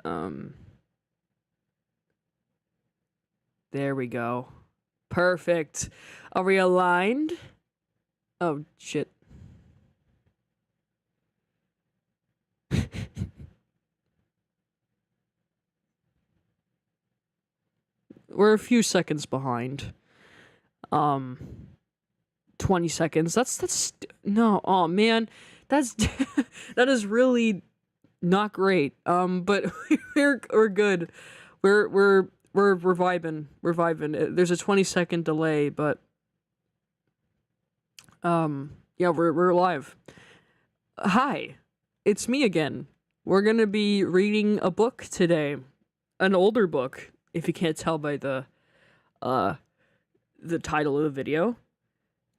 Um, there we go. Perfect. Are we aligned? Oh, shit. We're a few seconds behind. 20 seconds. No, oh man. That's that is really not great. But we're good. We're vibing. We're vibing. There's a 20-second delay, but yeah, we're live. Hi. It's me again. We're going to be reading a book today. An older book, if you can't tell by the title of the video.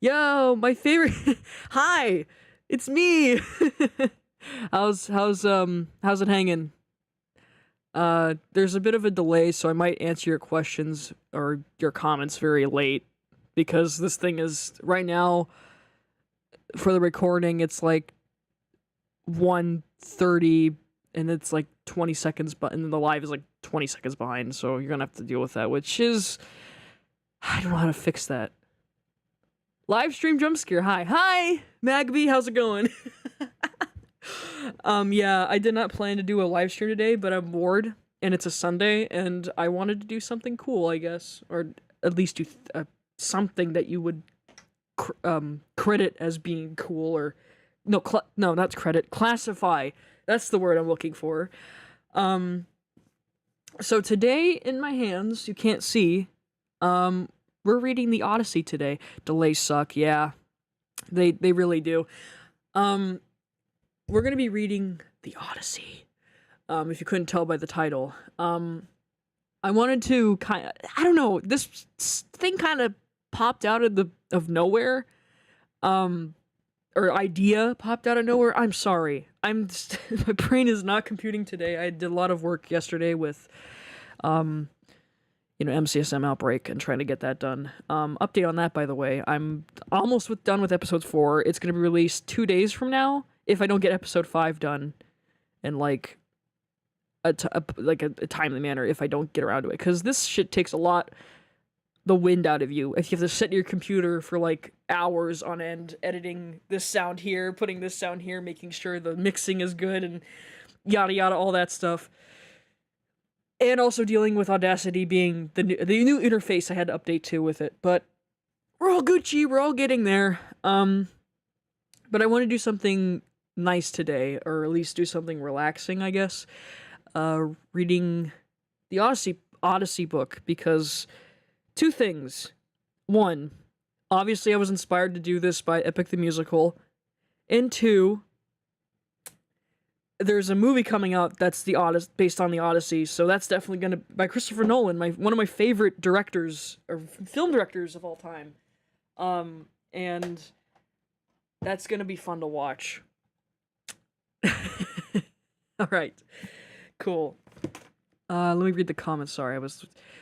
Yo, my favorite. Hi, it's me. how's it hanging? There's a bit of a delay, so I might answer your questions or your comments very late because this thing is right now for the recording. It's like 1:30 and it's like 20 seconds, but and the live is like 20 seconds behind. So you're gonna have to deal with that, which is I don't know how to fix that. Live stream jump scare. Hi, Magby. How's it going? Yeah, I did not plan to do a live stream today, but I'm bored, and it's a Sunday, and I wanted to do something cool, I guess, or at least do something that you would credit as being cool, or no, not credit, classify. That's the word I'm looking for. So today in my hands, you can't see, we're reading the Odyssey today. Delays suck, yeah. They really do. We're gonna be reading the Odyssey. If you couldn't tell by the title. I wanted to I don't know, this thing kind of popped out of nowhere. Or idea popped out of nowhere. I'm sorry. My brain is not computing today. I did a lot of work yesterday with MCSM Outbreak and trying to get that done. Update on that, by the way. I'm almost done with episode 4. It's going to be released 2 days from now if I don't get episode 5 done in like a timely manner if I don't get around to it. Because this shit takes the wind out of you. If you have to sit in your computer for like hours on end, editing this sound here, putting this sound here, making sure the mixing is good and yada yada, all that stuff. And also dealing with Audacity being the new interface I had to update to with it. But we're all Gucci, we're all getting there. But I want to do something nice today, or at least do something relaxing, I guess. Reading the Odyssey book, because 2 things. 1, obviously I was inspired to do this by Epic the Musical. And 2, there's a movie coming out that's based on the Odyssey, so that's definitely gonna by Christopher Nolan, one of my favorite directors or film directors of all time, and that's gonna be fun to watch. All right, cool. Let me read the comments. Sorry,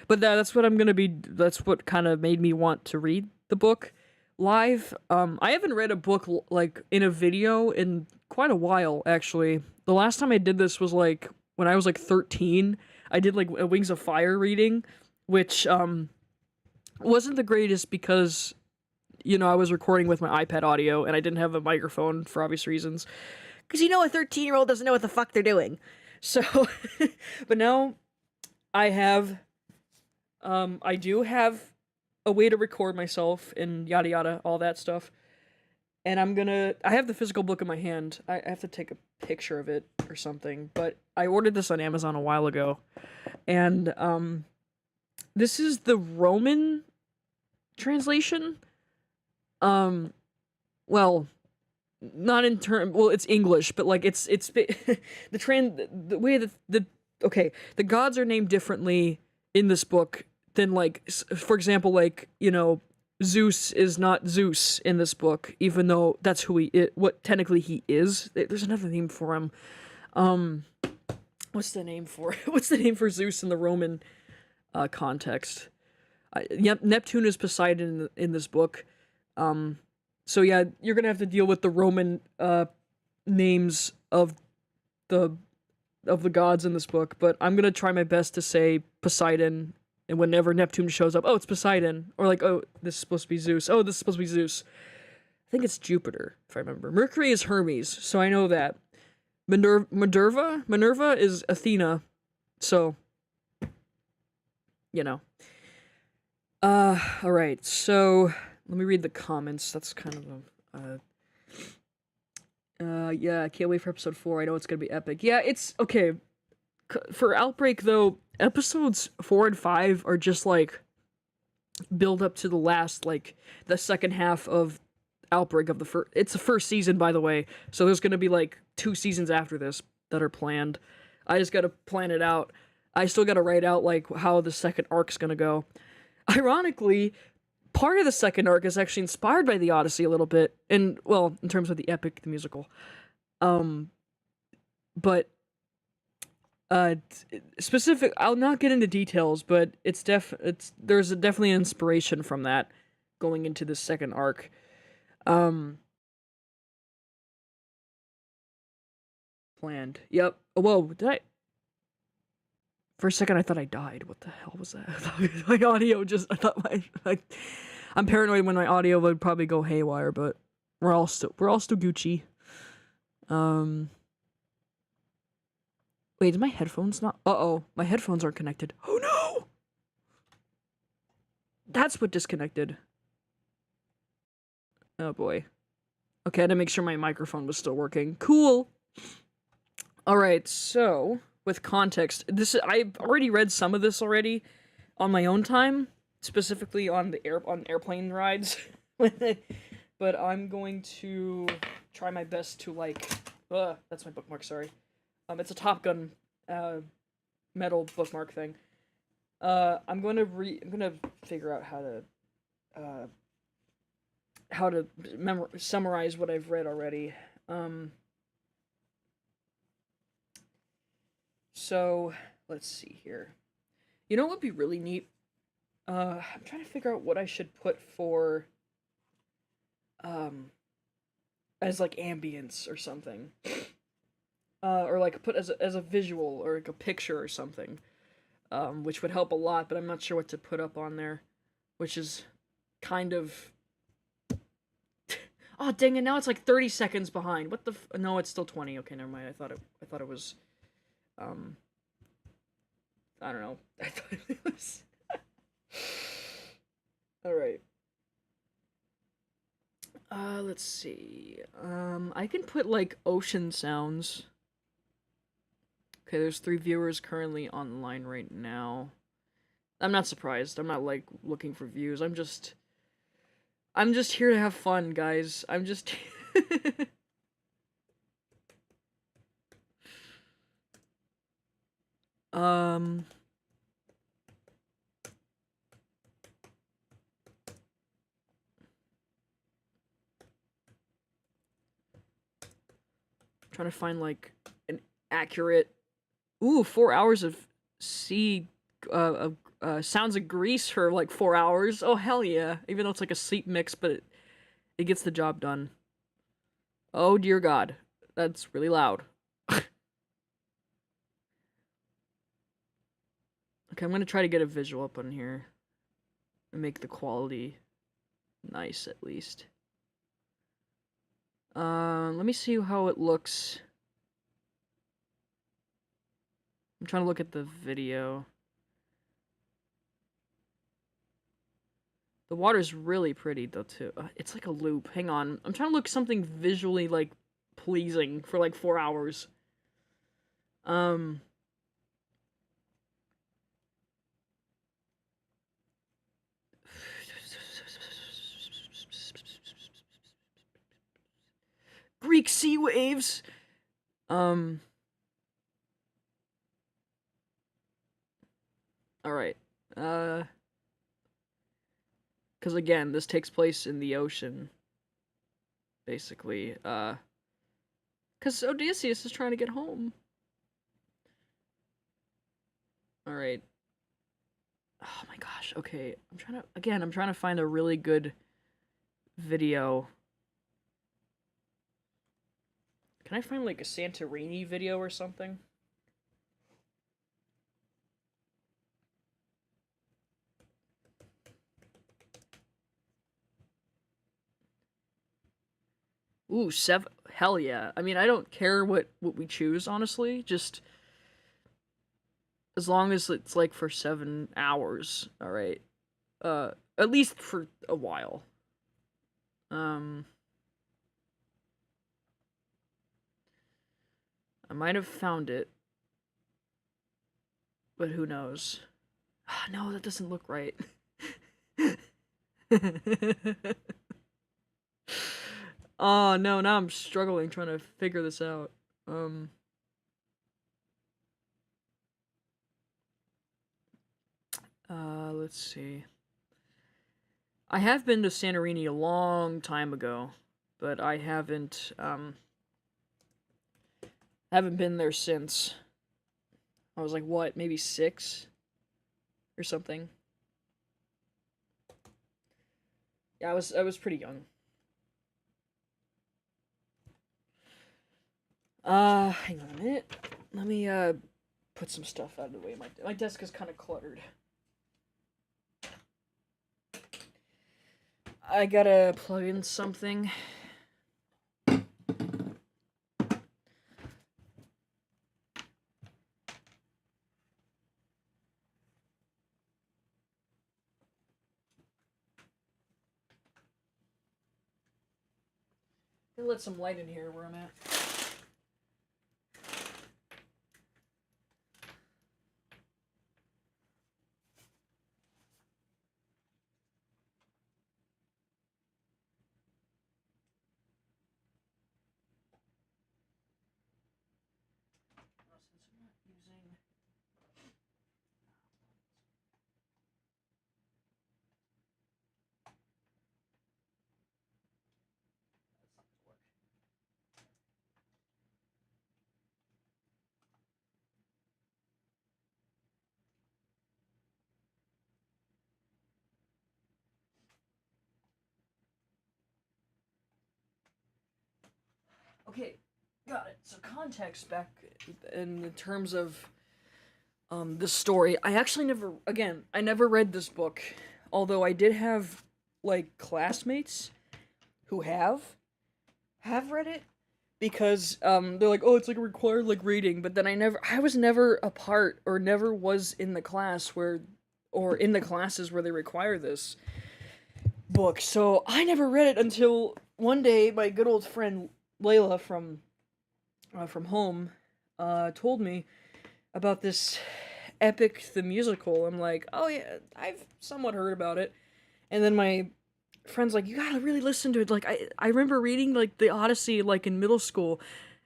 but that's what I'm gonna be. That's what kind of made me want to read the book live. I haven't read a book like in a video in quite a while, actually. The last time I did this was like when I was like 13. I did like a Wings of Fire reading, which wasn't the greatest because I was recording with my iPad audio and I didn't have a microphone for obvious reasons. Because a 13-year-old doesn't know what the fuck they're doing. So, but now I do have a way to record myself and yada yada, all that stuff. And I have the physical book in my hand. I have to take a picture of it or something, but I ordered this on Amazon a while ago. And, this is the Roman translation. Well, not in it's English, but like it's the way that the gods are named differently in this book than like, for example, like, Zeus is not Zeus in this book, even though that's what technically he is. There's another name for him. What's the name for Zeus in the Roman context? Neptune is Poseidon in this book. So yeah, you're gonna have to deal with the Roman names of the of the gods in this book, but I'm gonna try my best to say Poseidon, and whenever Neptune shows up, oh, it's Poseidon, or like, oh, this is supposed to be Zeus. Oh, this is supposed to be Zeus. I think it's Jupiter, if I remember. Mercury is Hermes, so I know that. Minerva is Athena, so you know. Alright, so let me read the comments. That's kind of yeah, I can't wait for episode 4. I know it's gonna be epic. Yeah, it's okay. For Outbreak, though, episodes 4 and 5 are just like build up to the last, like the second half of Outbreak of the first. It's the first season, by the way, so there's gonna be like 2 seasons after this that are planned. I just gotta plan it out. I still gotta write out like how the second arc's gonna go. Ironically, part of the second arc is actually inspired by the Odyssey a little bit, and well, in terms of the epic, the musical. But specific, I'll not get into details, but there's definitely an inspiration from that going into the second arc. Planned. Yep. Whoa, did I? For a second, I thought I died. What the hell was that? My audio just. I thought I'm paranoid when my audio would probably go haywire, but we're all still Gucci. Wait, is my headphones not? Uh-oh, my headphones aren't connected. Oh no! That's what disconnected. Oh boy. Okay, I had to make sure my microphone was still working. Cool. All right, so with context, I've already read some of this already on my own time, specifically on airplane rides. But I'm going to try my best to like. That's my bookmark. Sorry. It's a Top Gun, metal bookmark thing. I'm gonna figure out how to summarize what I've read already. So let's see here. You know what would be really neat? I'm trying to figure out what I should put for as like ambience or something. Or like put as a visual or like a picture or something. Which would help a lot, but I'm not sure what to put up on there, which is kind of. Oh dang it! Now it's like 30 seconds behind. What the? No, it's still 20. Okay, never mind. I thought it was. I don't know. I thought it was. All right. Let's see. I can put like ocean sounds. Okay, there's 3 viewers currently online right now. I'm not surprised. I'm not like looking for views. I'm just here to have fun, guys. I'm just trying to find like an accurate. Ooh, 4 hours of sounds of Grease for like 4 hours. Oh hell yeah! Even though it's like a sleep mix, but it gets the job done. Oh dear God, that's really loud. Okay, I'm gonna try to get a visual up on here and make the quality nice at least. Let me see how it looks. I'm trying to look at the video. The water's really pretty though too. It's like a loop. Hang on. I'm trying to look something visually like pleasing for like 4 hours. Greek sea waves. All right. Because again, this takes place in the ocean, basically. Because Odysseus is trying to get home. All right. Oh my gosh. Okay, I'm trying to find a really good video. Can I find like a Santorini video or something? Ooh, 7. Hell yeah. I mean, I don't care what we choose, honestly. Just as long as it's like for 7 hours. All right. At least for a while. Um, I might have found it, but who knows? No, that doesn't look right. Oh no, now I'm struggling trying to figure this out. Um, let's see. I have been to Santorini a long time ago, but I haven't been there since. I was like, what, maybe 6 or something. Yeah, I was pretty young. Hang on a minute. Let me put some stuff out of the way. My desk is kind of cluttered. I gotta plug in something. Gonna let some light in here where I'm at. Since I'm not using. Okay, got it. So context back in terms of the story. I actually I never read this book, although I did have like classmates who have read it because they're like, "Oh, it's like a required like reading," but then I was never a part or never was in the class where or in the classes where they require this book. So I never read it until one day my good old friend Layla from home told me about this Epic the musical. I'm like, "Oh yeah, I've somewhat heard about it." And then my friend's like, "You gotta really listen to it." Like I remember reading like the Odyssey like in middle school,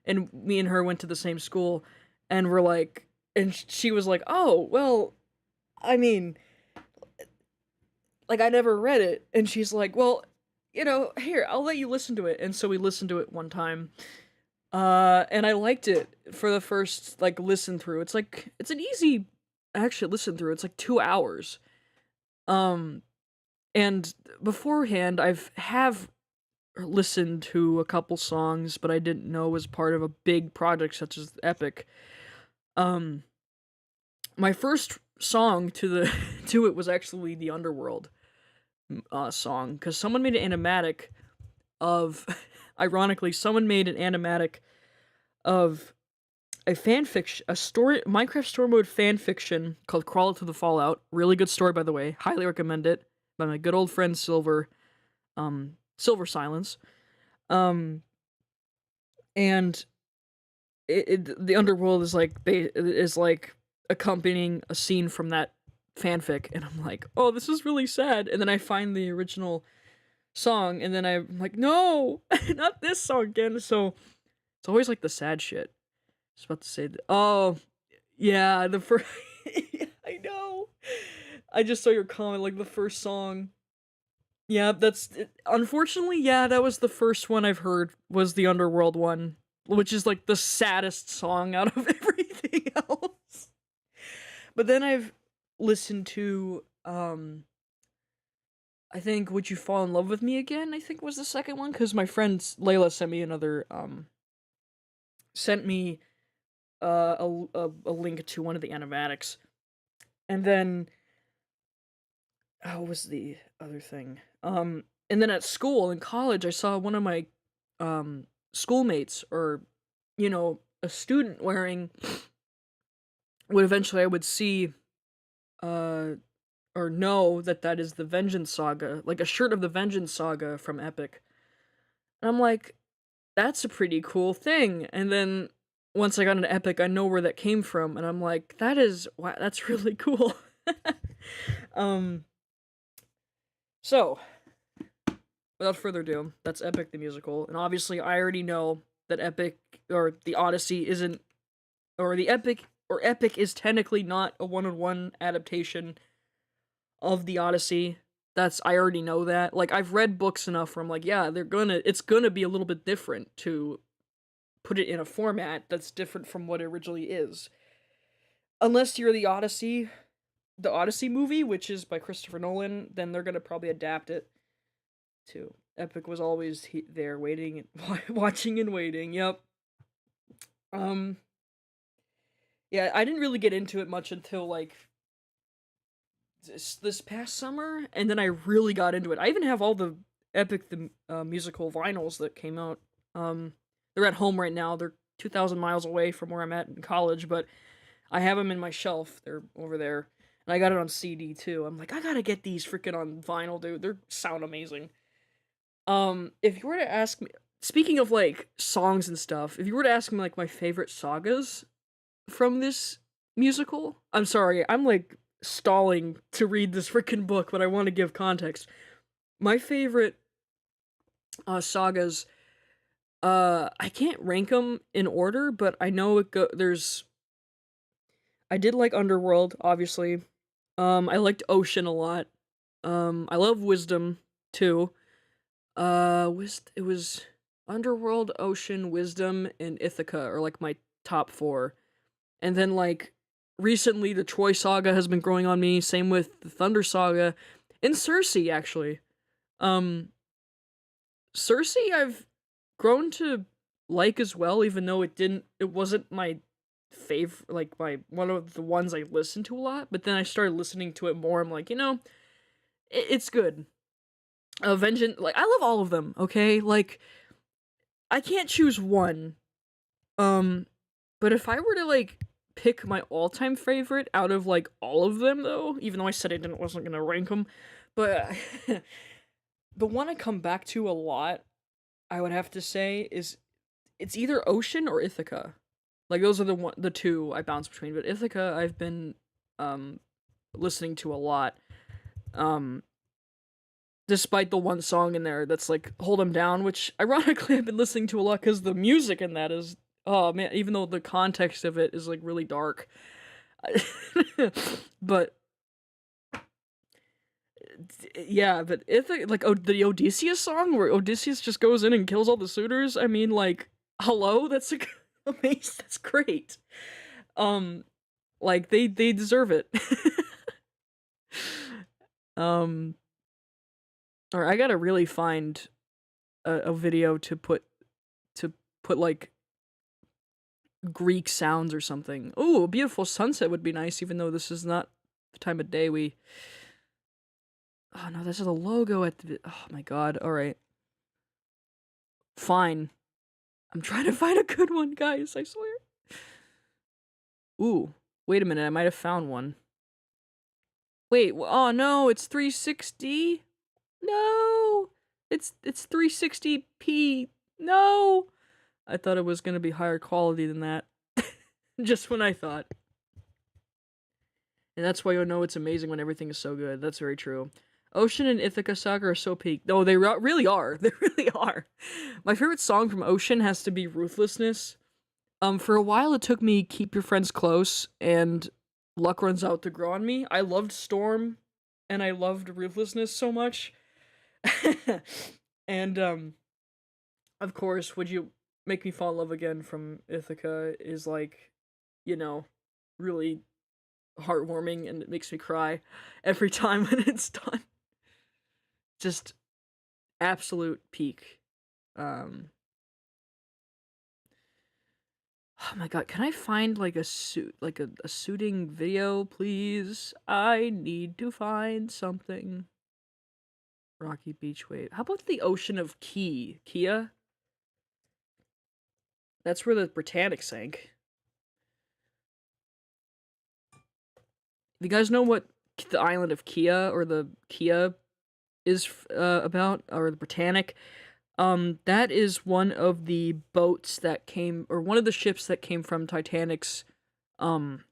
and me and her went to the same school, and we're like, and she was like, "Oh well, I mean, like I never read it," and she's like, "Well, here I'll let you listen to it." And so we listened to it one time, and I liked it for the first like listen through. It's an easy actually listen through. It's like 2 hours. Um, and beforehand have listened to a couple songs, but I didn't know was part of a big project such as Epic. Um, my first song to the to it was actually the Underworld song because someone made an animatic of, ironically, someone made an animatic of a fanfiction, a story, Minecraft story mode fanfiction called "Crawl to the Fallout." Really good story, by the way. Highly recommend it. By my good old friend Silver Silence. Um, and the underworld is like accompanying a scene from that fanfic, and I'm like, oh, this is really sad. And then I find the original song, and then I'm like, no, not this song again. So it's always like the sad shit. I was about to say that. Oh, yeah, the first. I know. I just saw your comment, like the first song. Yeah, unfortunately, yeah, that was the first one I've heard was the Underworld one, which is like the saddest song out of everything else. But then I've listened to I think Would You Fall in Love with Me Again, I think was the second one cuz my friend Layla sent me a link to one of the animatics. And then what was the other thing? And then at school in college I saw one of my schoolmates or, a student wearing what eventually I would see, uh, or know that that is the Vengeance Saga, like a shirt of the Vengeance Saga from Epic. And I'm like, that's a pretty cool thing. And then once I got into Epic, I know where that came from, and I'm like, wow, that's really cool. um, so without further ado, that's Epic the musical, and obviously I already know that Epic or the Odyssey isn't, or the Epic is technically not a one-on-one adaptation of the Odyssey. I already know that. Like, I've read books enough where I'm like, yeah, it's gonna be a little bit different to put it in a format that's different from what it originally is. Unless you're the Odyssey movie, which is by Christopher Nolan, then they're gonna probably adapt it to. Epic was always there waiting and watching and waiting. Yep. Um yeah, I didn't really get into it much until like this past summer, and then I really got into it. I even have all the Epic the musical vinyls that came out. They're at home right now. They're 2,000 miles away from where I'm at in college, but I have them in my shelf. They're over there. And I got it on CD too. I'm like, I gotta get these freaking on vinyl, dude. They sound amazing. If you were to ask me, speaking of like songs and stuff, if you were to ask me like my favorite sagas from this musical, I'm sorry, I'm like stalling to read this freaking book, but I want to give context. My favorite sagas, I can't rank them in order, but I know I did like Underworld, obviously. I liked Ocean a lot. I love Wisdom too. It was Underworld, Ocean, Wisdom, and Ithaca are like my top four. And then like recently the Troy Saga has been growing on me, same with the Thunder Saga. And Cersei, actually. Um Cersei I've grown to like as well, even though it wasn't my favorite, like my one of the ones I listened to a lot, but then I started listening to it more. I'm like, it's good. Vengeance, like I love all of them, okay? Like I can't choose one. Um but if I were to like pick my all-time favorite out of like all of them though, even though I said wasn't going to rank them, but the one I come back to a lot, I would have to say is it's either Ocean or Ithaca. Like those are the two I bounce between, but Ithaca I've been um listening to a lot. Um Despite the one song in there that's like Hold 'Em Down, which ironically I've been listening to a lot cuz the music in that is, oh man, even though the context of it is like really dark. But yeah, but the Odysseus song where Odysseus just goes in and kills all the suitors, I mean, like, hello, that's like amazing, that's great. Um, like they deserve it. um, or I gotta really find a video to put like Greek sounds or something. Oh, a beautiful sunset would be nice, even though this is not the time of day we. Oh no, this is a logo at the. Oh my god! All right, fine. I'm trying to find a good one, guys. I swear. Ooh, wait a minute. I might have found one. Wait. Oh no, it's 360. No, it's 360p. No, I thought it was gonna be higher quality than that. Just when I thought. And that's why you'll know it's amazing when everything is so good. That's very true. Ocean and Ithaca Saga are so peak. No, they really are. They really are. My favorite song from Ocean has to be Ruthlessness. For a while it took me Keep Your Friends Close and Luck Runs Out to grow on me. I loved Storm and I loved Ruthlessness so much. And of course, Would You Make Me Fall in Love Again from Ithaca is like, really heartwarming, and it makes me cry every time when it's done. Just absolute peak. Oh my god, can I find like a suiting video, please? I need to find something. Rocky Beach Wave. How about the Ocean of Kia? That's where the Britannic sank. If you guys know what the island of Kia, or the Kia, is about, or the Britannic, that is one of the boats that came, or one of the ships that came from Titanic's, and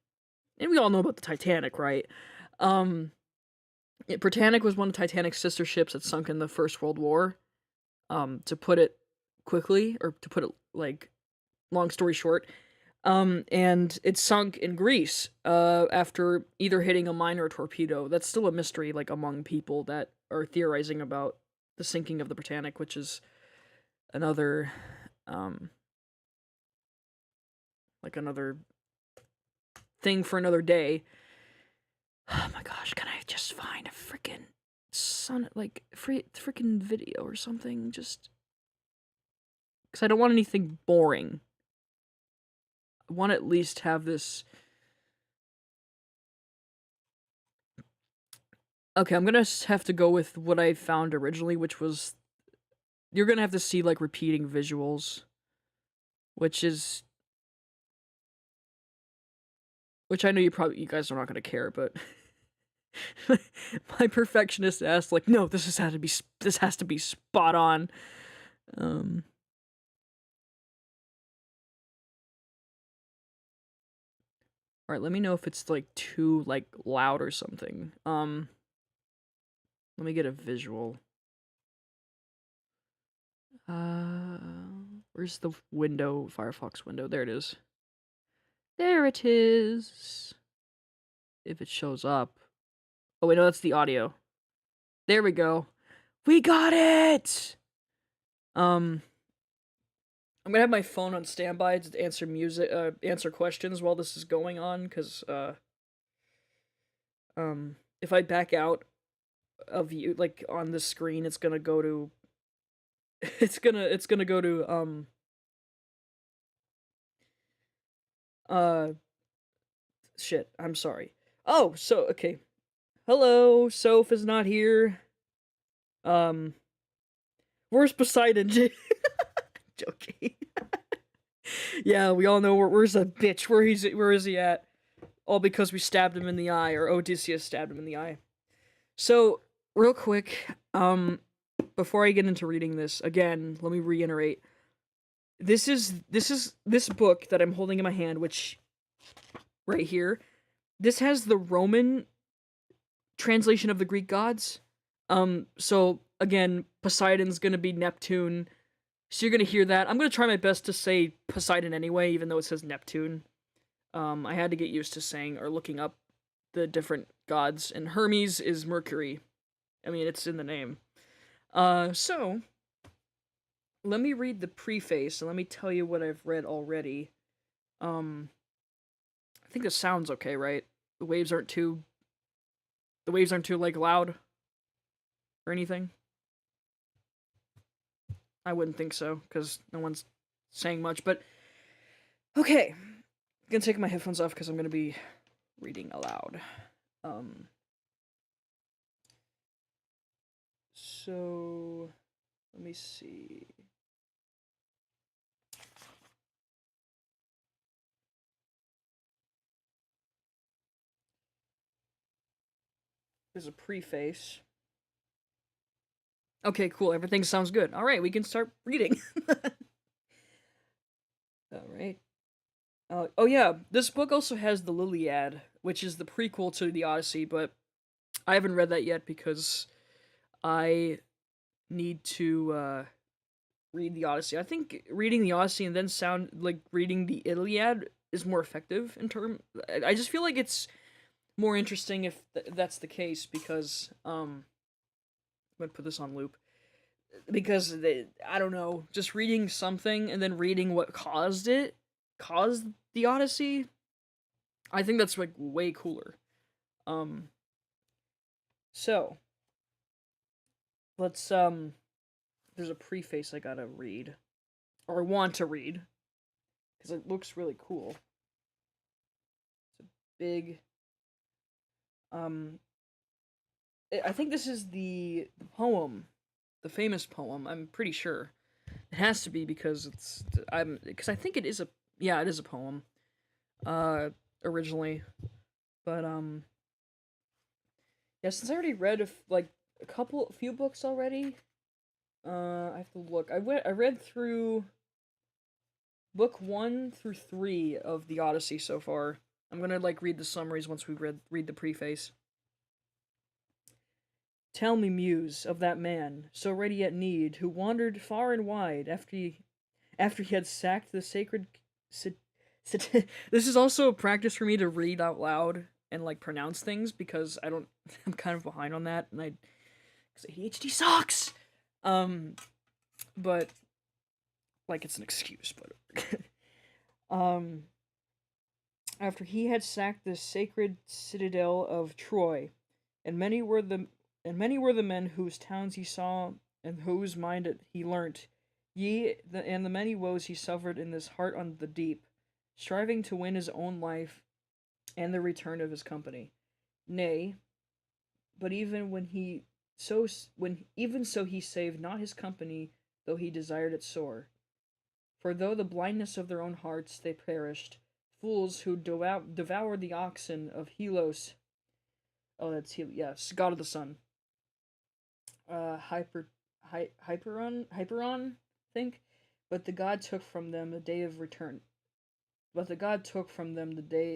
we all know about the Titanic, right? Britannic was one of Titanic's sister ships that sunk in the First World War. To put it quickly, or to put it, like, long story short, and it sunk in Greece, after either hitting a mine or a torpedo. That's still a mystery, like, among people that are theorizing about the sinking of the Britannic, which is another, like, another thing for another day. Oh my gosh, can I just find a freaking freaking video or something? Just because I don't want anything boring. I want to at least have this. Okay, I'm gonna have to go with what I found originally, which was, you're gonna have to see, like, repeating visuals, which I know you guys are not gonna care, but my perfectionist asked, like, no, this has to be spot on. Alright, let me know if it's, like, too, like, loud or something. Let me get a visual. Where's the window, Firefox window? There it is. There it is. If it shows up. Oh wait, no, that's the audio. There we go. We got it! I'm gonna have my phone on standby to answer questions while this is going on, because, if I back out of you, like, on the screen, it's gonna go to, it's gonna go to, shit, I'm sorry. Oh, so, okay. Hello, Soph is not here. Where's Poseidon? Joking. Yeah, we all know where's that bitch. Where is he at? All because we stabbed him in the eye, or Odysseus stabbed him in the eye. So, real quick, before I get into reading this, again, let me reiterate. This book that I'm holding in my hand, which, right here, this has the Roman translation of the Greek gods. So, again, Poseidon's gonna be Neptune. So you're gonna hear that. I'm gonna try my best to say Poseidon anyway, even though it says Neptune. I had to get used to saying, or looking up, the different gods, and Hermes is Mercury. I mean, it's in the name. So, let me read the preface, and let me tell you what I've read already. I think this sounds okay, right? The waves aren't too, like, loud or anything. I wouldn't think so, because no one's saying much, but okay. I'm gonna take my headphones off because I'm gonna be reading aloud. So, let me see. There's a preface. Okay, cool. Everything sounds good. All right, we can start reading. All right. Oh yeah, this book also has the Iliad, which is the prequel to the Odyssey, but I haven't read that yet because I need to read the Odyssey. I think reading the Odyssey and then reading the Iliad is more effective in term. I just feel like it's more interesting if that's the case, because I'm gonna put this on loop, because I don't know, just reading something and then reading what caused the Odyssey, I think that's, like, way cooler. So let's there's a preface I gotta read, or I want to read, because it looks really cool. It's a big, I think this is the poem, the famous poem, I'm pretty sure. It has to be because because I think it is a it is a poem. Originally, but yeah, since I already read like a few books already, I have to look. I read through book 1 through 3 of the Odyssey so far. I'm gonna like read the summaries once we read the preface. Tell me, muse, of that man, so ready at need, who wandered far and wide after he had sacked the sacred. This is also a practice for me to read out loud and like pronounce things because I don't. I'm kind of behind on that, and because ADHD sucks. But like it's an excuse, but um, after he had sacked the sacred citadel of Troy, and many were the men whose towns he saw and whose mind he learnt, and the many woes he suffered in this heart on the deep, striving to win his own life and the return of his company. Nay, but even so he saved not his company, though he desired it sore. For though the blindness of their own hearts they perished, fools who devoured the oxen of Helos. Oh, that's yes, god of the sun. Hyper, Hyperon, think. But the god took from them the day of return. But the god took from them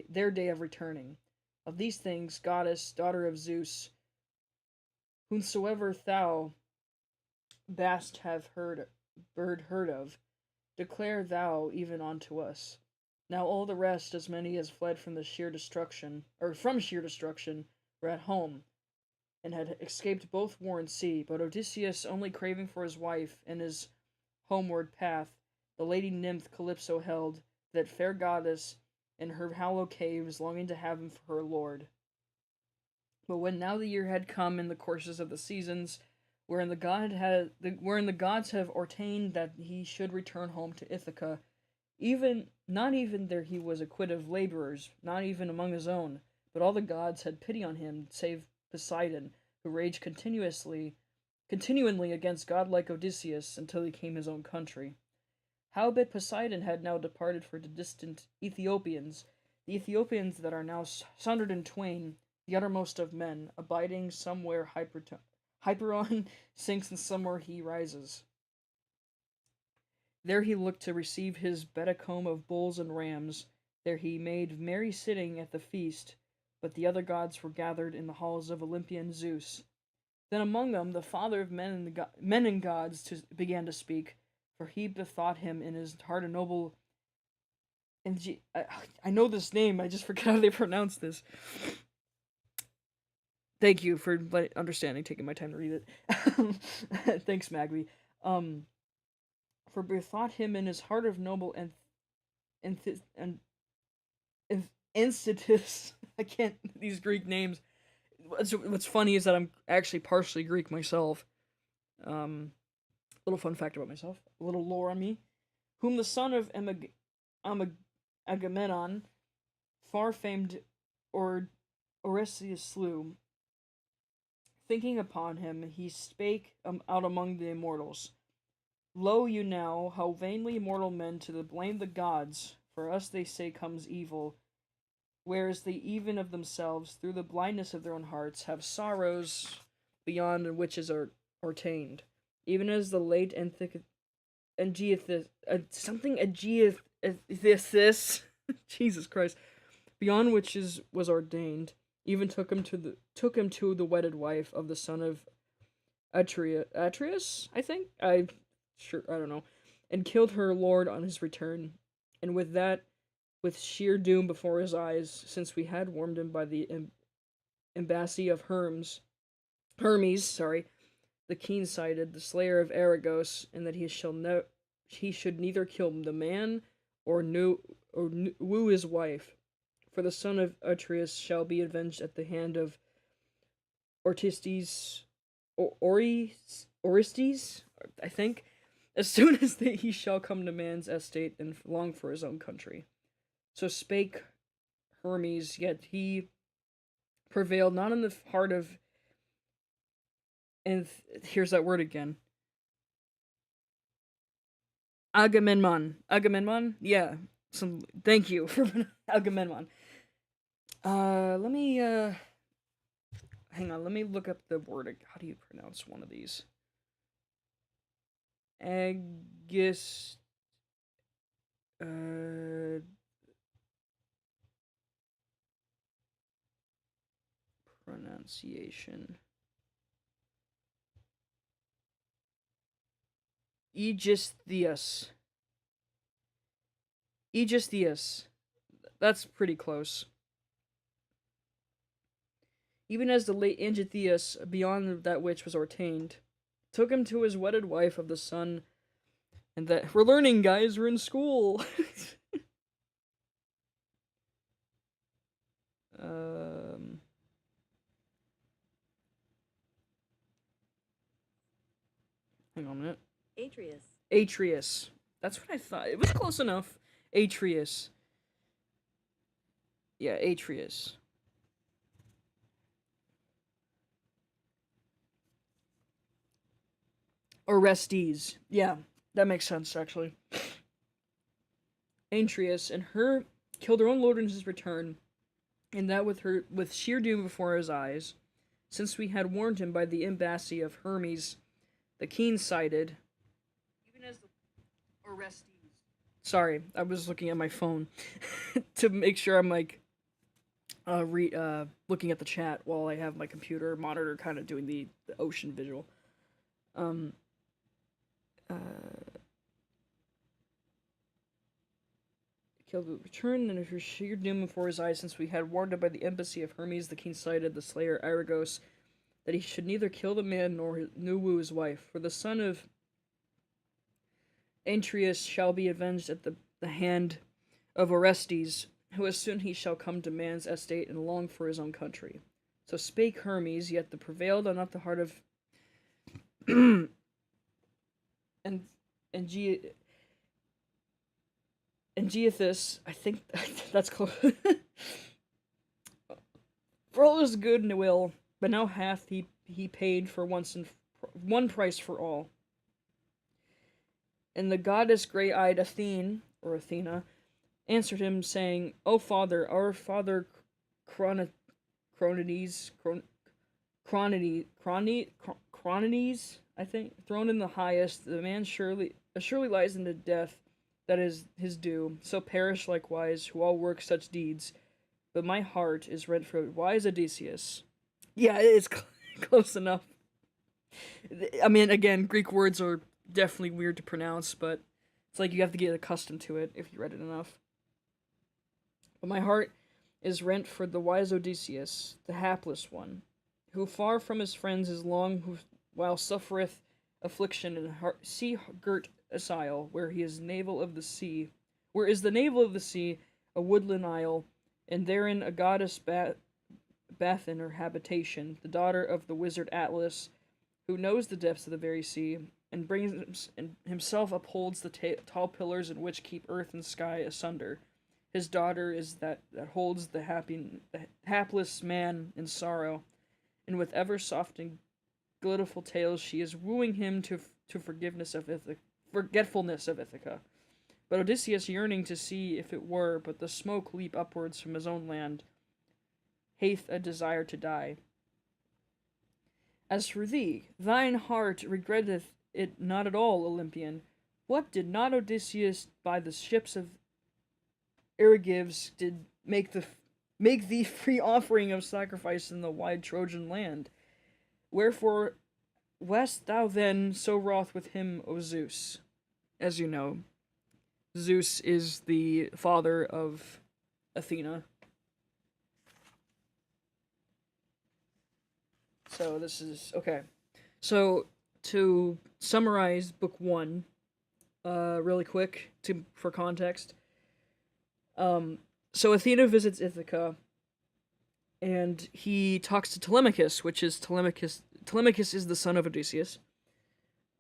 their day of returning. Of these things, goddess, daughter of Zeus, whomsoever thou bast have heard of, declare thou even unto us. Now all the rest, as many as fled from sheer destruction, were at home, and had escaped both war and sea. But Odysseus, only craving for his wife and his homeward path, the lady nymph Calypso held, that fair goddess, in her hollow caves, longing to have him for her lord. But when now the year had come in the courses of the seasons, wherein the gods have ordained that he should return home to Ithaca, even not even there he was acquitted of laborers, not even among his own, but all the gods had pity on him, save Poseidon, who raged continually against godlike Odysseus until he came his own country. Howbeit Poseidon had now departed for the distant Ethiopians, the Ethiopians that are now sundered in twain, the uttermost of men, abiding somewhere Hyperon sinks and somewhere he rises. There he looked to receive his betacomb of bulls and rams. There he made merry sitting at the feast, but the other gods were gathered in the halls of Olympian Zeus. Then among them the father of men and gods began to speak, for he bethought him in his heart a noble. I know this name, I just forget how they pronounce this. Thank you for understanding, taking my time to read it. Thanks, Magby. For bethought him in his heart of noble and Institutus. I can't these Greek names. What's funny is that I'm actually partially Greek myself. Little fun fact about myself. A little lore on me. Whom the son of Agamemnon, far famed Odyssey slew. Thinking upon him, he spake out among the immortals. Lo you now, how vainly mortal men to blame the gods, for us they say comes evil, whereas they even of themselves, through the blindness of their own hearts, have sorrows beyond which is ordained, even as the late Aegeathus, Jesus Christ, beyond which was ordained, even took him to the wedded wife of the son of Atreus, I think, I don't know, and killed her lord on his return, and with sheer doom before his eyes, since we had warned him by the embassy of Hermes, the keen-sighted, the slayer of Argos, and that he should neither kill the man or woo his wife, for the son of Atreus shall be avenged at the hand of Orestes, I think, as soon as he shall come to man's estate and long for his own country. So spake Hermes, yet he prevailed not in the heart of, and here's that word again, Agamemnon. Yeah. Thank you for Agamemnon. Let me hang on. Let me look up the word. How do you pronounce one of these? Agus. Uh, Pronunciation. Aegistheus. Aegistheus. That's pretty close. Even as the late Aegistheus, beyond that which was ordained, took him to his wedded wife of the son, and that we're learning, guys. We're in school. um, Hang on a minute. Atreus. That's what I thought. It was close enough. Atreus. Yeah, Atreus. Orestes. Yeah, that makes sense, actually. Atreus and her killed her own lord in his return, and that with sheer doom before his eyes, since we had warned him by the embassy of Hermes, the keen-sighted. Even as the Orestes. Sorry, I was looking at my phone to make sure I'm like looking at the chat while I have my computer monitor kind of doing the ocean visual. Killed the return, and if your sheer doom before his eyes, since we had warned him by the embassy of Hermes, the keen-sighted, the slayer Argos, that he should neither kill the man nor woo his wife, for the son of Atreus shall be avenged at the hand of Orestes, who as soon he shall come to man's estate and long for his own country. So spake Hermes, yet the prevailed on not the heart of and Geethus, I think that's close. For all is good and will, but now hath he paid for once and one price for all. And the goddess grey-eyed Athena, answered him, saying, O father, our father Cronides, I think, thrown in the highest, the man surely lies in the death that is his due, so perish likewise who all work such deeds. But my heart is rent for wise Odysseus. Yeah, it's close enough. I mean, again, Greek words are definitely weird to pronounce, but it's like you have to get accustomed to it if you read it enough. But my heart is rent for the wise Odysseus, the hapless one, who far from his friends is long, who while suffereth affliction in sea-girt isle, where he is navel of the sea, where is the navel of the sea, a woodland isle, and therein a goddess bath in her habitation, the daughter of the wizard Atlas, who knows the depths of the very sea, and brings and himself upholds the tall pillars in which keep earth and sky asunder. His daughter is that holds the hapless man in sorrow, and with ever soft and gleeful tales she is wooing him to forgetfulness of Ithaca. But Odysseus, yearning to see if it were but the smoke leap upwards from his own land, hath a desire to die. As for thee, thine heart regretteth it not at all, Olympian. What did not Odysseus by the ships of Argives did make thee free offering of sacrifice in the wide Trojan land? Wherefore wast thou then so wroth with him, O Zeus? As you know, Zeus is the father of Athena. So this is okay. So to summarize book 1, really quick for context. So Athena visits Ithaca, and he talks to Telemachus, which is Telemachus. Telemachus is the son of Odysseus.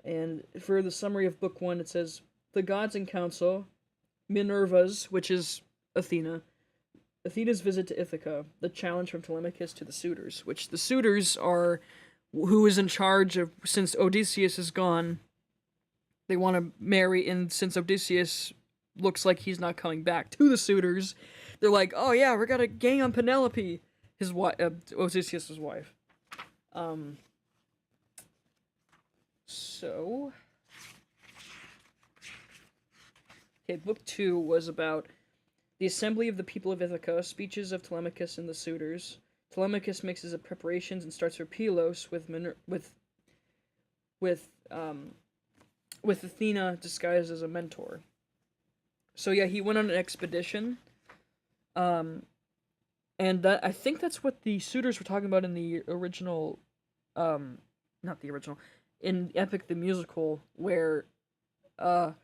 And for the summary of book 1, it says, the gods in council, Minerva's, which is Athena, Athena's visit to Ithaca, the challenge from Telemachus to the suitors, which the suitors are who is in charge of, since Odysseus is gone, They want to marry, and since Odysseus looks like he's not coming back to the suitors, they're like, oh yeah, we're gonna gang on Penelope, his wife, Odysseus' wife. So, okay, book 2 was about the assembly of the people of Ithaca, speeches of Telemachus and the suitors. Telemachus makes his preparations and starts for Pylos with Athena disguised as a mentor. So yeah, he went on an expedition. And that, I think that's what the suitors were talking about in the original, not the original, in Epic the Musical, where they're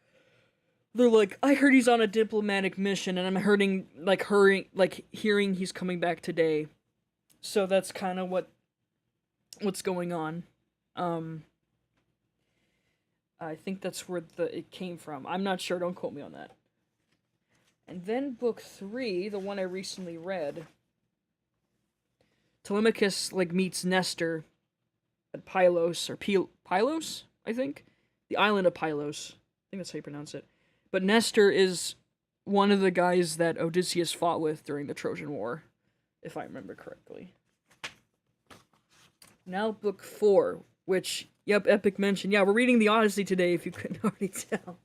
like, I heard he's on a diplomatic mission, and I'm hearing he's coming back today. So that's kind of what's going on. I think that's where it came from. I'm not sure, don't quote me on that. And then book 3, the one I recently read, Telemachus meets Nestor at Pylos, or Pylos, I think? The island of Pylos. I think that's how you pronounce it. But Nestor is one of the guys that Odysseus fought with during the Trojan War, if I remember correctly. Now book 4, which, yep, Epic mentioned. Yeah, we're reading the Odyssey today, if you couldn't already tell.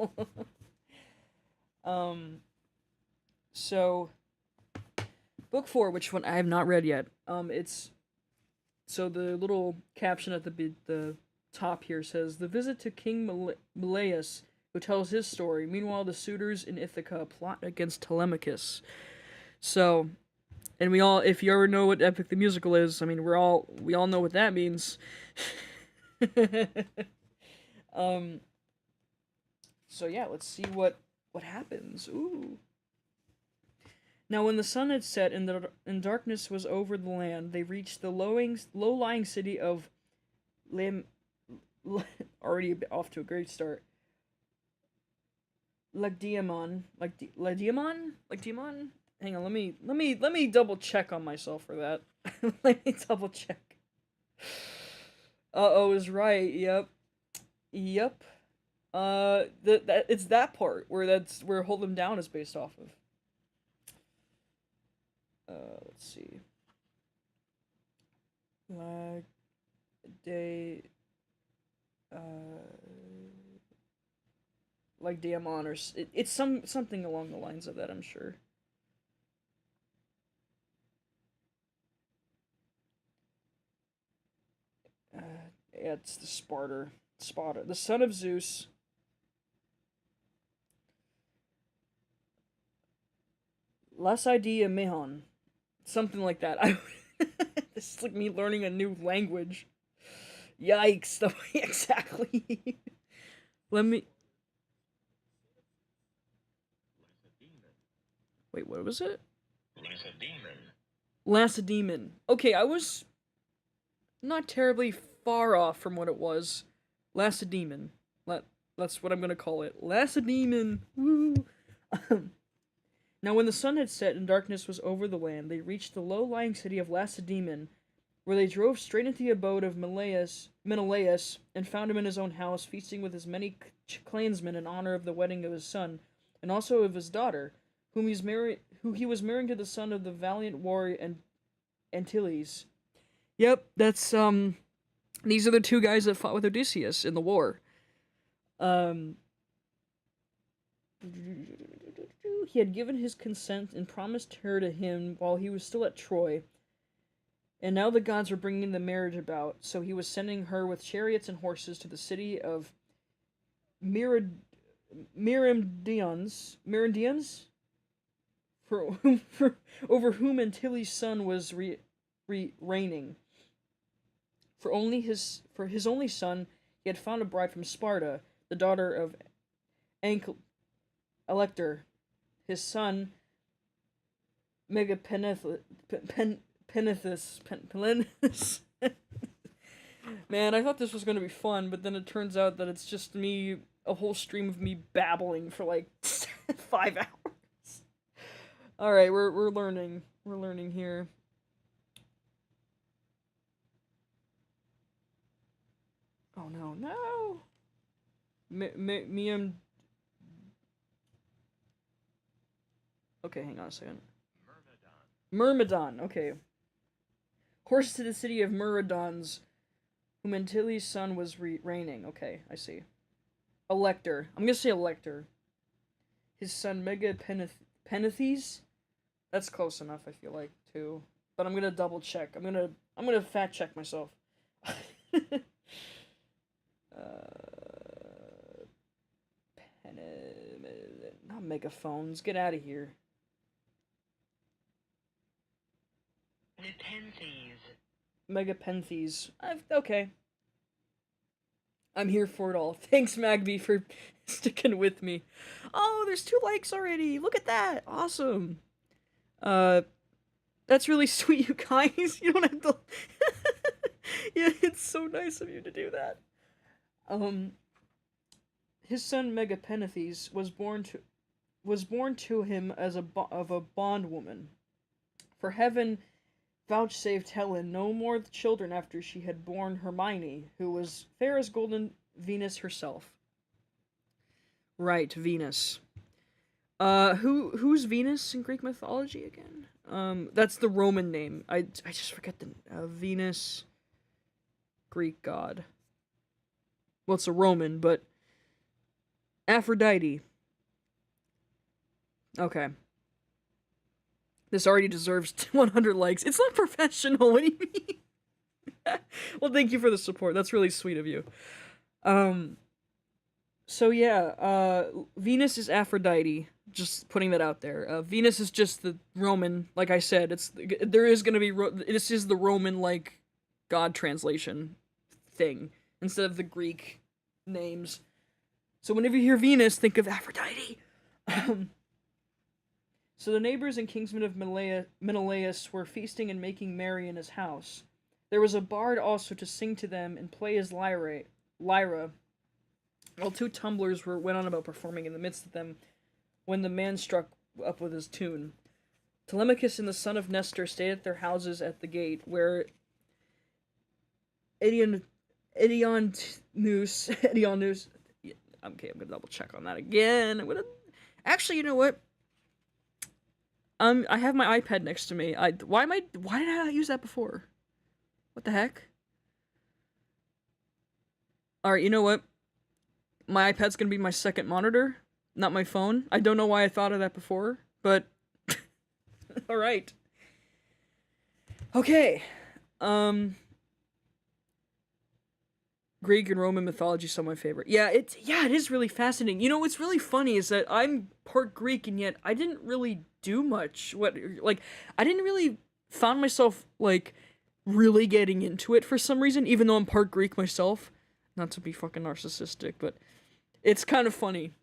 So, book 4, which one I have not read yet. It's, so the little caption at the top here says, the visit to King Menelaus, who tells his story. Meanwhile, the suitors in Ithaca plot against Telemachus. So, and we all, if you ever know what Epic the Musical is, I mean, we all know what that means. So yeah, let's see what happens. Ooh. Now, when the sun had set and darkness was over the land, they reached the low-lying city of already off to a great start. Lacedaemon. Hang on, let me double check on myself for that. Let me double check. Uh-oh is right. Yep. It's that part where Hold 'Em Down is based off of. Let's see. Like Daemon, or it's something along the lines of that, I'm sure. Yeah, it's the Sparta, the son of Zeus. Lacedaemon, something like that. This is like me learning a new language. Yikes! Exactly. Let me. Wait, what was it? Lacedaemon. Okay, I was not terribly far off from what it was. Lacedaemon. That's what I'm gonna call it. Lacedaemon. Woo. Now, when the sun had set and darkness was over the land, they reached the low-lying city of Lacedaemon, where they drove straight into the abode of Menelaus, and found him in his own house, feasting with his many clansmen in honor of the wedding of his son, and also of his daughter, who he was marrying to the son of the valiant warrior Antilles. Yep, that's these are the two guys that fought with Odysseus in the war. He had given his consent and promised her to him while he was still at Troy. And now the gods were bringing the marriage about, so he was sending her with chariots and horses to the city of Myrmidons, over whom Antilles' son was reigning. For his only son, he had found a bride from Sparta, the daughter of Elector. His son, Megapenethus. Man, I thought this was going to be fun, but then it turns out that it's just a whole stream of me babbling for like 5 hours. All right, we're learning. We're learning here. Oh no. Miam. Okay, hang on a second. Myrmidon. Okay. Horse to the city of Myrmidons, whom Antilles' son was reigning. Okay, I see. Elector. I'm gonna say Elector. His son Megapenethes. That's close enough, I feel like, too. But I'm gonna double check. I'm gonna fact check myself. Not megaphones. Get out of here. Megapenthes. Okay. I'm here for it all. Thanks, Magby, for sticking with me. Oh, there's 2 likes already. Look at that. Awesome. That's really sweet, you guys. You don't have to... Yeah, it's so nice of you to do that. His son Megapenethes was born to him as of a bondwoman. For heaven vouchsafed Helen no more children after she had borne Hermione, who was fair as golden Venus herself. Right, Venus. Who's Venus in Greek mythology again? That's the Roman name. I just forget the Venus, Greek god. Well, it's a Roman, but Aphrodite. Okay. This already deserves 100 likes. It's not professional. What do you mean? Well, thank you for the support. That's really sweet of you. So yeah, Venus is Aphrodite. Just putting that out there. Venus is just the Roman, like I said. There is gonna be this is the Roman like god translation thing instead of the Greek names. So whenever you hear Venus, think of Aphrodite. So the neighbors and kingsmen of Menelaus were feasting and making merry in his house. There was a bard also to sing to them and play his lyra, while 2 tumblers went on about performing in the midst of them, when the man struck up with his tune. Telemachus and the son of Nestor stayed at their houses at the gate, where Idioneus, okay, I'm gonna double check on that again. Actually, you know what? I have my iPad next to me. Why did I not use that before? What the heck? Alright, you know what? My iPad's gonna be my second monitor, not my phone. I don't know why I thought of that before, but... Alright. Okay. Greek and Roman mythology is some of my favorite. Yeah, it is really fascinating. You know, what's really funny is that I'm part Greek, and yet I didn't really do much. I didn't really found myself, really getting into it for some reason, even though I'm part Greek myself. Not to be fucking narcissistic, but it's kind of funny.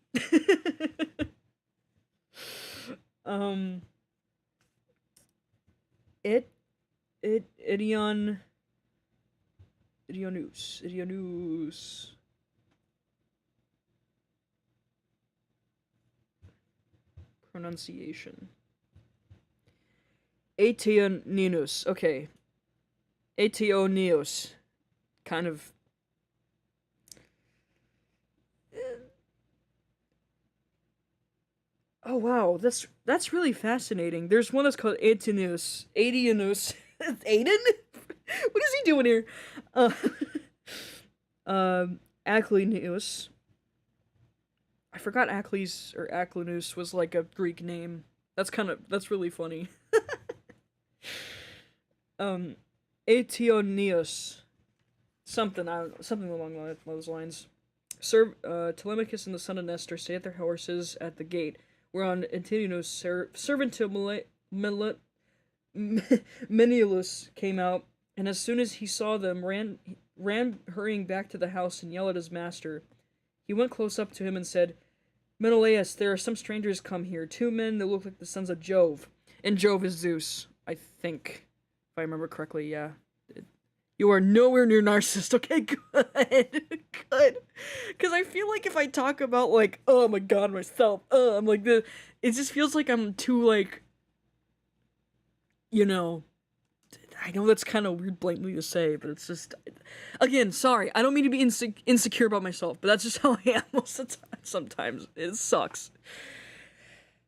Idioneus. Pronunciation. Aetioninus. Okay. Aetioneus. Kind of. Oh wow, that's really fascinating. There's one that's called Aetioneus. Aetioneus. Aiden? What is he doing here? Aclineus. I forgot Acles or Aclinus was like a Greek name. That's really funny. Aetioneus. Something along those lines. Telemachus and the son of Nestor stayed at their horses at the gate, whereon Antinous, servant to Menelaus, came out, and as soon as he saw them, ran hurrying back to the house and yelled at his master. He went close up to him and said, "Menelaus, there are some strangers come here, 2 men that look like the sons of Jove." And Jove is Zeus, I think. If I remember correctly, yeah. You are nowhere near narcissist, okay? Good. Good. Because I feel like if I talk about, oh my god, myself, I'm like this, it just feels like I'm too, I know that's kind of weird blatantly to say, but it's just, again, sorry, I don't mean to be insecure about myself, but that's just how I am most of the time. Sometimes it sucks.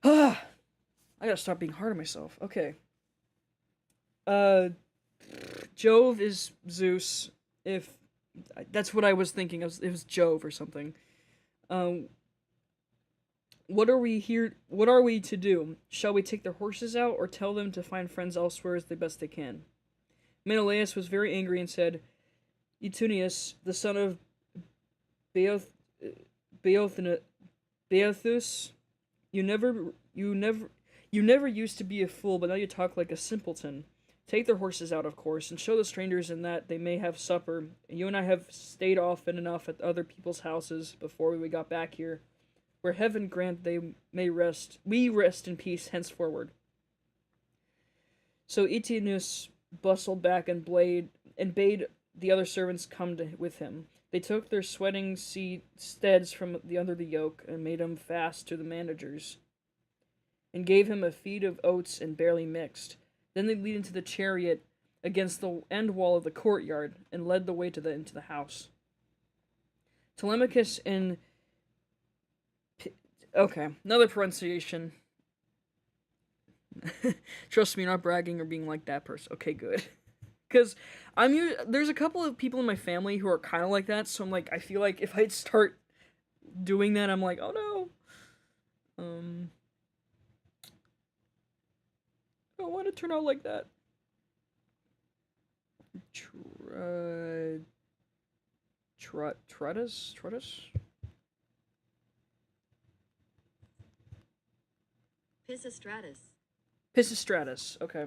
I gotta stop being hard on myself. Okay. Jove is Zeus. If that's what I was thinking, it was Jove or something. What are we here? What are we to do? Shall we take their horses out, or tell them to find friends elsewhere as the best they can? Menelaus was very angry and said, Eutunius, the son of Beoth- Beothus, you never used to be a fool, but now you talk like a simpleton. Take their horses out, of course, and show the strangers in that they may have supper. You and I have stayed often enough at other people's houses before we got back here, where heaven grant they may rest. We rest in peace henceforward. So Eteneus bustled back and bade the other servants come with him. They took their sweating steeds from under the yoke and made him fast to the managers, and gave him a feed of oats and barley mixed. Then they lead into the chariot against the end wall of the courtyard and led the way into the house. Telemachus and okay, another pronunciation. Trust me, not bragging or being like that person. Okay, good. Because there's a couple of people in my family who are kind of like that, so I'm like, I feel like if I start doing that, I'm like, oh no. I don't want to turn out like that. Trutus? Pisistratus, okay.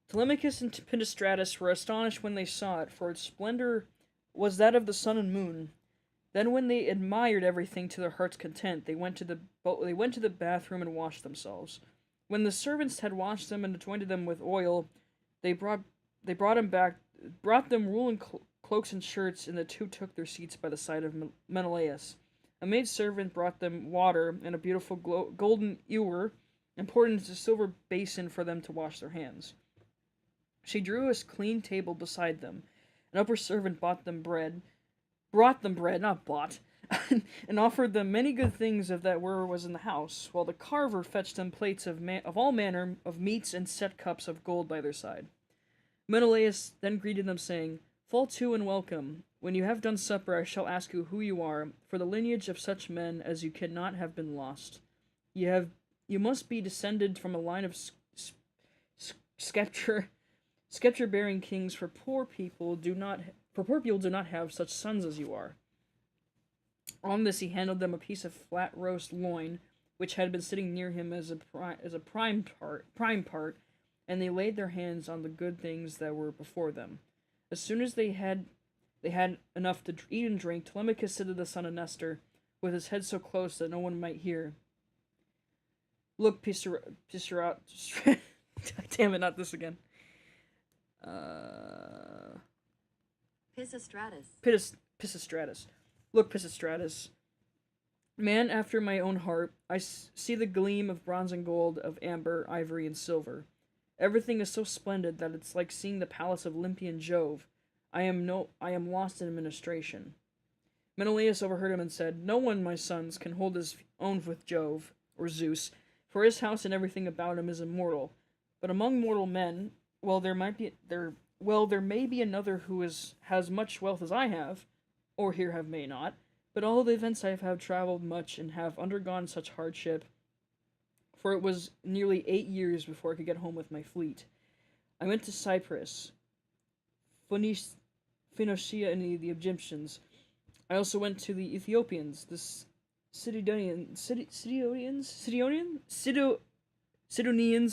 Telemachus and Pisistratus were astonished when they saw it, for its splendor was that of the sun and moon. Then when they admired everything to their heart's content, they went to the bathroom and washed themselves. When the servants had washed them and anointed them with oil, they brought them woolen cloaks and shirts, and the two took their seats by the side of Menelaus. A maid servant brought them water and a beautiful golden ewer, and poured into a silver basin for them to wash their hands. She drew a clean table beside them. An upper servant brought them bread, not bought, and offered them many good things of that was in the house, while the carver fetched them plates of all manner of meats and set cups of gold by their side. Menelaus then greeted them, saying, Fall to and welcome. When you have done supper, I shall ask you who you are, for the lineage of such men as you cannot have been lost. You must be descended from a line of sceptre-bearing kings, for poor people do not have such sons as you are. On this he handed them a piece of flat roast loin, which had been sitting near him as a prime part, and they laid their hands on the good things that were before them. As soon as they had enough to eat and drink, Telemachus said to the son of Nestor, with his head so close that no one might hear, Look, Pisistratus. Damn it, not this again. Pisistratus. Look, Pisistratus. Man after my own heart, I see the gleam of bronze and gold, of amber, ivory, and silver. Everything is so splendid that it's like seeing the palace of Olympian Jove. I am lost in administration. Menelaus overheard him and said, No one, my sons, can hold his own with Jove, or Zeus, for his house and everything about him is immortal. But among mortal men, there may be another who has much wealth as I have, or here may not, but all the events I have traveled much and have undergone such hardship, for it was nearly 8 years before I could get home with my fleet. I went to Cyprus, Phoenicia and the Egyptians. I also went to the Ethiopians, the Sidonians,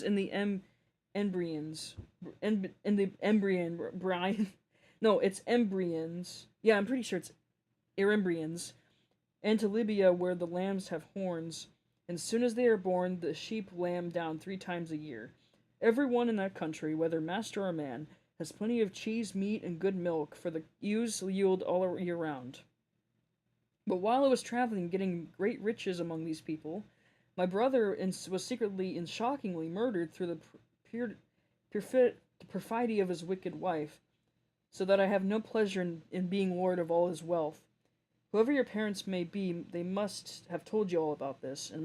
and the Embrians, and the Embrian, Brian. No, it's Embrians. Yeah, I'm pretty sure it's Erembrians. And to Libya, where the lambs have horns, and as soon as they are born, the sheep lamb down 3 times a year. Everyone in that country, whether master or man, has plenty of cheese, meat, and good milk, for the ewes yield all year round. But while I was traveling, getting great riches among these people, my brother was secretly and shockingly murdered through the the perfidy of his wicked wife, so that I have no pleasure in being lord of all his wealth. Whoever your parents may be, they must have told you all about this, and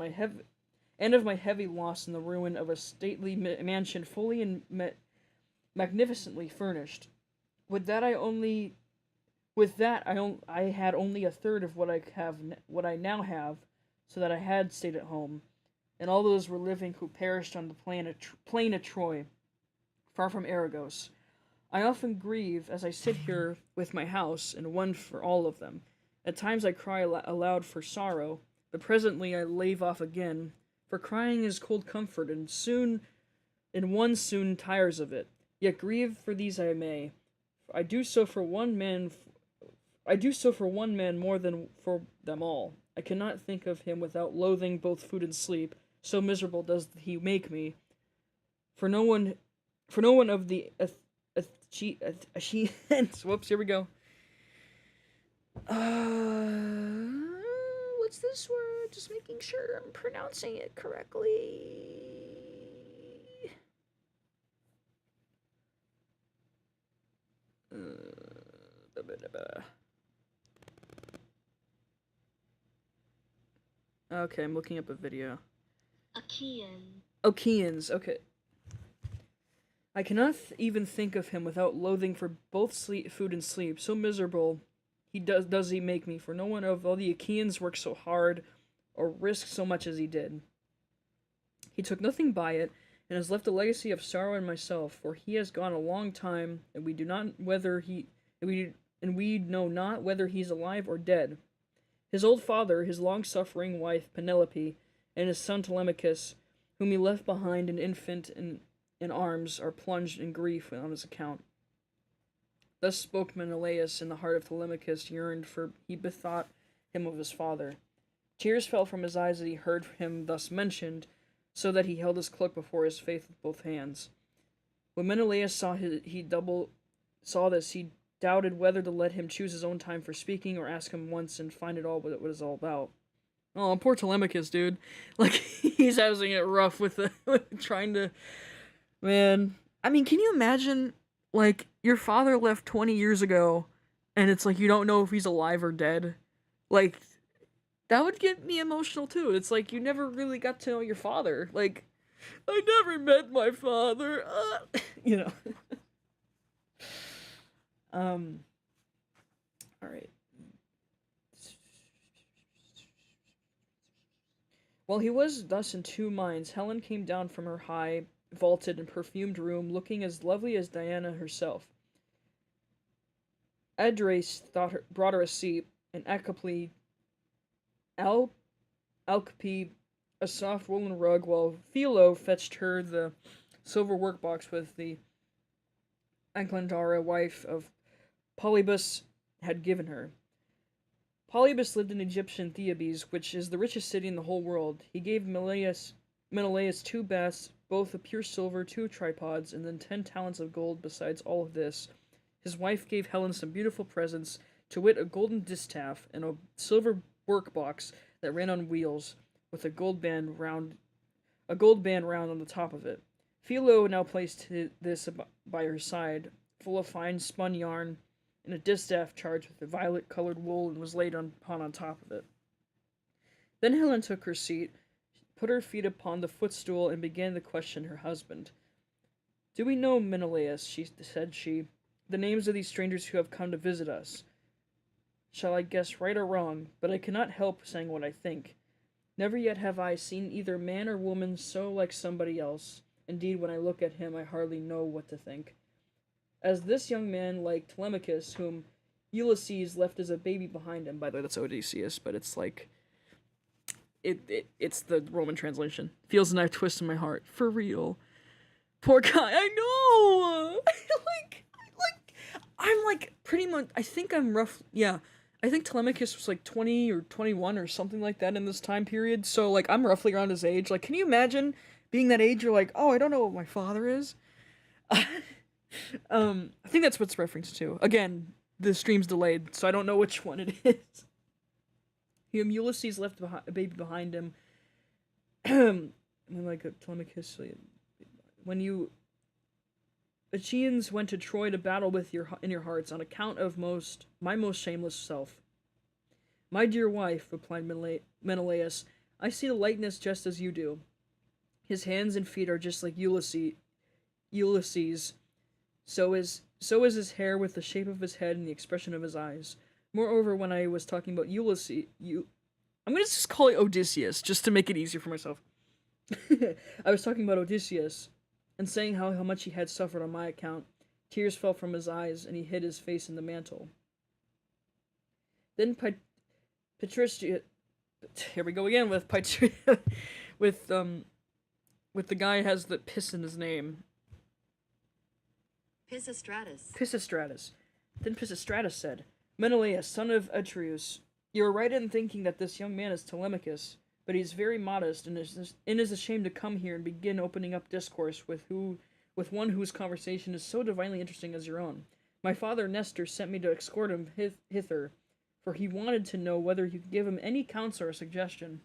of my heavy loss in the ruin of a stately mansion fully and magnificently furnished. With that I only with that I had only a third of what I now have, so that I had stayed at home, and all those were living who perished on the plain of Troy, far from Argos. I often grieve as I sit here with my house, and one for all of them. At times I cry aloud for sorrow, but presently I lave off again, for crying is cold comfort, and one soon tires of it. Yet grieve for these I may. I do so for one man. I do so for one man more than for them all. I cannot think of him without loathing both food and sleep. So miserable does he make me. For no one of the Achaeans. Whoops, here we go. What's this word? Just making sure I'm pronouncing it correctly. Okay, I'm looking up a video. Achaeans, okay. I cannot even think of him without loathing for both food and sleep. So miserable does he make me, for no one of all the Achaeans worked so hard or risked so much as he did. He took nothing by it, and has left a legacy of sorrow in myself, for he has gone a long time, and we know not whether he's alive or dead. His old father, his long-suffering wife Penelope, and his son Telemachus, whom he left behind an infant in arms, are plunged in grief on his account. Thus spoke Menelaus, and the heart of Telemachus yearned, for he bethought him of his father. Tears fell from his eyes as he heard him thus mentioned, so that he held his cloak before his face with both hands. When Menelaus saw this, he doubted whether to let him choose his own time for speaking, or ask him once and find it all what it was all about. Oh, poor Telemachus, dude. Like, he's having it rough with trying to... Man. I mean, can you imagine, like, your father left 20 years ago, and it's like you don't know if he's alive or dead? Like, that would get me emotional, too. It's like you never really got to know your father. Like, I never met my father. You know. Alright. While he was thus in two minds, Helen came down from her high, vaulted and perfumed room, looking as lovely as Diana herself. Adrace brought her a seat, and Alcape a soft woolen rug, while Philo fetched her the silver workbox with the Anclandara, wife of Polybus, had given her. Polybus lived in Egyptian Thebes, which is the richest city in the whole world. He gave Menelaus 2 baths, both of pure silver, 2 tripods, and then 10 talents of gold. Besides all of this, his wife gave Helen some beautiful presents, to wit, a golden distaff and a silver workbox that ran on wheels, with a gold band round on the top of it. Philo now placed this by her side, full of fine spun yarn, and a distaff charged with a violet-colored wool, and was laid on top of it. Then Helen took her seat, put her feet upon the footstool, and began to question her husband. "Do we know, Menelaus," said she, "the names of these strangers who have come to visit us? Shall I guess right or wrong, but I cannot help saying what I think. Never yet have I seen either man or woman so like somebody else. Indeed, when I look at him, I hardly know what to think. As this young man, like Telemachus, whom Ulysses left as a baby behind him." By the way, that's Odysseus, but it's like... It's the Roman translation. Feels a knife twist in my heart. For real. Poor guy. I know! I'm like, pretty much... I think I'm rough... Yeah. I think Telemachus was like 20 or 21 or something like that in this time period. So, like, I'm roughly around his age. Like, can you imagine being that age? You're like, oh, I don't know what my father is. I think that's what it's referenced to. Again, the stream's delayed, so I don't know which one it is. Ulysses left a baby behind him. And like Telemachus, when you Achaeans went to Troy to battle with in your hearts on account of my most shameless self. My dear wife, replied Menelaus, I see the likeness just as you do. His hands and feet are just like Ulysses. So is his hair, with the shape of his head and the expression of his eyes. Moreover, when I was talking about Ulysses, I'm gonna just call it Odysseus, just to make it easier for myself. I was talking about Odysseus, and saying how much he had suffered on my account. Tears fell from his eyes, and he hid his face in the mantle. Then Patricia, here we go again with with the guy who has the piss in his name. Pisistratus. Then Pisistratus said, Menelaus, son of Atreus, you are right in thinking that this young man is Telemachus, but he is very modest and is ashamed to come here and begin opening up discourse with one whose conversation is so divinely interesting as your own. My father Nestor sent me to escort him hither, for he wanted to know whether you could give him any counsel or suggestion.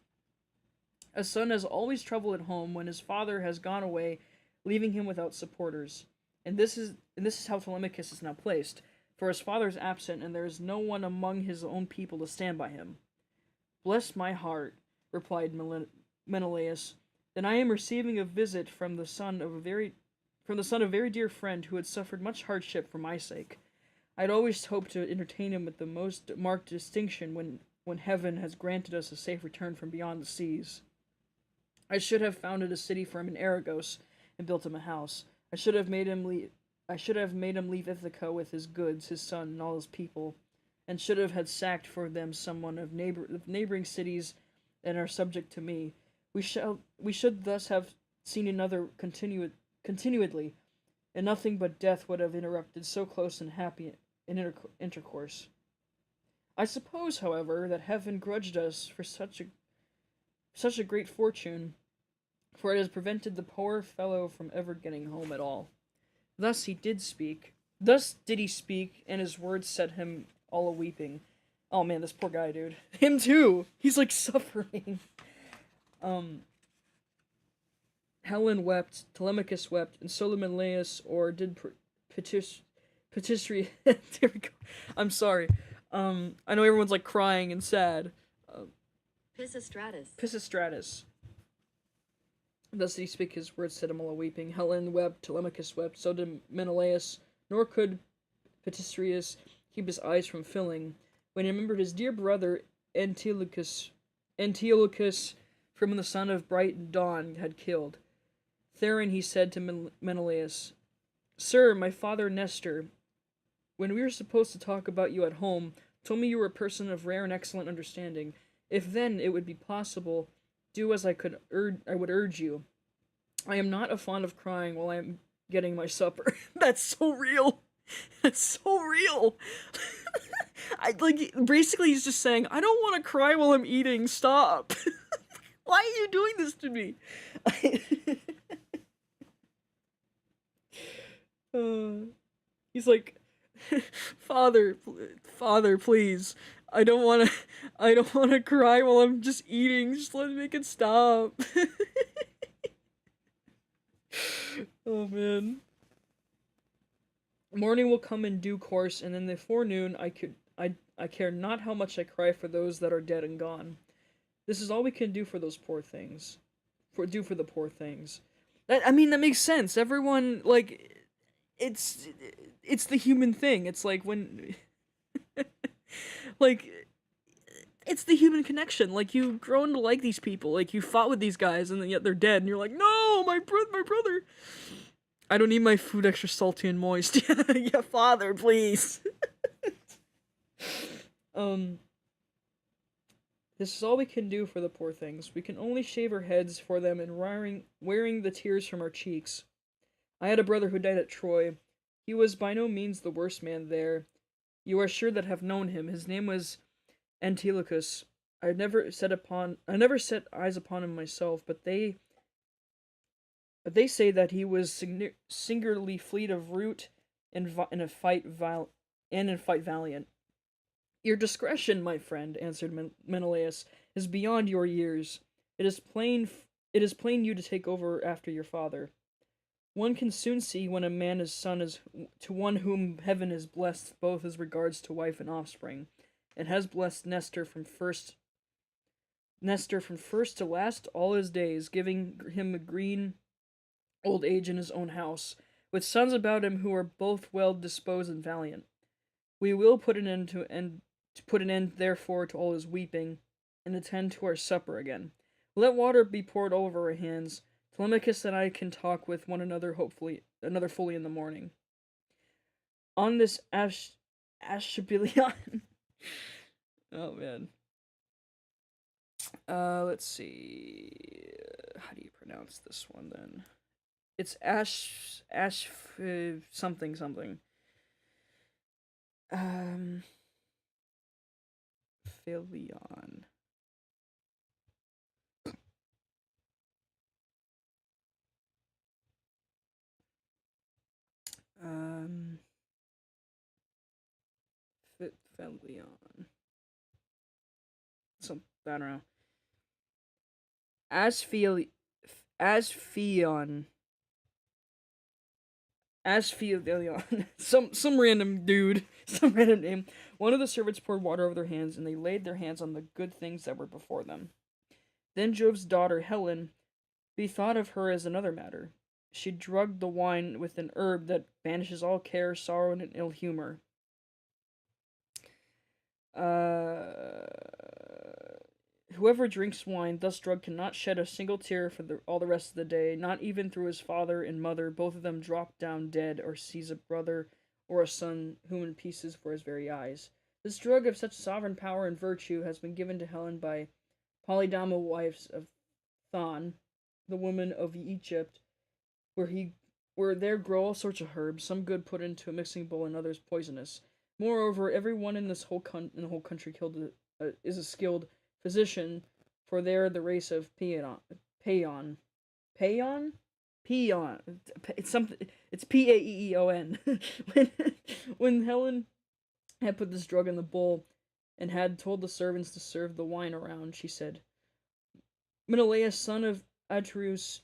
A son has always trouble at home when his father has gone away, leaving him without supporters. And this is how Telemachus is now placed, for his father is absent, and there is no one among his own people to stand by him. Bless my heart, replied Menelaus, then I am receiving a visit from the son of a very dear friend who had suffered much hardship for my sake. I had always hoped to entertain him with the most marked distinction when heaven has granted us a safe return from beyond the seas. I should have founded a city for him in Argos and built him a house. I should have made him leave Ithaca with his goods, his son, and all his people, and should have had sacked for them someone of neighboring cities that are subject to me. We should thus have seen another continually, and nothing but death would have interrupted so close and happy an intercourse. I suppose, however, that heaven grudged us for such a great fortune, for it has prevented the poor fellow from ever getting home at all. Thus did he speak, and his words set him all a-weeping. Oh man, this poor guy, dude. Him too! He's like suffering. Helen wept, Telemachus wept, and so did Menelaus, or did Patisri. There we go. I'm sorry. I know everyone's like crying and sad. Pisistratus. Thus did he speak, his words set him all a-weeping. Helen wept, Telemachus wept, so did Menelaus, nor could Patisrius keep his eyes from filling, when he remembered his dear brother Antilochus, from the son of bright dawn had killed. Therein he said to Menelaus, Sir, my father Nestor, when we were supposed to talk about you at home, told me you were a person of rare and excellent understanding. If then it would be possible, do as I would urge you. I am not fond of crying while I am getting my supper. That's so real. That's so real. Basically he's just saying, I don't want to cry while I'm eating. Stop. Why are you doing this to me? He's like, Father, please. I don't want to cry while I'm just eating. Just let me make it stop. Oh man. Morning will come in due course, and in the forenoon I care not how much I cry for those that are dead and gone. This is all we can do for those poor things. For the poor things. That makes sense. Everyone, like, it's the human thing. It's like when like, it's the human connection. Like, you've grown to like these people. Like, you fought with these guys, and then yet they're dead, and you're like, no, my brother. I don't need my food extra salty and moist. Yeah, Father, please. This is all we can do for the poor things. We can only shave our heads for them and wearing the tears from our cheeks. I had a brother who died at Troy. He was by no means the worst man there. You are sure that have known him. His name was Antilochus. I never set eyes upon him myself, but they say that he was singularly fleet of root and in fight valiant. Your discretion, my friend, answered Menelaus, is beyond your years. It is plain you to take over after your father. One can soon see when a man is son is to one whom heaven has blessed both as regards to wife and offspring, and has blessed Nestor from first to last all his days, giving him a green old age in his own house, with sons about him who are both well disposed and valiant. We will put an end therefore to all his weeping, and attend to our supper again. Let water be poured over our hands. Telemachus and I can talk with one another fully in the morning. On this Ashbilion. Oh man. Let's see. How do you pronounce this one then? It's something something. Philion. Philion. Some I don't know. Asphion. Asphilion. some random dude. Some random name. One of the servants poured water over their hands, and they laid their hands on the good things that were before them. Then Jove's daughter Helen bethought of her as another matter. She drugged the wine with an herb that banishes all care, sorrow, and ill humor. Whoever drinks wine thus drugged cannot shed a single tear for all the rest of the day, not even through his father and mother. Both of them drop down dead, or sees a brother or a son hewn in pieces for his very eyes. This drug of such sovereign power and virtue has been given to Helen by Polydama, wives of Thon, the woman of Egypt, where there grow all sorts of herbs, some good put into a mixing bowl and others poisonous. Moreover, every one in this in the whole country is a skilled physician, for they are the race of Paeon. Paeon? Peon. It's something. It's Paeeon. when when Helen had put this drug in the bowl and had told the servants to serve the wine around, she said, "Menelaus, son of Atreus,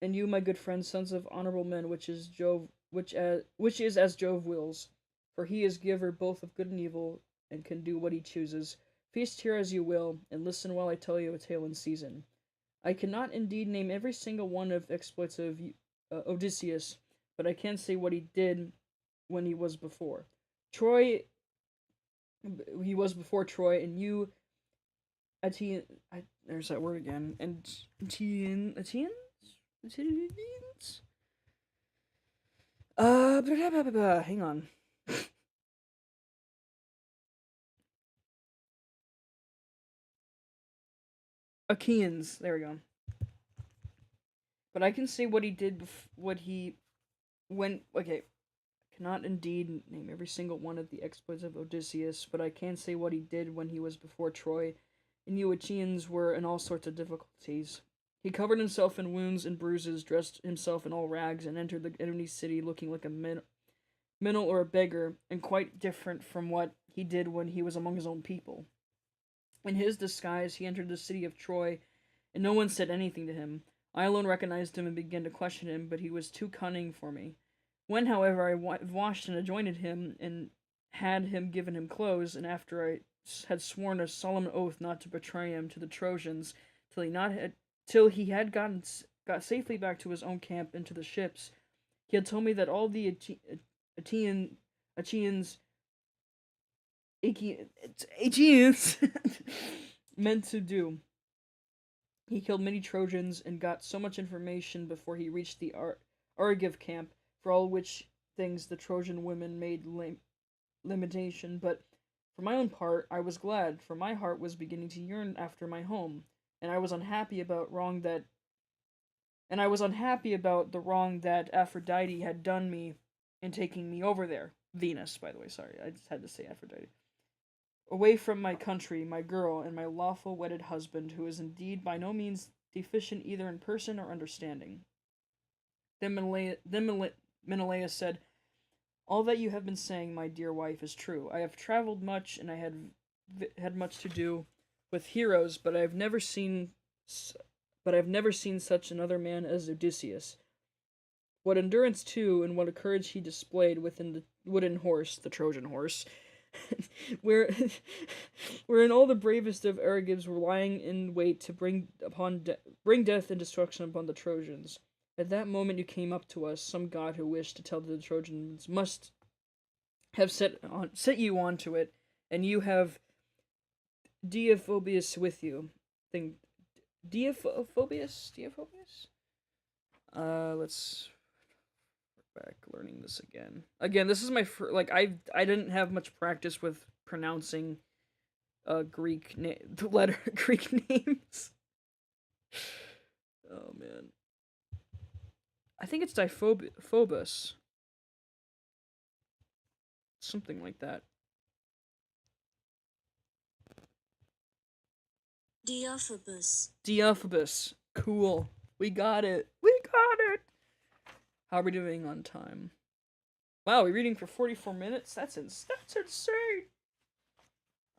and you, my good friends, sons of honorable men, which is as Jove wills, for he is giver both of good and evil, and can do what he chooses. Feast here as you will, and listen while I tell you a tale in season. I cannot indeed name every single one of the exploits of Odysseus, but I can say what he did when he was before Troy. He was before Troy, and you, Atean. There's that word again. And Ateans. Hang on. Achaeans. There we go. But I can say what he did. Okay. Cannot indeed name every single one of the exploits of Odysseus, but I can say what he did when he was before Troy, and you Achaeans were in all sorts of difficulties. He covered himself in wounds and bruises, dressed himself in all rags, and entered the enemy's city looking like a minnow or a beggar, and quite different from what he did when he was among his own people. In his disguise, he entered the city of Troy, and no one said anything to him. I alone recognized him and began to question him, but he was too cunning for me. When, however, I washed and anointed him, and had him given him clothes, and after I had sworn a solemn oath not to betray him to the Trojans till he had got safely back to his own camp and to the ships, he had told me that all the Achaeans meant to do. He killed many Trojans and got so much information before he reached the Argive camp, for all which things the Trojan women made lamentation. But for my own part, I was glad, for my heart was beginning to yearn after my home, and I was unhappy about the wrong that Aphrodite had done me in taking me over there. Venus, by the way, sorry, I just had to say Aphrodite. Away from my country, my girl, and my lawful wedded husband, who is indeed by no means deficient either in person or understanding. Then Menelaus said, "All that you have been saying, my dear wife, is true. I have traveled much, and I had much to do with heroes, but I have never seen such another man as Odysseus. What endurance too, and what a courage he displayed within the wooden horse, the Trojan horse, where wherein all the bravest of Argives were lying in wait to bring death and destruction upon the Trojans. At that moment you came up to us, some god who wished to tell the Trojans must have set you onto it, and you have Deiphobus with you. Thing Deiphobus? Let's back learning this again. Again, this is my I didn't have much practice with pronouncing the letter Greek names. Oh man. I think it's Diphobus. Something like that. Deiphobus. Cool. We got it. How are we doing on time? Wow, we're reading for 44 minutes? That's insane!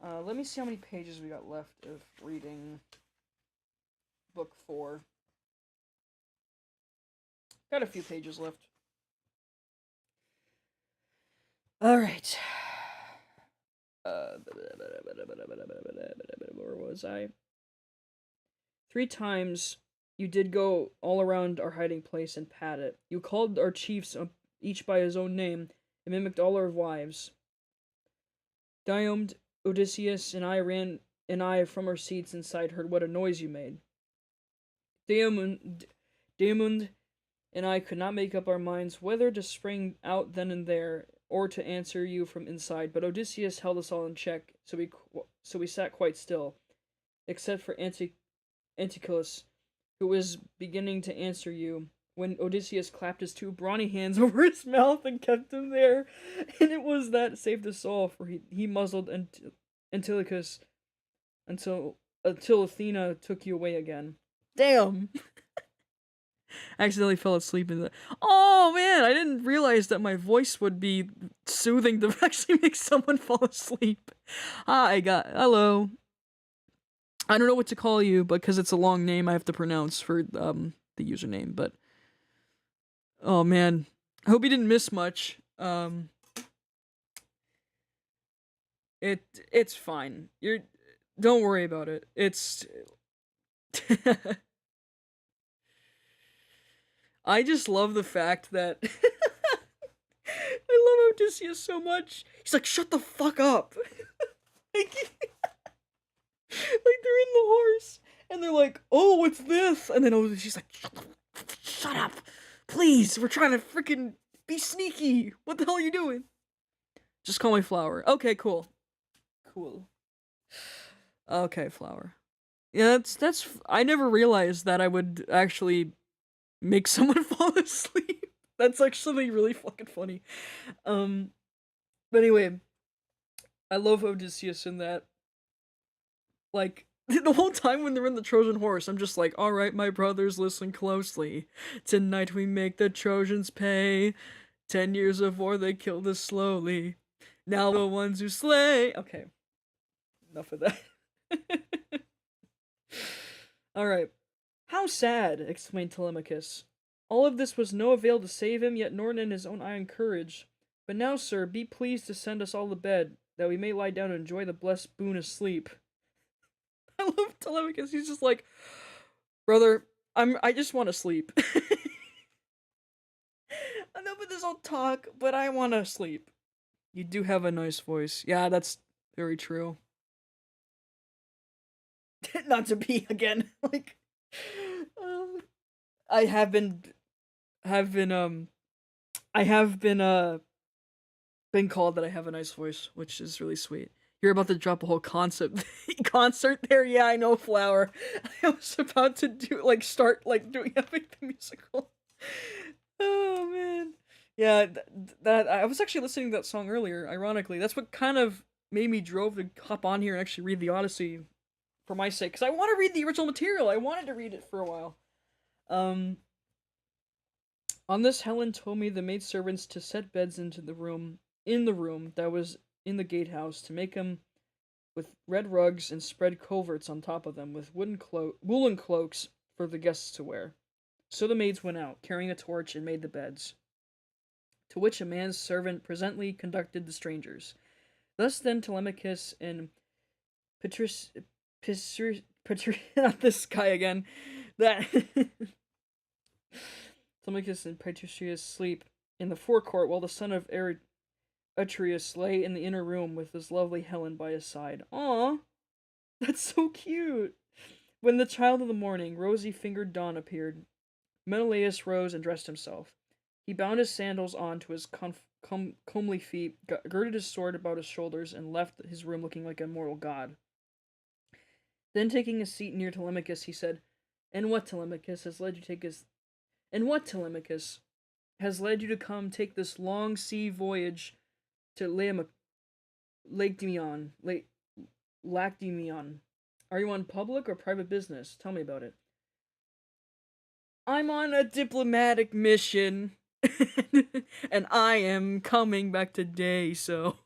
Let me see how many pages we got left of reading book 4. Got a few pages left. Alright. Where was I? 3 times you did go all around our hiding place and pat it. You called our chiefs each by his own name and mimicked all our wives. Diomed, Odysseus, and I from our seats inside heard what a noise you made. Diamond and I could not make up our minds whether to spring out then and there or to answer you from inside, but Odysseus held us all in check, so we sat quite still, except for Anticulus, who was beginning to answer you, when Odysseus clapped his 2 brawny hands over his mouth and kept him there, and it was that saved us all, for he muzzled Antilochus until Athena took you away again. Damn! I accidentally fell asleep in the... Oh man, I didn't realize that my voice would be soothing to actually make someone fall asleep. Hello. I don't know what to call you, because it's a long name I have to pronounce for the username, but oh man, I hope you didn't miss much. It's fine. Don't worry about it. It's I just love the fact that I love Odysseus so much. He's like, shut the fuck up. like they're in the horse, and they're like, oh, what's this? And then she's like, shut up. Please, we're trying to freaking be sneaky. What the hell are you doing? Just call me Flower. Okay, cool. Okay, Flower. Yeah, that's I never realized that I would actually make someone fall asleep. That's actually really fucking funny. But anyway, I love Odysseus in that. Like, the whole time when they're in the Trojan horse, I'm just like, alright, my brothers, listen closely. Tonight we make the Trojans pay. 10 years of war, they killed us slowly. Now the ones who slay. Okay. Enough of that. Alright. How sad, exclaimed Telemachus. All of this was no avail to save him, yet nor in his own iron courage. But now, sir, be pleased to send us all to bed, that we may lie down and enjoy the blessed boon of sleep. I love Telemachus. He's just like, brother, I just want to sleep. Enough of this old talk, but I want to sleep. You do have a nice voice. Yeah, that's very true. Not to be again. Like, I have been called that I have a nice voice, which is really sweet. You're about to drop a whole concert there. Yeah, I know, Flower. I was about to start doing Epic the Musical. Oh man, yeah. That I was actually listening to that song earlier. Ironically, that's what kind of made me drove to hop on here and actually read the Odyssey for my sake, because I want to read the original material. I wanted to read it for a while. On this, Helen told me the maidservants to set beds in the room that was in the gatehouse, to make them with red rugs and spread coverts on top of them with woolen cloaks for the guests to wear. So the maids went out, carrying a torch, and made the beds, to which a man's servant presently conducted the strangers. Thus then Telemachus and Patris, not this guy again, that Telemachus and Patricius sleep in the forecourt, while the son of Atreus lay in the inner room with his lovely Helen by his side. Aw, that's so cute. When the child of the morning, rosy-fingered dawn appeared, Menelaus rose and dressed himself. He bound his sandals on to his comely feet, girded his sword about his shoulders, and left his room looking like a mortal god. Then, taking a seat near Telemachus, he said, "And what, Telemachus, has led you to take this? And what, Telemachus, has led you to come take this long sea voyage to Lacedemon? Are you on public or private business? Tell me about it." "I'm on a diplomatic mission, and I am coming back today, so..."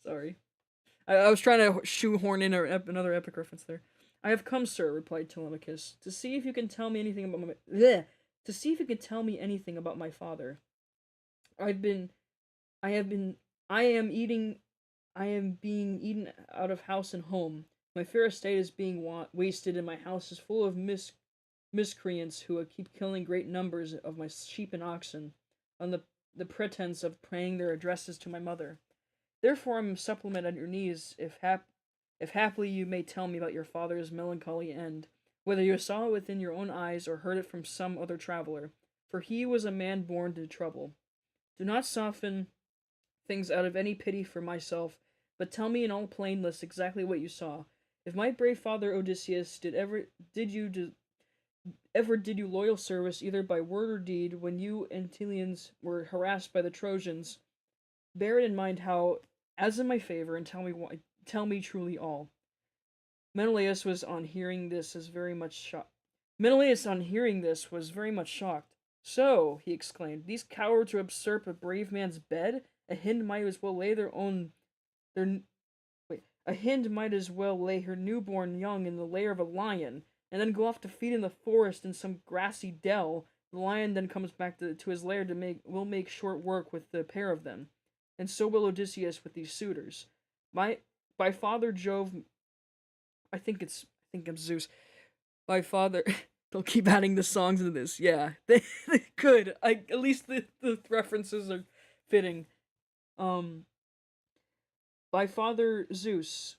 Sorry. I was trying to shoehorn in another epic reference there. "I have come, sir," replied Telemachus, "to see if you can tell me anything about my... Bleh, to see if you can tell me anything about my father. I am being eaten out of house and home. My fair estate is being wasted, and my house is full of miscreants who keep killing great numbers of my sheep and oxen, on the pretense of praying their addresses to my mother. Therefore I am supplement at your knees, if haply you may tell me about your father's melancholy end, whether you saw it within your own eyes or heard it from some other traveler, for he was a man born to trouble. Do not soften things out of any pity for myself, but tell me in all plainness exactly what you saw. If my brave father Odysseus did you loyal service either by word or deed when you Antilians were harassed by the Trojans, bear it in mind how, as in my favor, and tell me truly all." Menelaus on hearing this was very much shocked. "So," he exclaimed, "these cowards usurp a brave man's bed? A hind might as well lay her newborn young in the lair of a lion, and then go off to feed in the forest in some grassy dell. The lion then comes back to his lair will make short work with the pair of them, and so will Odysseus with these suitors. By Father Jove, I think I'm Zeus. By Father..." They'll keep adding the songs into this. Yeah, they could. At least the references are fitting. By Father Zeus,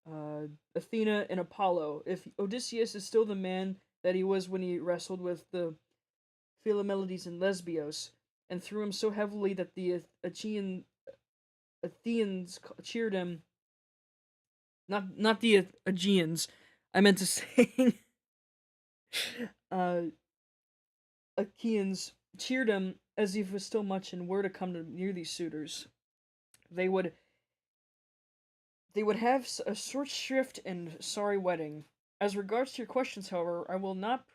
Athena, and Apollo, if Odysseus is still the man that he was when he wrestled with the Philomelides and Lesbios, and threw him so heavily that the Athenians cheered him. Not the Aegeans. I meant to say, Achaeans cheered him as if he was still much and were to come near these suitors. They would have a short shrift and sorry wedding. As regards to your questions, however, I will not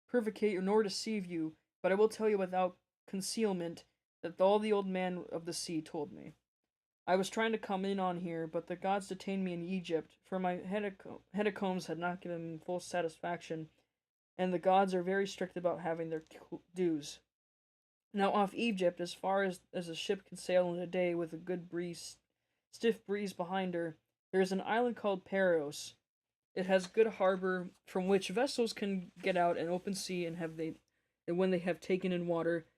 provocate nor deceive you, but I will tell you without concealment that all the old man of the sea told me. I was trying to come in on here, but the gods detained me in Egypt, for my hecatombs had not given me full satisfaction, and the gods are very strict about having their dues. Now off Egypt, as far as a ship can sail in a day with a good stiff breeze behind her, there is an island called Paros. It has good harbor from which vessels can get out in open sea, and when they have taken in water,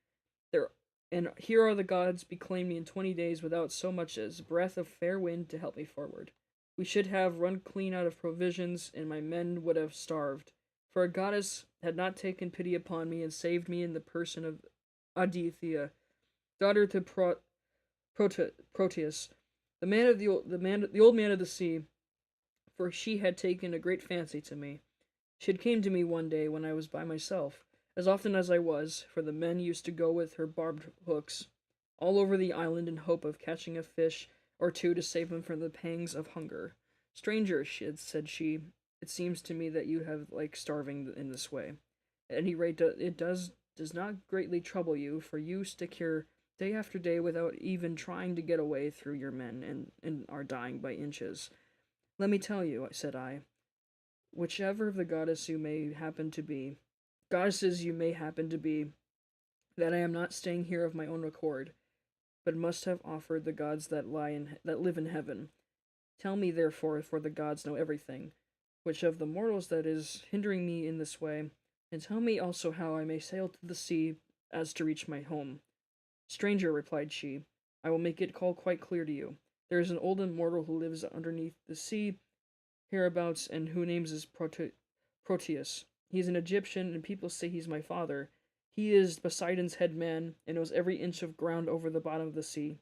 and here are the gods beclaim me in 20 days without so much as a breath of fair wind to help me forward. We should have run clean out of provisions, and my men would have starved, for a goddess had not taken pity upon me and saved me in the person of Adithea, daughter to Proteus, the old man of the sea, for she had taken a great fancy to me. She had came to me one day when I was by myself, as often as I was, for the men used to go with her barbed hooks all over the island in hope of catching a fish or two to save them from the pangs of hunger. "Stranger," said she, "it seems to me that you have like starving in this way. At any rate, it does not greatly trouble you, for you stick here day after day without even trying to get away through your men, and are dying by inches. Let me tell you," said I, whichever of the goddesses you may happen to be, that I am not staying here of my own accord, but must have offered the gods that live in heaven. Tell me, therefore, for the gods know everything, which of the mortals that is hindering me in this way, and tell me also how I may sail to the sea as to reach my home. Stranger, replied she, I will make it all quite clear to you. There is an old immortal who lives underneath the sea hereabouts, and whose name is Proteus. He is an Egyptian, and people say he's my father. He is Poseidon's head man, and knows every inch of ground over the bottom of the sea.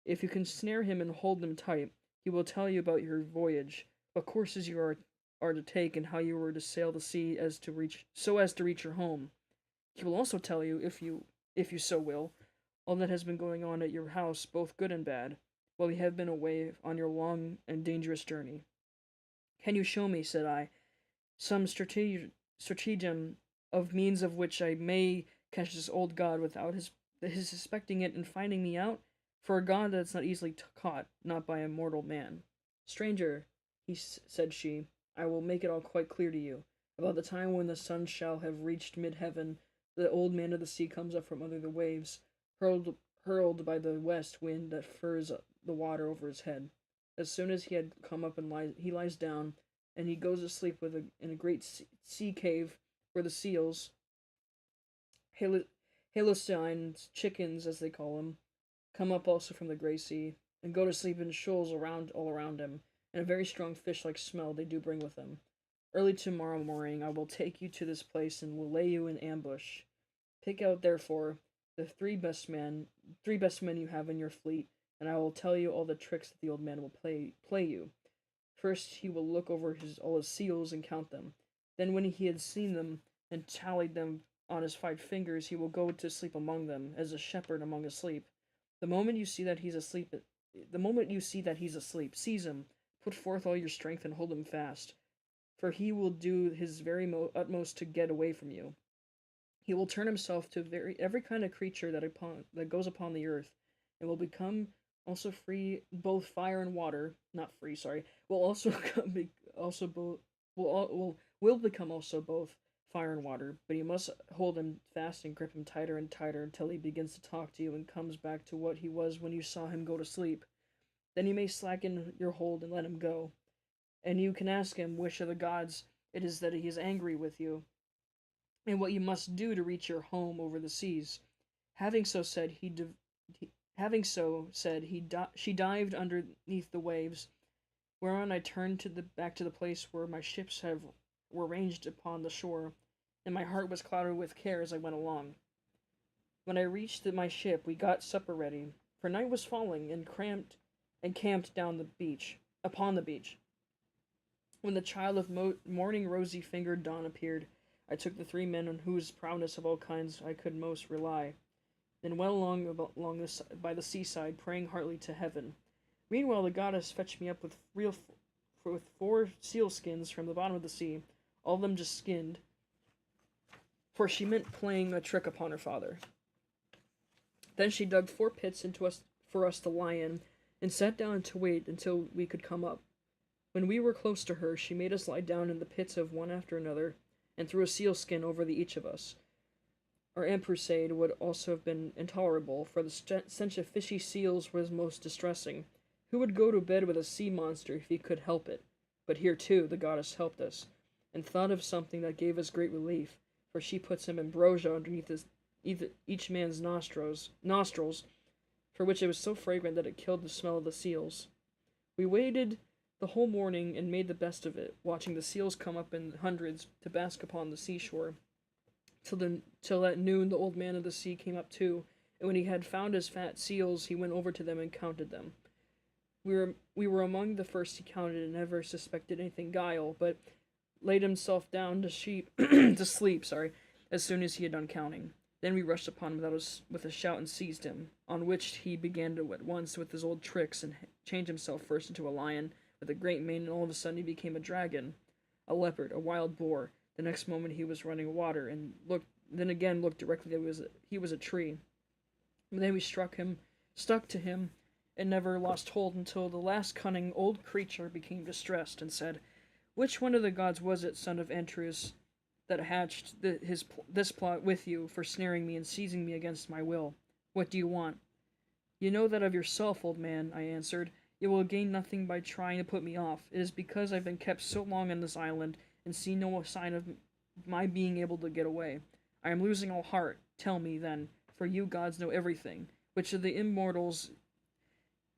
If you can snare him and hold him tight, he will tell you about your voyage, what courses you are to take, and how you were to sail the sea as to reach your home. He will also tell you, if you so will, all that has been going on at your house, both good and bad, while you have been away on your long and dangerous journey. Can you show me, said I, some stratagem of means of which I may catch this old god without his suspecting it and finding me out? For a god that's not easily caught, not by a mortal man. Stranger, said she, I will make it all quite clear to you. About the time when the sun shall have reached mid-heaven, the old man of the sea comes up from under the waves, hurled by the west wind that furs the water over his head. As soon as he had come up he lies down, and he goes to sleep in a great sea cave where the seals, Halocyn's chickens as they call them, come up also from the grey sea, and go to sleep in shoals all around him, and a very strong fish-like smell they do bring with them. Early tomorrow morning I will take you to this place, and will lay you in ambush. Pick out, therefore, the three best men you have in your fleet, and I will tell you all the tricks that the old man will play you. First he will look over all his seals and count them. Then when he had seen them and tallied them on his 5 fingers, he will go to sleep among them, as a shepherd among his sheep. The moment you see that he's asleep, seize him, put forth all your strength and hold him fast, for he will do his very utmost to get away from you. He will turn himself to every kind of creature that goes upon the earth, and will become also free, both fire and water. Not free, sorry. Will also will become also both fire and water. But you must hold him fast and grip him tighter and tighter until he begins to talk to you and comes back to what he was when you saw him go to sleep. Then you may slacken your hold and let him go, and you can ask him which of the gods it is that he is angry with you, and what you must do to reach your home over the seas. Having so said, she dived underneath the waves, whereon I turned back to the place where my ships were ranged upon the shore, and my heart was clouded with care as I went along. When I reached my ship, we got supper ready, for night was falling, and camped upon the beach. When the child of morning rosy-fingered dawn appeared, I took the 3 men on whose prowess of all kinds I could most rely, then went along by the seaside, praying heartily to heaven. Meanwhile, the goddess fetched me up with 4 seal skins from the bottom of the sea, all of them just skinned, for she meant playing a trick upon her father. Then she dug 4 pits for us to lie in, and sat down to wait until we could come up. When we were close to her, she made us lie down in the pits of one after another, and threw a sealskin over each of us. Our empusade would also have been intolerable, for the stench of fishy seals was most distressing. Who would go to bed with a sea monster if he could help it? But here, too, the goddess helped us, and thought of something that gave us great relief, for she put some ambrosia underneath each man's nostrils, for which it was so fragrant that it killed the smell of the seals. We waited the whole morning and made the best of it, watching the seals come up in hundreds to bask upon the seashore. Till at noon the old man of the sea came up too, and when he had found his fat seals, he went over to them and counted them. We were among the first he counted, and never suspected anything guile, but laid himself down to sleep, as soon as he had done counting. Then we rushed upon him with a shout and seized him, on which he began to at once with his old tricks, and changed himself first into a lion with a great mane, and all of a sudden he became a dragon, a leopard, a wild boar. The next moment he was running water, and looked directly that he was a tree. And then we stuck to him, and never lost hold until the last cunning old creature became distressed, and said, Which one of the gods was it, son of Atreus, that hatched this plot with you for snaring me and seizing me against my will? What do you want? You know that of yourself, old man, I answered. You will gain nothing by trying to put me off. It is because I've been kept so long on this island and see no sign of my being able to get away. I am losing all heart. Tell me, then, for you gods know everything, which of the immortals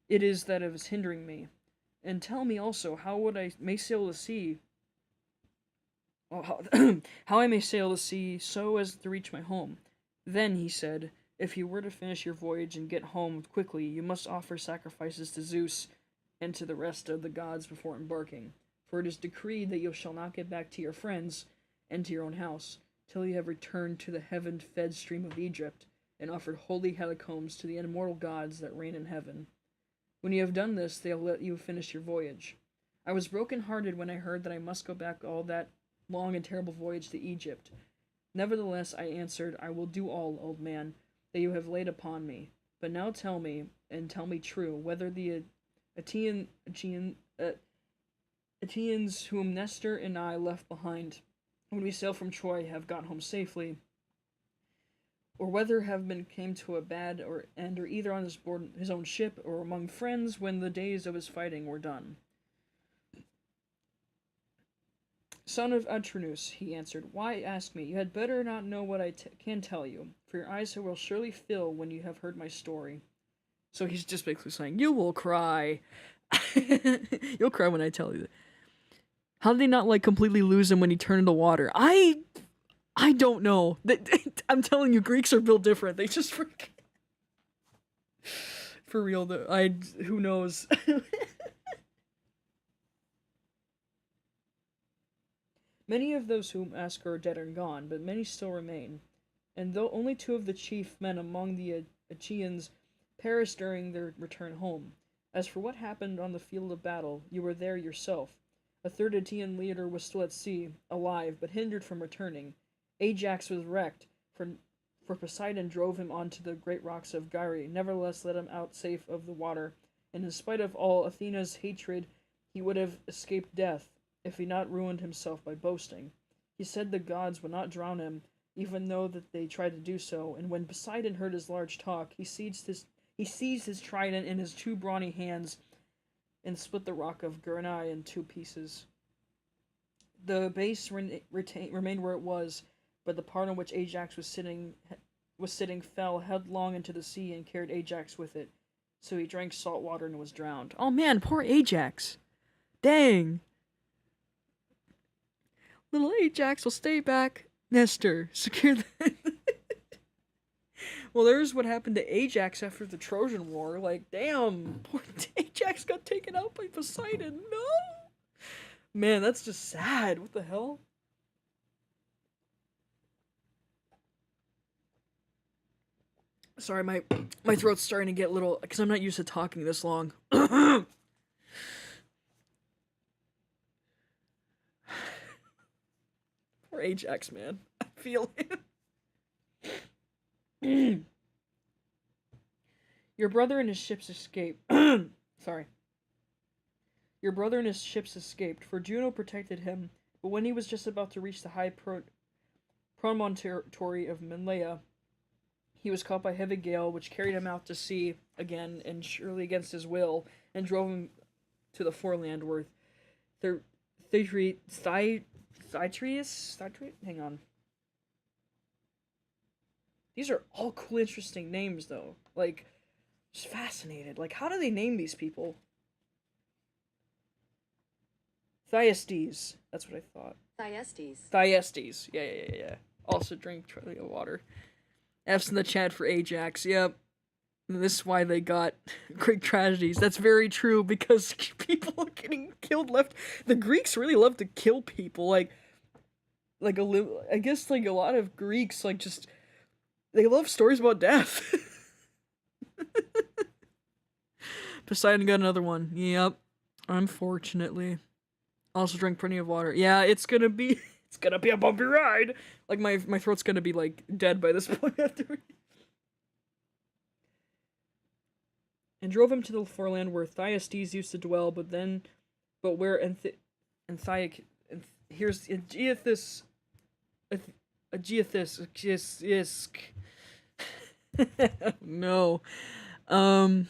it is that is hindering me. And tell me also how I may sail the sea how I may sail the sea so as to reach my home. Then, he said, if you were to finish your voyage and get home quickly, you must offer sacrifices to Zeus and to the rest of the gods before embarking. For it is decreed that you shall not get back to your friends and to your own house till you have returned to the heaven-fed stream of Egypt and offered holy hecatombs to the immortal gods that reign in heaven. When you have done this, they'll let you finish your voyage. I was broken-hearted when I heard that I must go back all that long and terrible voyage to Egypt. Nevertheless, I answered, I will do all, old man, that you have laid upon me. But now tell me, and tell me true, whether the Achaeans whom Nestor and I left behind when we sailed from Troy have got home safely, or whether have been came to a bad end, or either on his own ship or among friends when the days of his fighting were done. Son of Atreus, he answered, why ask me? You had better not know what I can tell you, for your eyes will surely fill when you have heard my story. So he's just basically saying, you will cry. You'll cry when I tell you that. How did they not, like, completely lose him when he turned into water? I don't know. I'm telling you, Greeks are built different. They just freak. For real, though. Who knows? Many of those whom ask are dead and gone, but many still remain. And though only 2 of the chief men among the Achaeans perished during their return home. As for what happened on the field of battle, you were there yourself. A 3rd Achaean leader was still at sea, alive, but hindered from returning. Ajax was wrecked, for Poseidon drove him onto the great rocks of Gyre, nevertheless let him out safe of the water, and in spite of all Athena's hatred, he would have escaped death, if he not ruined himself by boasting. He said the gods would not drown him, even though that they tried to do so, and when Poseidon heard his large talk, he seized his trident in his 2 brawny hands, and split the rock of Gurni in 2 pieces. The base remained where it was, but the part on which Ajax was sitting fell headlong into the sea and carried Ajax with it. So he drank salt water and was drowned. Oh man, poor Ajax. Dang. Little Ajax will stay back. Nestor, secure the... Well, there's what happened to Ajax after the Trojan War. Like, damn, poor Ajax got taken out by Poseidon. No! Man, that's just sad. What the hell? Sorry, my throat's starting to get a little... Because I'm not used to talking this long. Poor Ajax, man. I feel him. Your brother and his ships escaped. Sorry. Your brother and his ships escaped, for Juno protected him, but when he was just about to reach the high promontory of Menlea, he was caught by a heavy gale, which carried him out to sea again, and surely against his will, and drove him to the foreland where hang on. These are all cool, interesting names, though. Like, just fascinated. Like, how do they name these people? Thyestes. That's what I thought. Thyestes. Yeah. Also drink trillion of water. F's in the chat for Ajax. Yep. And this is why they got Greek tragedies. That's very true, because people are getting killed left. The Greeks really love to kill people. I guess, like, a lot of Greeks, like, just... They love stories about death. Poseidon got another one. Yep. Unfortunately. Also drank plenty of water. Yeah, it's gonna be a bumpy ride. Like, my throat's gonna be, like, dead by this point after. And drove him to the foreland where Thyestes used to dwell, but where Anthiac. Here's Aegeathus. Aegeathus. No. Um.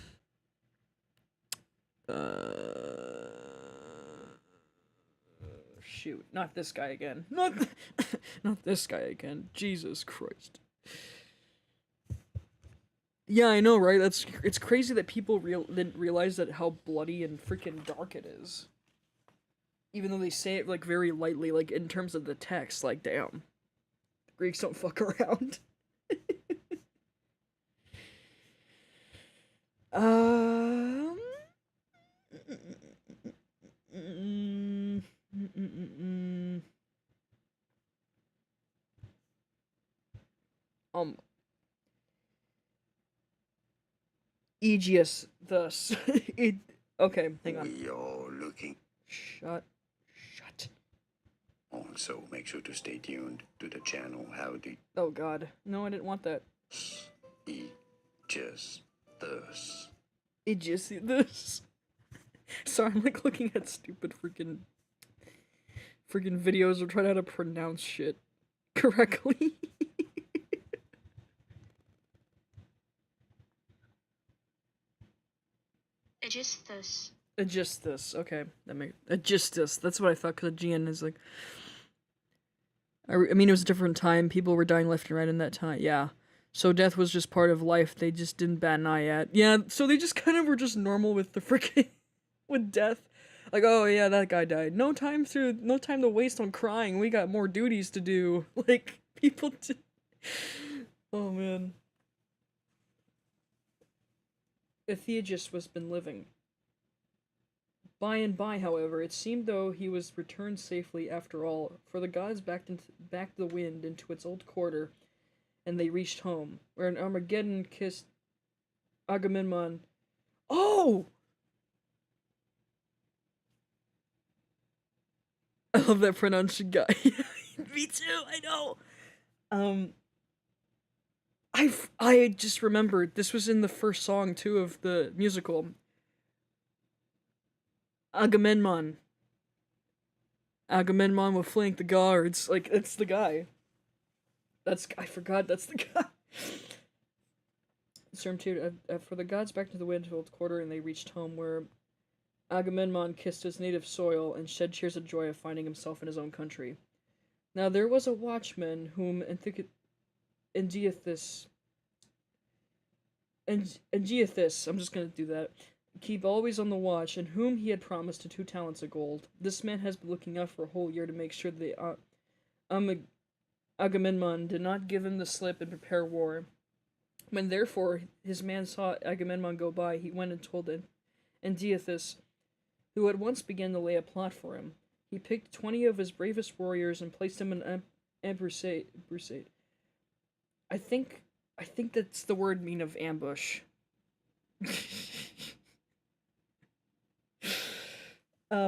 Shoot, not this guy again. Not this guy again. Jesus Christ. Yeah, I know, right? It's crazy that people didn't realize that how bloody and freaking dark it is. Even though they say it like very lightly, like in terms of the text, like damn, Greeks don't fuck around. um. Um. Aegeus thus. Okay, hang on. We are looking. Shut. Also, make sure to stay tuned to the channel. Oh God, no, I didn't want that. Just this. Aegeus this. Sorry, I'm like looking at stupid freaking videos of trying how to pronounce shit correctly. Aegisthus. Okay, Aegisthus. That's what I thought. Because GN is like. I mean, it was a different time. People were dying left and right in that time. Yeah. So death was just part of life. They just didn't bat an eye at. Yeah. So they just kind of were just normal with the freaking with death. Like, oh yeah, that guy died. No time to waste on crying. We got more duties to do. Like people. Oh man. Aegeus was been living. By and by, however, it seemed though he was returned safely after all, for the gods backed the wind into its old quarter, and they reached home, where an Armageddon kissed Agamemnon. Oh! I love that pronunciation guy. Me too, I know. I just remembered, this was in the first song, too, of the musical. Agamemnon will flank the guards. Like, it's the guy. I forgot, that's the guy. Serm 2, for the gods back to the wind-filled quarter, and they reached home, where Agamemnon kissed his native soil, and shed tears of joy of finding himself in his own country. Now there was a watchman, whom Aegeathus, I'm just gonna do that, keep always on the watch, and whom he had promised 2 talents of gold. This man has been looking out for a whole year to make sure that Agamemnon did not give him the slip and prepare war. When therefore his man saw Agamemnon go by, he went and told Aegeathus, who at once began to lay a plot for him. He picked 20 of his bravest warriors and placed them in ambuscade. I think that's the word mean of ambush. Where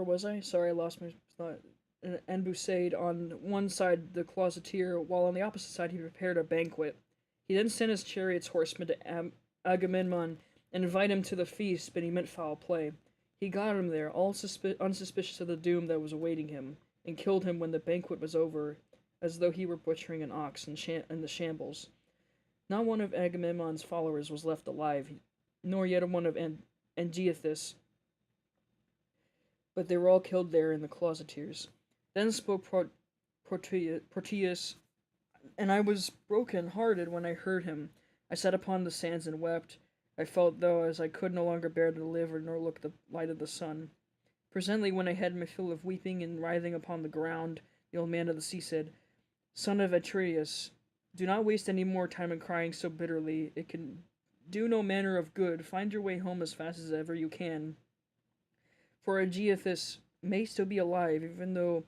was I? Sorry, I lost my thought. An ambuscade on one side the closeteer, while on the opposite side he prepared a banquet. He then sent his chariot's horsemen to Agamemnon and invited him to the feast, but he meant foul play. He got him there, all unsuspicious of the doom that was awaiting him, and killed him when the banquet was over, as though he were butchering an ox in the shambles. Not one of Agamemnon's followers was left alive, nor yet one of Aegeathus, but they were all killed there in the closeteers. Then spoke Proteus, and I was broken-hearted when I heard him. I sat upon the sands and wept. I felt, though, as I could no longer bear to live nor look the light of the sun. Presently, when I had my fill of weeping and writhing upon the ground, the old man of the sea said, Son of Atreus, do not waste any more time in crying so bitterly. It can do no manner of good. Find your way home as fast as ever you can. For Aegeathus may still be alive, even though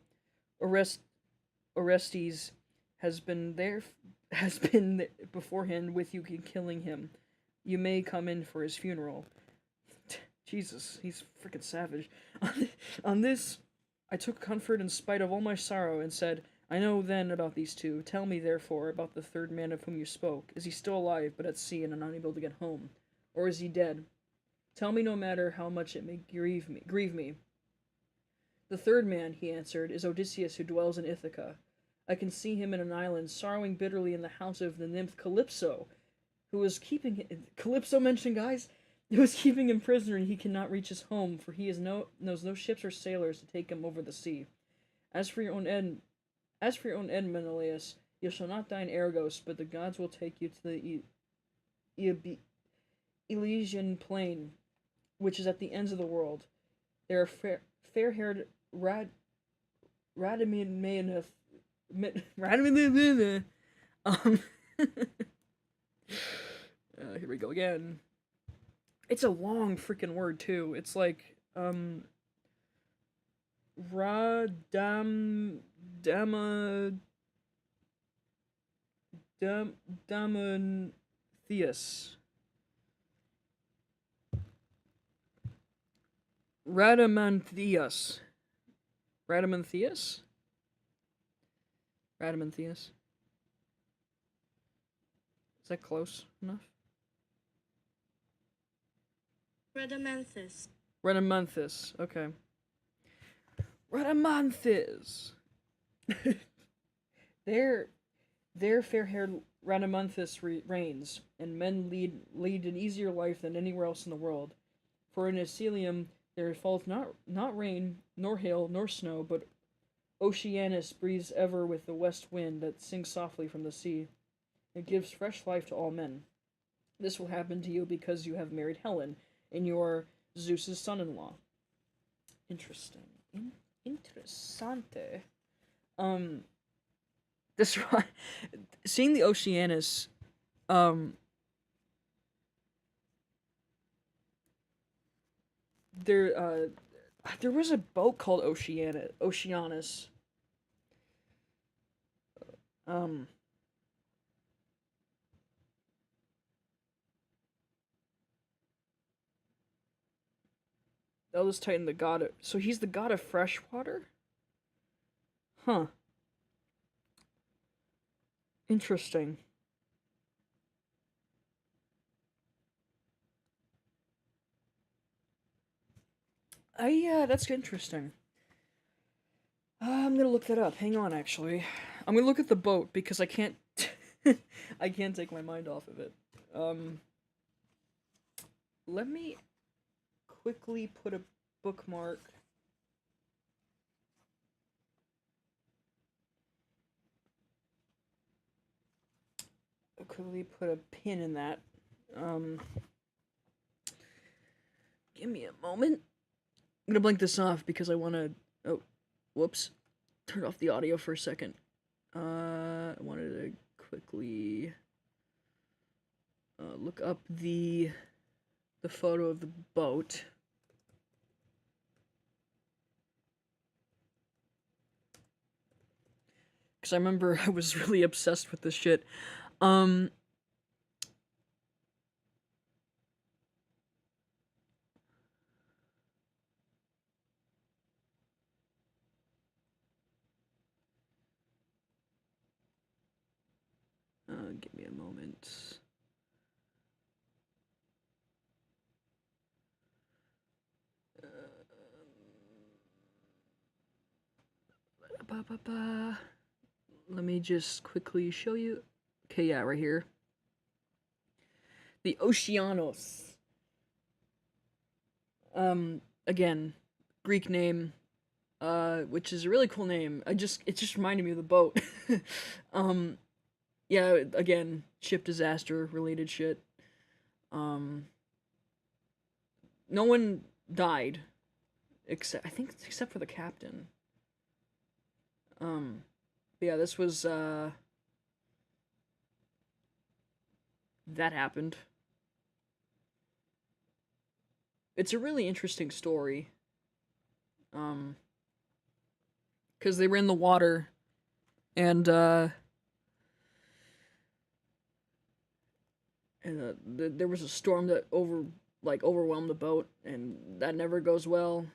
Orestes has been beforehand with you killing him. You may come in for his funeral. Jesus, he's freaking savage. On this, I took comfort in spite of all my sorrow, and said, I know then about these 2. Tell me, therefore, about the third man of whom you spoke. Is he still alive, but at sea and unable to get home? Or is he dead? Tell me no matter how much it may grieve me. The third man, he answered, is Odysseus who dwells in Ithaca. I can see him in an island, sorrowing bitterly in the house of the nymph Calypso, who was keeping him... Calypso mentioned, guys? Who was keeping him prisoner, and he cannot reach his home, for he knows no ships or sailors to take him over the sea. As for your own end, Menelaus, you shall not die in Argos, but the gods will take you to the Elysian plain, which is at the ends of the world. There are fair-haired Radamanth. Um, here we go again. It's a long freaking word too. It's like Damantheus. Radamantheus. Radamantheus? Radamantheus. Is that close enough? Rhadamanthus. Rhadamanthus. Okay. Rhadamanthus. There fair-haired Rhadamanthus reigns, and men lead an easier life than anywhere else in the world. For in Elysium there falls not rain, nor hail, nor snow, but Oceanus breathes ever with the west wind that sings softly from the sea. It gives fresh life to all men. This will happen to you because you have married Helen, and you are Zeus's son-in-law. Interesting. Interessante. This seeing the Oceanus, there was a boat called Oceanus. That was Titan, the god of... So he's the god of freshwater? Huh. Interesting. That's interesting. I'm gonna look that up. Hang on, actually. I'm gonna look at the boat, because I can't... I can't take my mind off of it. Let me quickly put a bookmark. I'll quickly put a pin in that. Give me a moment. I'm gonna blink this off because I wanna... Oh, whoops. Turn off the audio for a second. I wanted to quickly look up the photo of the boat. Because I remember I was really obsessed with this shit. Give me a moment. Let me just quickly show you. Okay, yeah, right here. The Oceanos. Again, Greek name, which is a really cool name. It just reminded me of the boat. Yeah, again, ship disaster related shit. No one died, except for the captain. But yeah, this was that happened. It's a really interesting story. Because they were in the water, and there was a storm that overwhelmed the boat, and that never goes well,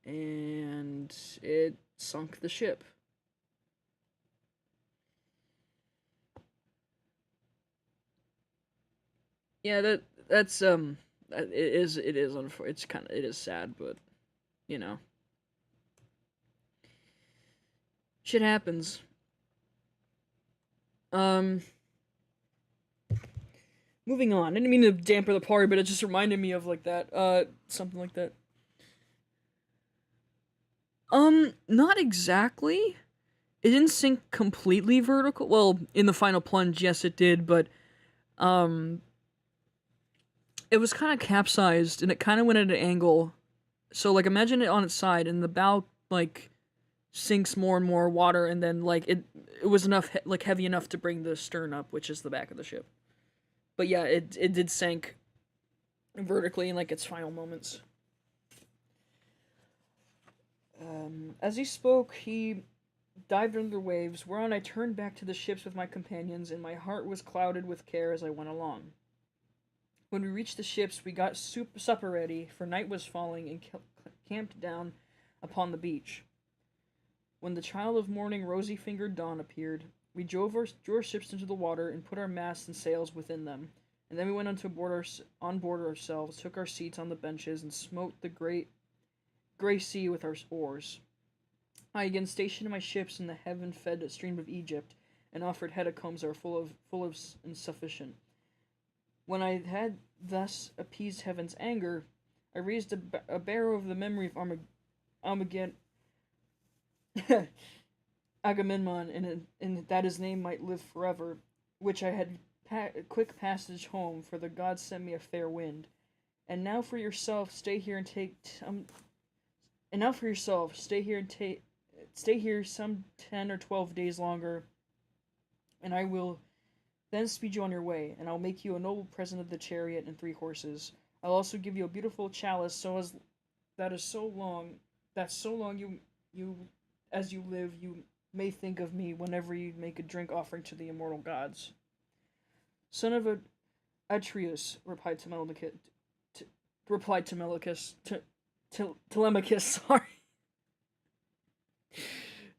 and it sunk the ship. Yeah, that's it is sad, but you know, shit happens. Um, moving on. I didn't mean to damper the party, but it just reminded me of like that. Something like that. Not exactly. It didn't sink completely vertical. Well, in the final plunge, yes, it did, but um, it was kind of capsized and it kind of went at an angle. So like, imagine it on its side, and the bow like sinks more and more water, and then like it was enough like heavy enough to bring the stern up, which is the back of the ship. But yeah, it did sink vertically in like its final moments. As he spoke, he dived under the waves, whereon I turned back to the ships with my companions, and my heart was clouded with care as I went along. When we reached the ships, we got supper ready, for night was falling, and camped down upon the beach. When the child of morning, rosy-fingered dawn appeared, we drew our ships into the water and put our masts and sails within them, and then we went on board ourselves, took our seats on the benches, and smote the grey sea with our oars. I again stationed my ships in the heaven-fed stream of Egypt, and offered hecatombs that were full of insufficient. When I had thus appeased heaven's anger, I raised a barrow of the memory of Agamemnon, and that his name might live forever, which I had quick passage home, for the gods sent me a fair wind. And now for yourself, stay here and take. And now for yourself, stay here some 10 or 12 days longer, and I will then speed you on your way, and I'll make you a noble present of the chariot and 3 horses. I'll also give you a beautiful chalice, so long you as you live, you may think of me whenever you make a drink offering to the immortal gods. Son of Atreus, Telemachus, sorry.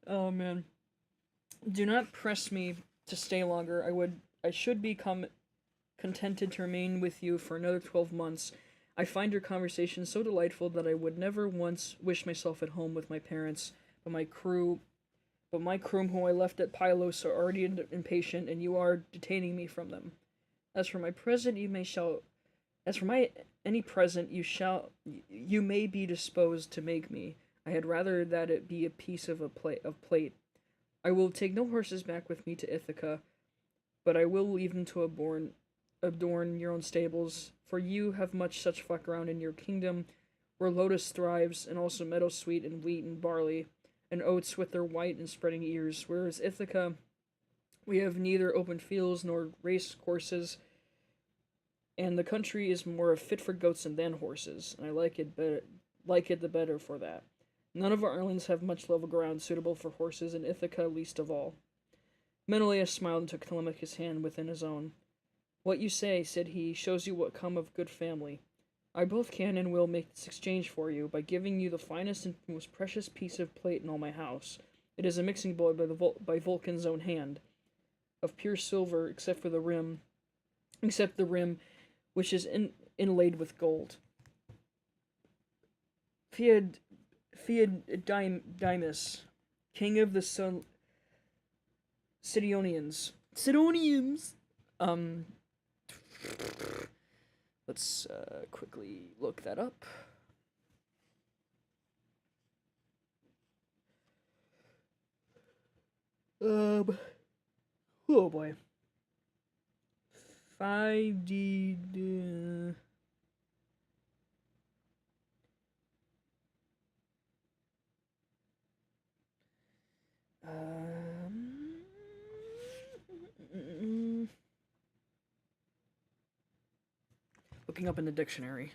Oh man. Do not press me to stay longer. I should become contented to remain with you for another 12 months. I find your conversation so delightful that I would never once wish myself at home with my parents, but my crew whom I left at Pylos are already impatient, and you are detaining me from them. As for my present, any present you may be disposed to make me. I had rather that it be a piece of plate. I will take no horses back with me to Ithaca, but I will leave them to adorn your own stables, for you have much such flock around in your kingdom, where lotus thrives, and also meadowsweet and wheat and barley, and oats with their white and spreading ears, whereas Ithaca, we have neither open fields nor race courses, and the country is more fit for goats than horses, and I like it the better for that. None of our islands have much level ground suitable for horses, and Ithaca least of all. Menelaus smiled and took Telemachus' hand within his own. What you say, said he, shows you what come of good family. I both can and will make this exchange for you by giving you the finest and most precious piece of plate in all my house. It is a mixing bowl by Vulcan's own hand, of pure silver, except the rim, which is inlaid with gold. Phididymus, king of the Sidonians. Let's quickly look that up. Oh boy. 5D. Looking up in the dictionary.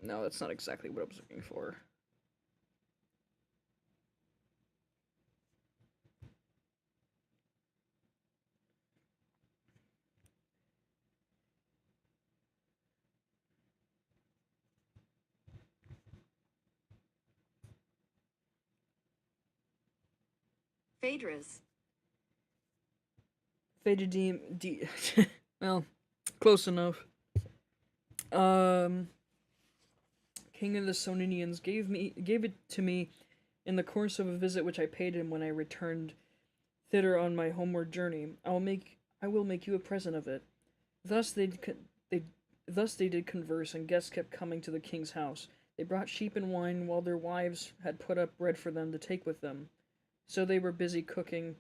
No, that's not exactly what I was looking for. well, close enough. King of the Soninians gave it to me in the course of a visit which I paid him when I returned thither on my homeward journey. I will make you a present of it. Thus they did converse, and guests kept coming to the king's house. They brought sheep and wine, while their wives had put up bread for them to take with them. So they were busy cooking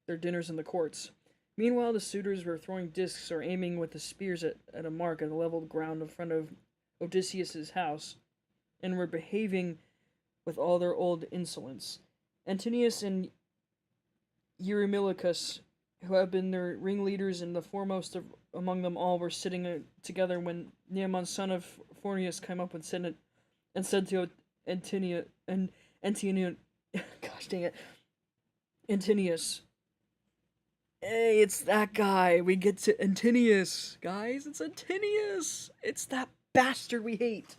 their dinners in the courts. Meanwhile, the suitors were throwing discs or aiming with the spears at a mark at the level ground in front of Odysseus's house, and were behaving with all their old insolence. Antinius and Eurymachus, who have been their ringleaders and the foremost among them all, were sitting together when Neaemon, son of Phorneus, came up and said to gosh dang it, Antinius, hey, it's that guy. We get to Antinius, guys. It's Antinius. It's that bastard we hate.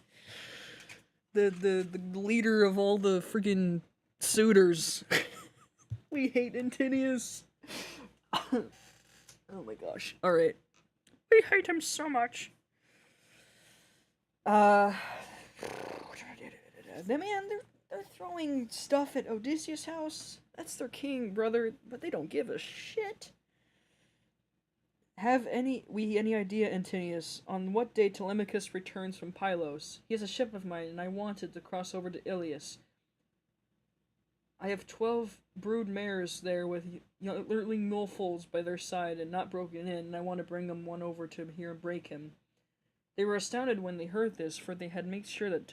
The leader of all the friggin' suitors. We hate Antinius. Oh my gosh. Alright. We hate him so much. Man, they're throwing stuff at Odysseus' house. That's their king, brother, but they don't give a shit. Have any idea, Antinius, on what day Telemachus returns from Pylos? He is a ship of mine, and I wanted to cross over to Ilius. I have 12 brood mares there with yearling mule foals by their side and not broken in, and I want to bring them one over to here and break him. They were astounded when they heard this, for they had made sure that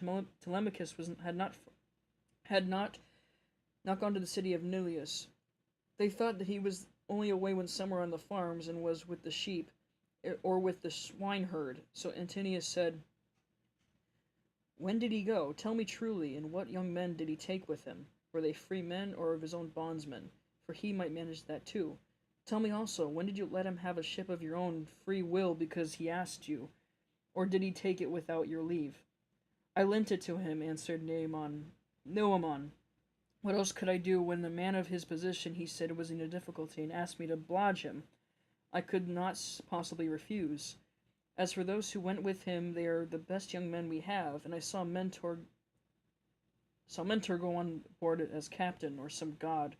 Telemachus had not gone to the city of Neleus. They thought that he was only away when some were on the farms and was with the sheep, or with the swineherd. So Antinius said, when did he go? Tell me truly, and what young men did he take with him? Were they free men or of his own bondsmen? For he might manage that too. Tell me also, when did you let him have a ship of your own free will because he asked you? Or did he take it without your leave? I lent it to him, answered Noemon. What else could I do when the man of his position he said was in a difficulty and asked me to oblige him? I could not possibly refuse. As for those who went with him, they are the best young men we have, and I saw Mentor go on board as captain, or some god,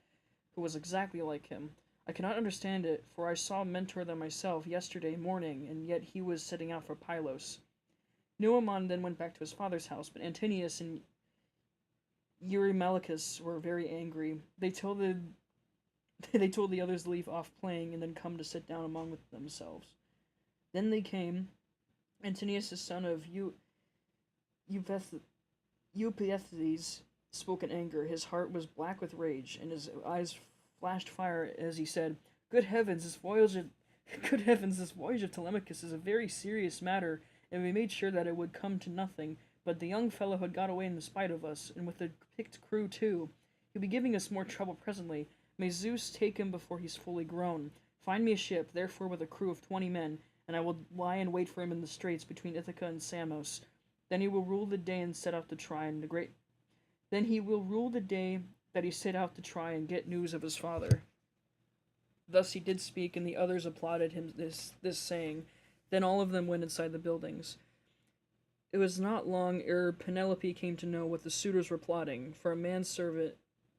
who was exactly like him. I cannot understand it, for I saw Mentor them myself yesterday morning, and yet he was setting out for Pylos. Noemon then went back to his father's house, but Antinius and Eurymachus were very angry. They told the others to leave off playing and then come to sit down among themselves. Then they came. Antinius, the son of Eupeithes, spoke in anger. His heart was black with rage, and his eyes flashed fire as he said, Good heavens, this voyage of Telemachus is a very serious matter, and we made sure that it would come to nothing. But the young fellow had got away in spite of us, and with a picked crew too. He'll be giving us more trouble presently. May Zeus take him before he's fully grown. Find me a ship, therefore, with a crew of 20 men, and I will lie and wait for him in the straits between Ithaca and Samos. Then he will rule the day and set out to try and get news of his father. Thus he did speak, and the others applauded him this saying. Then all of them went inside the buildings. It was not long ere Penelope came to know what the suitors were plotting, for a manservant,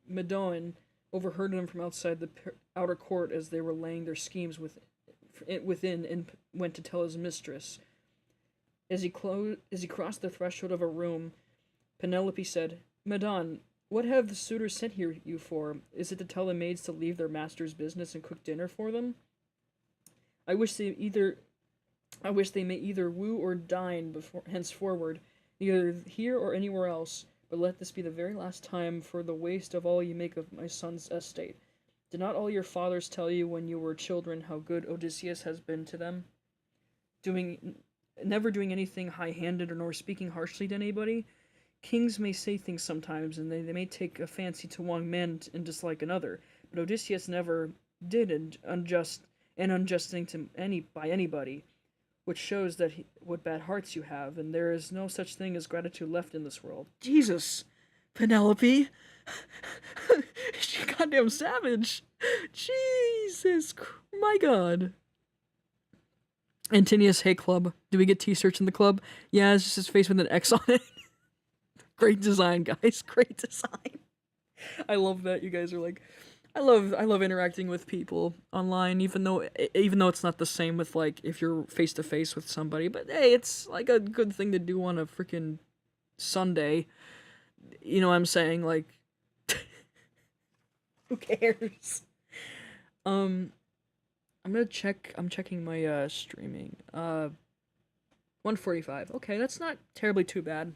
Medon, overheard them from outside the outer court as they were laying their schemes within, and went to tell his mistress. As he crossed the threshold of a room, Penelope said, Medon, what have the suitors sent here you for? Is it to tell the maids to leave their master's business and cook dinner for them? I wish they may either woo or dine henceforward, neither here or anywhere else, but let this be the very last time for the waste of all you make of my son's estate. Did not all your fathers tell you when you were children how good Odysseus has been to them? Never doing anything high-handed nor speaking harshly to anybody? Kings may say things sometimes, and they may take a fancy to one man and dislike another, but Odysseus never did unjust thing to anybody, which shows what bad hearts you have, and there is no such thing as gratitude left in this world. Jesus, Penelope, she goddamn savage. Jesus, my god. Antinius, hey club. Do we get t-shirts in the club? Yeah, it's just his face with an X on it. Great design, guys. Great design. I love that you guys are like, I love interacting with people online, even though it's not the same with like if you're face to face with somebody. But hey, it's like a good thing to do on a freaking Sunday. You know what I'm saying? Like, who cares? I'm checking my streaming. 145. Okay, that's not terribly too bad.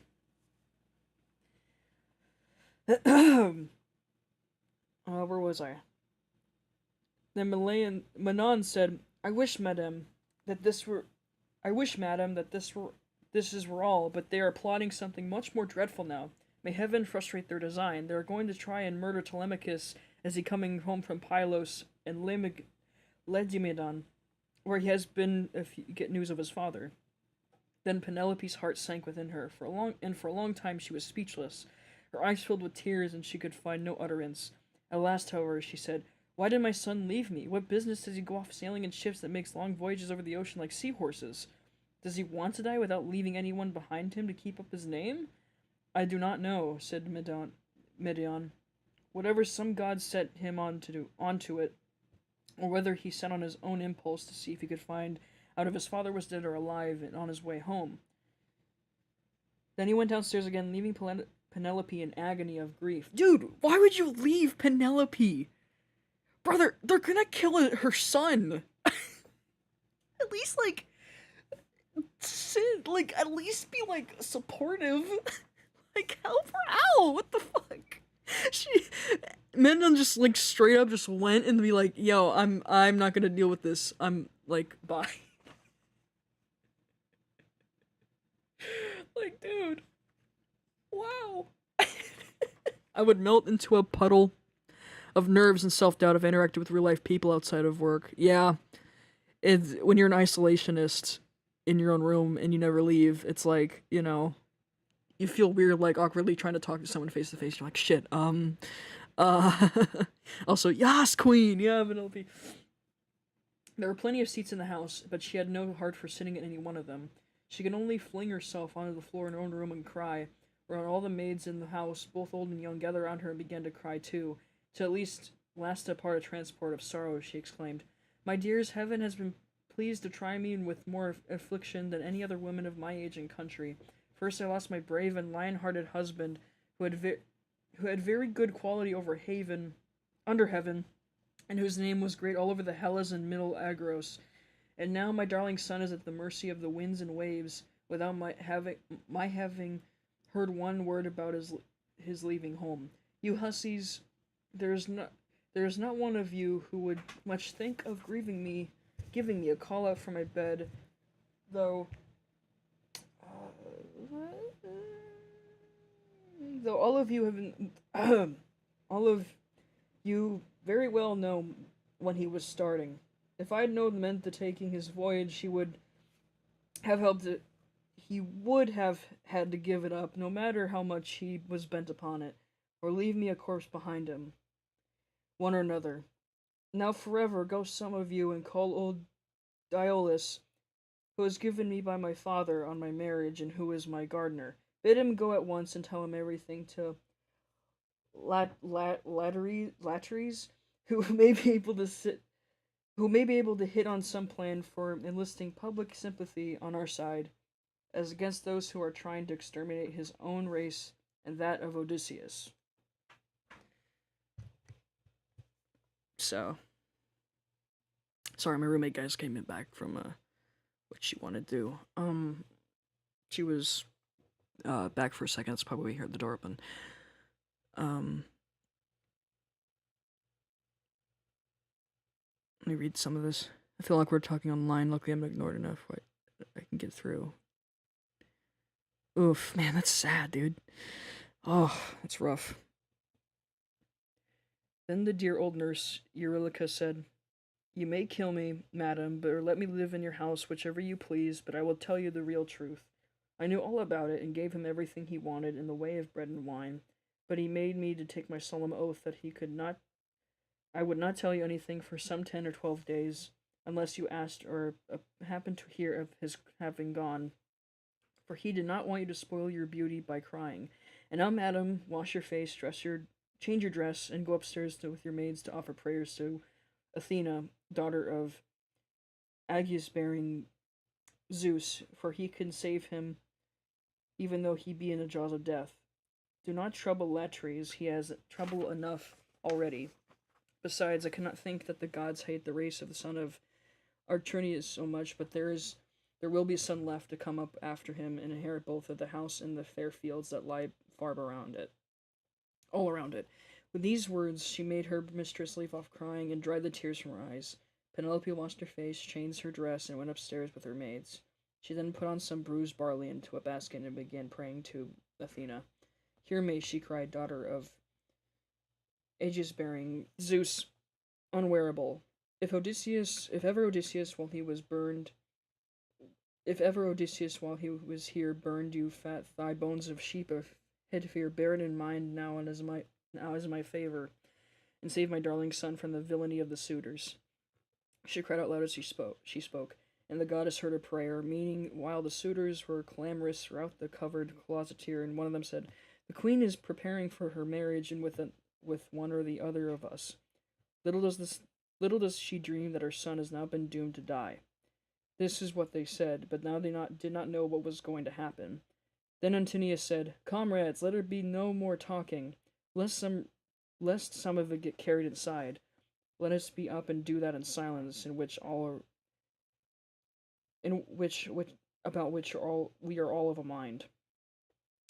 Where was I? Then Manon said, I wish, madam, that this were all, but they are plotting something much more dreadful now. May heaven frustrate their design. They are going to try and murder Telemachus as he coming home from Pylos and Ledimedon, where he has been if you get news of his father. Then Penelope's heart sank within her. For a long time she was speechless, her eyes filled with tears, and she could find no utterance. At last, however, she said, Why did my son leave me? What business does he go off sailing in ships that makes long voyages over the ocean like seahorses? Does he want to die without leaving anyone behind him to keep up his name? I do not know, said Medon. Whatever some god set him onto it, or whether he set on his own impulse to see if he could find out if his father was dead or alive and on his way home. Then he went downstairs again, leaving Penelope in agony of grief. Dude, why would you leave Penelope? Brother, they're gonna kill her son. At least, at least be, supportive. Help her out! What the fuck? Mendon just, straight up just went and be like, yo, I'm not gonna deal with this. I'm, bye. Dude. Wow. I would melt into a puddle of nerves and self-doubt if I interacted with real-life people outside of work. Yeah. When you're an isolationist in your own room and you never leave, it's you feel weird, awkwardly trying to talk to someone face-to-face. You're like, shit, also, yas, queen! Yeah, Vanellope. There were plenty of seats in the house, but she had no heart for sitting in any one of them. She could only fling herself onto the floor in her own room and cry, whereon all the maids in the house, both old and young, gathered around her and began to cry too. To at least last apart a transport of sorrow, she exclaimed, My dears, heaven has been pleased to try me with more affliction than any other woman of my age and country. First I lost my brave and lion-hearted husband, who had very good quality under heaven, and whose name was great all over the Hellas and Middle Agros. And now my darling son is at the mercy of the winds and waves, without my having heard one word about his leaving home. You hussies, there is not one of you who would much think of giving me a call out from my bed, though all of you have all of you very well know when he was starting. If I had known meant the taking his voyage, he would have had to give it up, no matter how much he was bent upon it, or leave me a corpse behind him, one or another. Now forever go some of you and call old Diolus, who was given me by my father on my marriage, and who is my gardener. Bid him go at once and tell him everything to Latteries, who may be able to hit on some plan for enlisting public sympathy on our side, as against those who are trying to exterminate his own race and that of Odysseus. So, sorry, my roommate guys came in back from what she wanted to do. She was back for a second. That's probably why we heard the door open. Let me read some of this. I feel like we're talking online. Luckily, I'm ignored enough. I can get through. Oof, man, that's sad, dude. Oh, that's rough. Then the dear old nurse, Euryloca, said, You may kill me, madam, or let me live in your house, whichever you please, but I will tell you the real truth. I knew all about it, and gave him everything he wanted in the way of bread and wine, but he made me to take my solemn oath that I would not tell you anything for some 10 or 12 days. unless you asked or happened to hear of his having gone, for he did not want you to spoil your beauty by crying. And now, madam, wash your face, change your dress, and go upstairs with your maids to offer prayers to Athena, daughter of Aegis-bearing Zeus, for he can save him, even though he be in the jaws of death. Do not trouble Latres, he has trouble enough already. Besides, I cannot think that the gods hate the race of the son of Arturnius so much, but there will be a son left to come up after him and inherit both of the house and the fair fields that lie far around it, all around it. With these words, she made her mistress leave off crying and dried the tears from her eyes. Penelope washed her face, changed her dress, and went upstairs with her maids. She then put on some bruised barley into a basket and began praying to Athena. Hear me, she cried, daughter of Aegis-bearing Zeus, unwearable. If ever Odysseus, while he was here, burned you fat thigh bones of sheep of Headfear, bear it in mind now as my favor, and save my darling son from the villainy of the suitors. She cried out loud as she spoke, and the goddess heard her prayer, meaning while the suitors were clamorous throughout the covered closeteer, and one of them said, "The queen is preparing for her marriage, and with one or the other of us. Little does she dream that her son has now been doomed to die." This is what they said, but now they did not know what was going to happen. Then Antonius said, "Comrades, let there be no more talking, lest some of it get carried inside. Let us be up and do that in silence, we are all of a mind."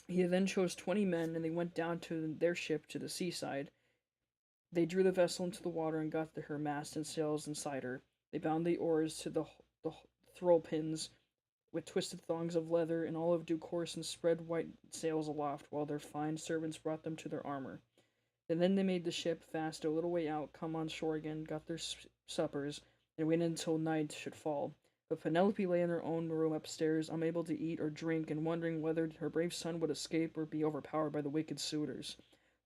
He then chose 20 men, and they went down to their ship to the seaside. They drew the vessel into the water and got her mast and sails inside her. They bound the oars to the throw pins with twisted thongs of leather in all of due course, and spread white sails aloft, while their fine servants brought them to their armor. And then they made the ship fast a little way out, come on shore again, got their suppers, and waited until night should fall. But Penelope lay in her own room upstairs, unable to eat or drink, and wondering whether her brave son would escape or be overpowered by the wicked suitors.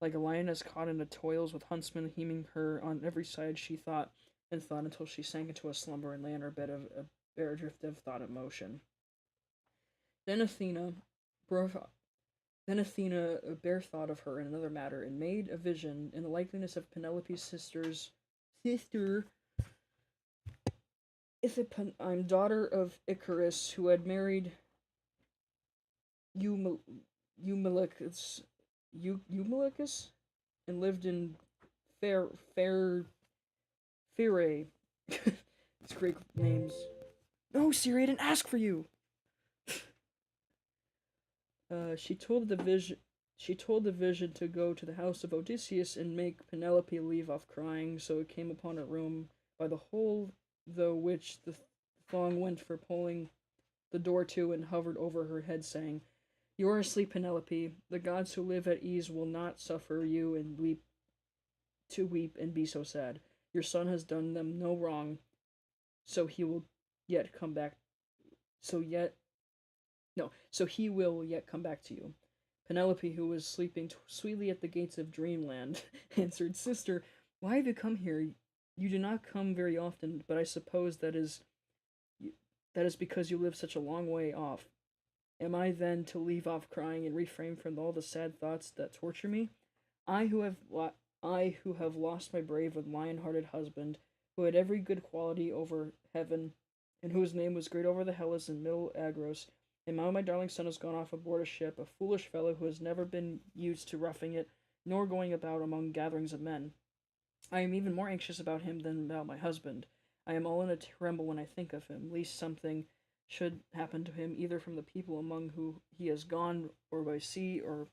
Like a lioness caught in the toils, with huntsmen hemming her on every side, she thought and thought until she sank into a slumber and lay on her bed of a bare drift of thought and motion. Then Athena bare thought of her in another matter, and made a vision in the likeness of Penelope's sister, daughter of Icarus, who had married Eumelus, and lived in Fair It's great names. No, Siri, I didn't ask for you. She told the vision to go to the house of Odysseus and make Penelope leave off crying. So it came upon her room by the hole through which the thong went for pulling the door to, and hovered over her head, saying, "You are asleep, Penelope. The gods who live at ease will not suffer you and weep and be so sad. Your son has done them no wrong, so he will yet come back. So he will yet come back to you." Penelope, who was sleeping sweetly at the gates of dreamland, answered, "Sister, why have you come here? You do not come very often, but I suppose that is because you live such a long way off. Am I then to leave off crying and refrain from all the sad thoughts that torture me? I who have lost my brave and lion-hearted husband, who had every good quality over heaven, and whose name was great over the Hellas and middle Agros, and now my darling son has gone off aboard a ship, a foolish fellow who has never been used to roughing it, nor going about among gatherings of men. I am even more anxious about him than about my husband. I am all in a tremble when I think of him, lest something should happen to him, either from the people among whom he has gone, or by sea, for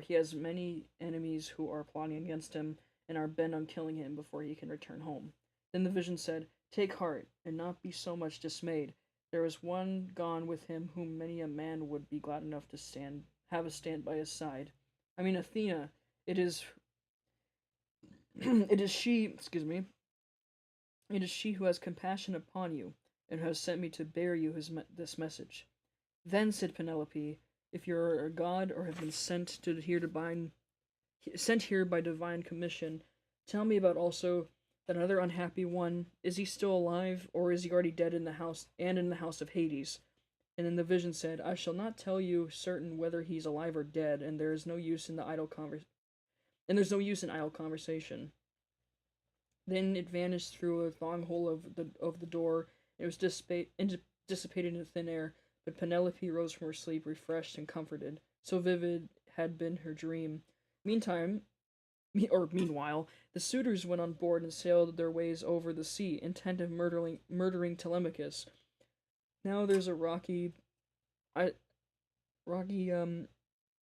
he has many enemies who are plotting against him, and are bent on killing him before he can return home." Then the vision said, "Take heart, and not be so much dismayed. There is one gone with him whom many a man would be glad enough to have by his side. I mean Athena. It is she, it is she who has compassion upon you, and who has sent me to bear you this message." Then said Penelope, "If you are a god, or have been sent here by divine commission, tell me about also Then another unhappy one, is he still alive, or is he already dead in the house and in the house of Hades? And then the vision said, I shall not tell you certain whether he's alive or dead, and there is no use in there's no use in idle conversation. Then it vanished through a thong hole of the door. It was dissipated into thin air, but Penelope rose from her sleep, refreshed and comforted. So vivid had been her dream. Meanwhile, the suitors went on board and sailed their ways over the sea, intent of murdering Telemachus. Now there's a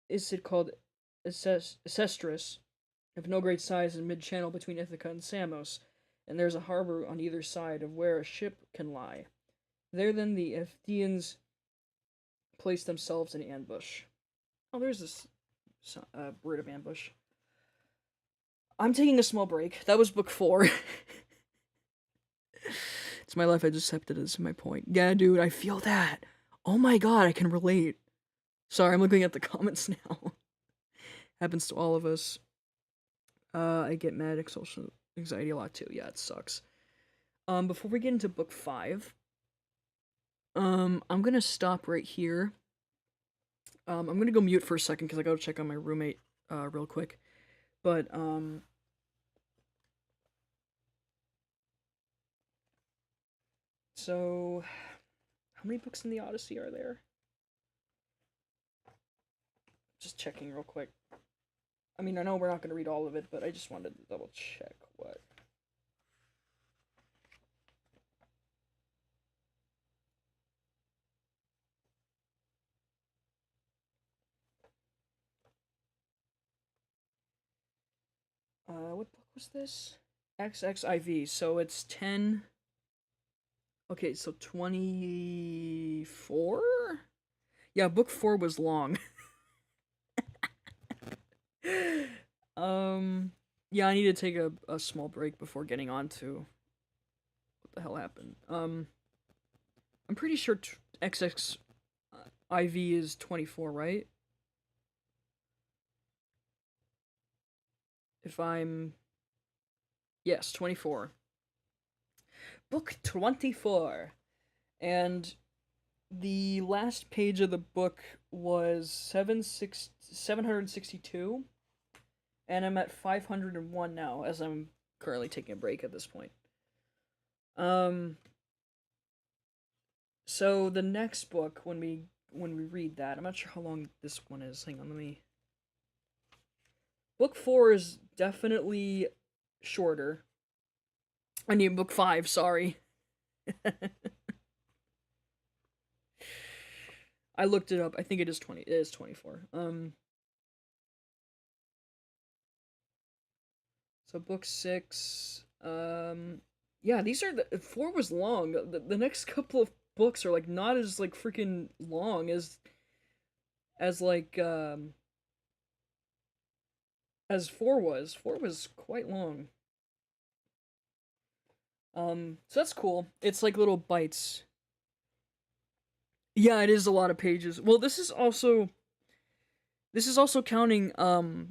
is it called Acestris, of no great size in mid-channel between Ithaca and Samos, and there's a harbor on either side of where a ship can lie. There then the Athenians placed themselves in ambush. Oh, there's this word of ambush. I'm taking a small break. That was book 4. It's my life, I just accepted it as my point. Yeah, dude, I feel that. Oh my god, I can relate. Sorry, I'm looking at the comments now. Happens to all of us. I get mad at social anxiety a lot too. Yeah, it sucks. Before we get into book 5, I'm gonna stop right here. I'm gonna go mute for a second because I gotta check on my roommate, real quick. But, so, how many books in the Odyssey are there? Just checking real quick. I mean, I know we're not gonna read all of it, but I just wanted to double check what. What book was this? XXIV, so it's 10. Okay, so 24? Yeah, book 4 was long. Yeah, I need to take a small break before getting on to what the hell happened. I'm pretty sure XXIV is 24, right? Yes, 24. Book 24. And the last page of the book was 762, and I'm at 501 now, as I'm currently taking a break at this point. So the next book, when we read that, I'm not sure how long this one is. Hang on, let me. Book 4 is definitely shorter. I mean, book 5. Sorry. I looked it up. I think it is 20. It is 24. So book 6. Yeah, these are 4 was long. The next couple of books are like not as like freaking long as like as 4 was. 4 was quite long. So that's cool. It's like little bites. Yeah, it is a lot of pages. Well, this is also counting the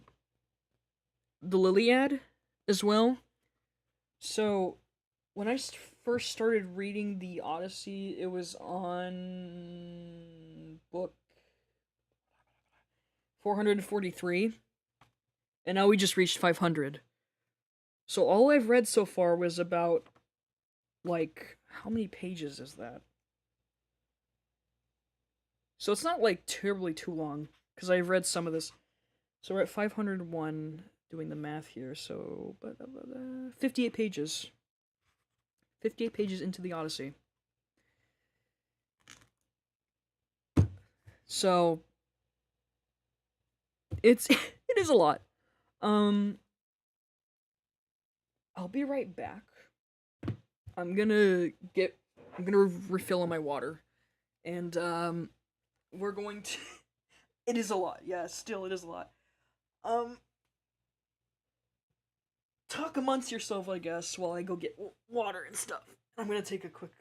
Liliad as well. So when I first started reading the Odyssey, it was on book 443, and now we just reached 500. So all I've read so far was about, like, how many pages is that? So it's not like terribly too long, because I've read some of this. So we're at 501, doing the math here, so 58 pages. 58 pages into the Odyssey. So it is a lot. I'll be right back. I'm gonna refill on my water, and we're going to. It is a lot. Yeah, still it is a lot. Talk amongst yourself, I guess, while I go get water and stuff. I'm gonna take a quick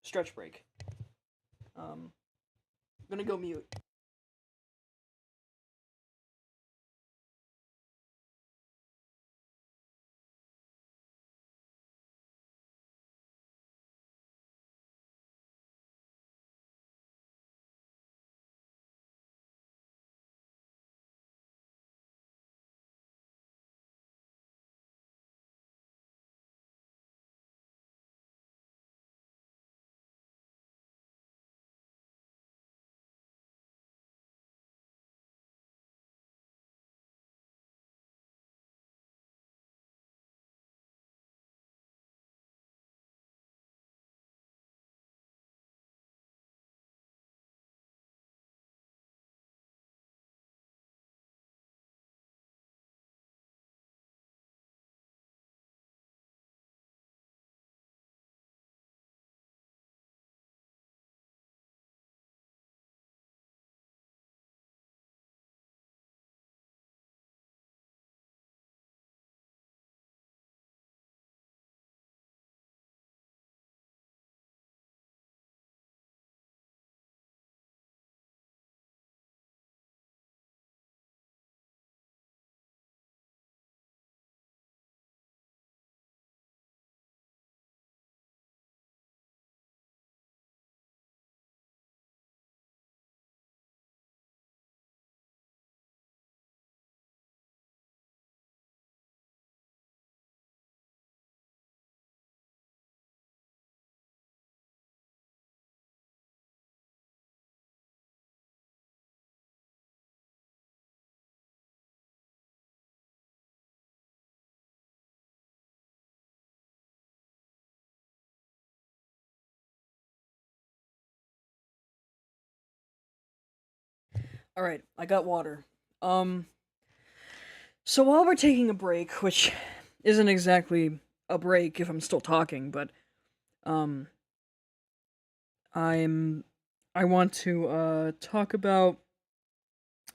stretch break. I'm gonna go mute. All right, I got water. Um, so while we're taking a break, which isn't exactly a break if I'm still talking, but um, I'm I want to talk about,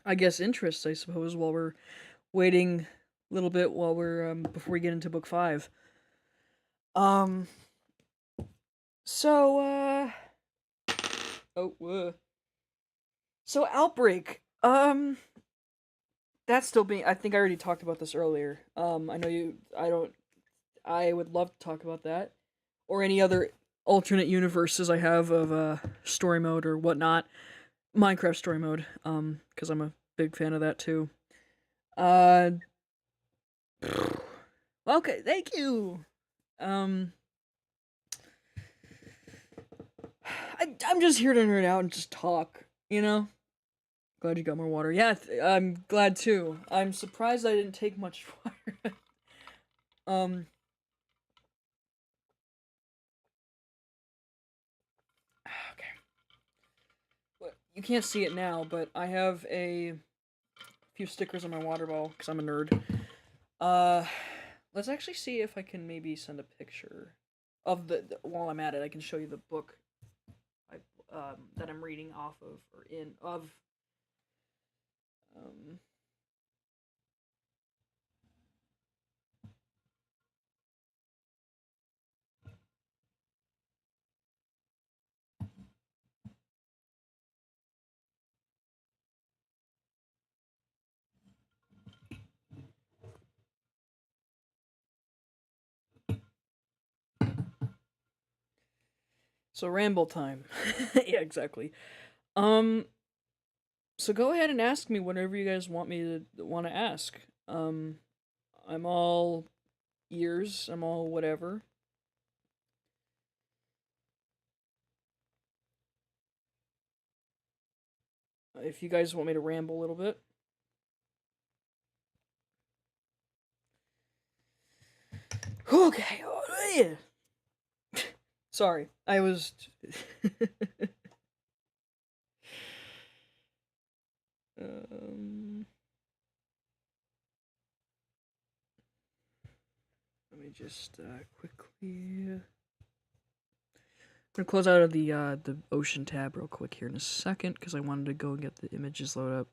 I guess, interests, I suppose, while we're waiting a little bit while we're before we get into book 5. Um, so oh, so Outbreak. That's still being. I think I already talked about this earlier. I know you. I don't. I would love to talk about that, or any other alternate universes I have of story mode or whatnot. Minecraft story mode. Because I'm a big fan of that too. Uh. Okay. Thank you. Um. I'm just here to nerd out and just talk. You know. Glad you got more water. Yeah, I'm glad too. I'm surprised I didn't take much water. um. Okay. Well, you can't see it now, but I have a few stickers on my water bottle because I'm a nerd. Uh, let's actually see if I can maybe send a picture of the while I'm at it. I can show you the book I that I'm reading off of or in of. Um, so ramble time. Yeah, exactly. Um, so go ahead and ask me whatever you guys want to ask. Um, I'm all ears. I'm all whatever. If you guys want me to ramble a little bit. Okay. Oh, yeah. Sorry, I was. um, let me just quickly. I'm gonna close out of the ocean tab real quick here in a second because I wanted to go and get the images loaded up.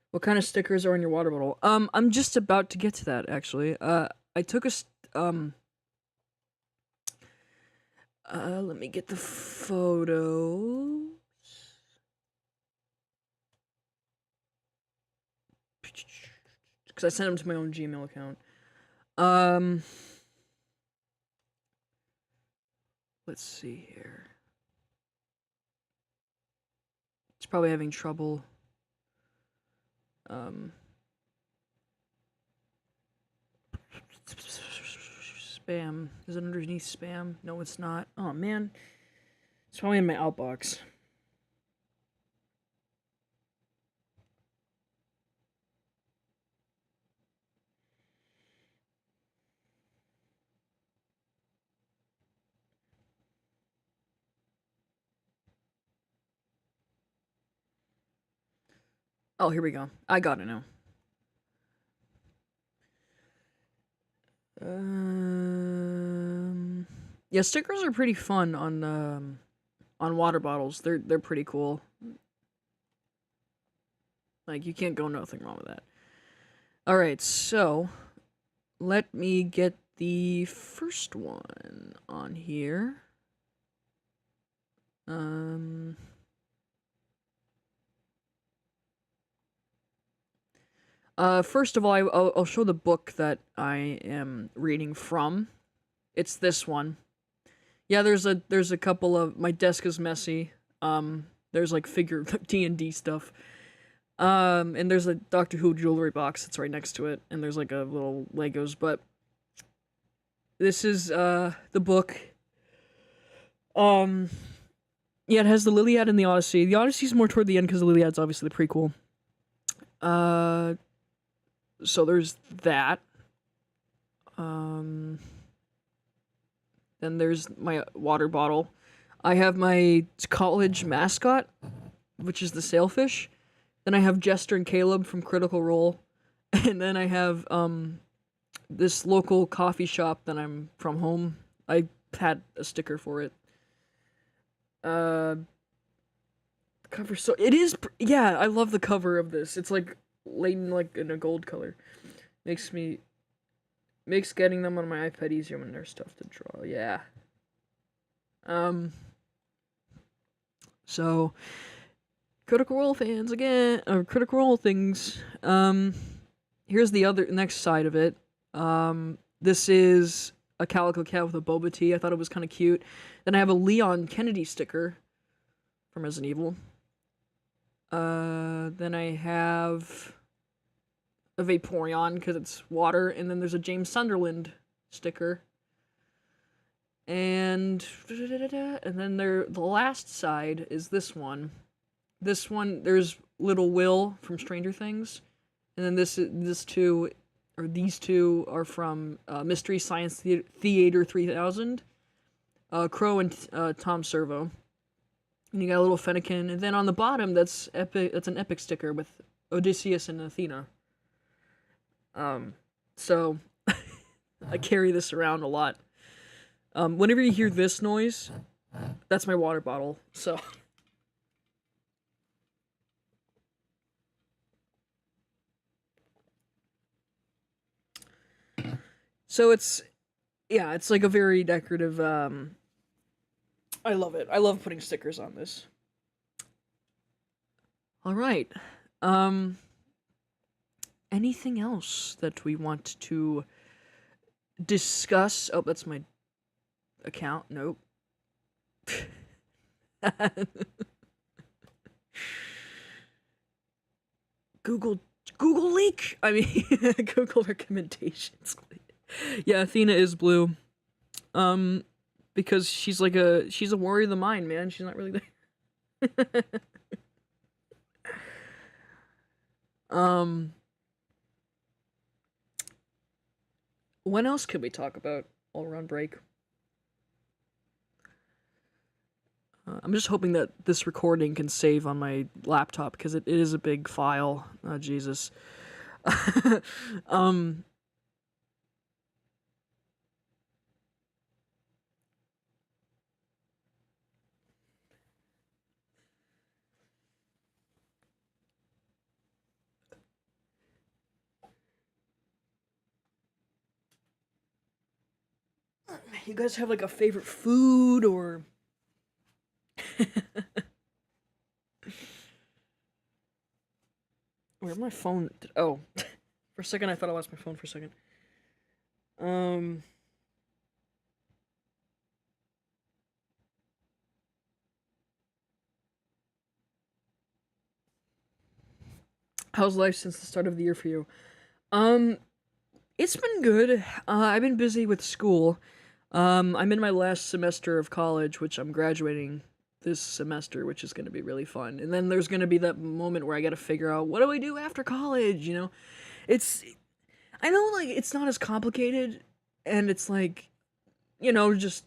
What kind of stickers are in your water bottle? I'm just about to get to that actually. I took let me get the photo. Because I sent them to my own Gmail account. Let's see here. It's probably having trouble. Spam. Is it underneath spam? No, it's not. Oh, man. It's probably in my outbox. Oh, here we go. I got it now. Yeah, stickers are pretty fun on water bottles. They're pretty cool. Like you can't go nothing wrong with that. All right, so let me get the first one on here. First of all, I'll show the book that I am reading from. It's this one. Yeah, there's a couple of my desk is messy. There's like figure D&D stuff. And there's a Doctor Who jewelry box that's right next to it, and there's like a little Legos. But this is the book. Yeah, it has the Liliad and the Odyssey. The Odyssey's more toward the end because the Liliad's obviously the prequel. So there's that. Then there's my water bottle. I have my college mascot, which is the sailfish. Then I have Jester and Caleb from Critical Role. And then I have this local coffee shop that I'm from home. I had a sticker for it. The cover, so it is, yeah, I love the cover of this. It's like laden like in a gold color. Makes getting them on my iPad easier when there's stuff to draw. Yeah. So Critical Role fans again, or Critical Role things. Here's the other next side of it. This is a Calico Cat with a boba tea. I thought it was kind of cute. Then I have a Leon Kennedy sticker from Resident Evil. Then I have a Vaporeon because it's water, and then there's a James Sunderland sticker. And then the last side is this one. This one, there's Little Will from Stranger Things, and then these two are from Mystery Science Theater 3000. Crow and Tom Servo. And you got a little Fennekin, and then on the bottom that's epic. That's an epic sticker with Odysseus and Athena. So I carry this around a lot. Whenever you hear this noise, that's my water bottle. So it's like a very decorative, I love it. I love putting stickers on this. Alright. Anything else that we want to discuss? Oh, that's my account. Nope. Google leak. I mean, Google recommendations. Yeah, Athena is blue. Because she's a warrior of the mind, man. She's not really there. What else could we talk about while we're on break? I'm just hoping that this recording can save on my laptop because it is a big file. Oh, Jesus. You guys have like a favorite food or where's my phone? Oh, for a second I thought I lost my phone for a second. How's life since the start of the year for you? It's been good. I've been busy with school. I'm in my last semester of college, which I'm graduating this semester, which is going to be really fun. And then there's going to be that moment where I got to figure out, what do I do after college, you know? I know, like, it's not as complicated, and it's like, you know, just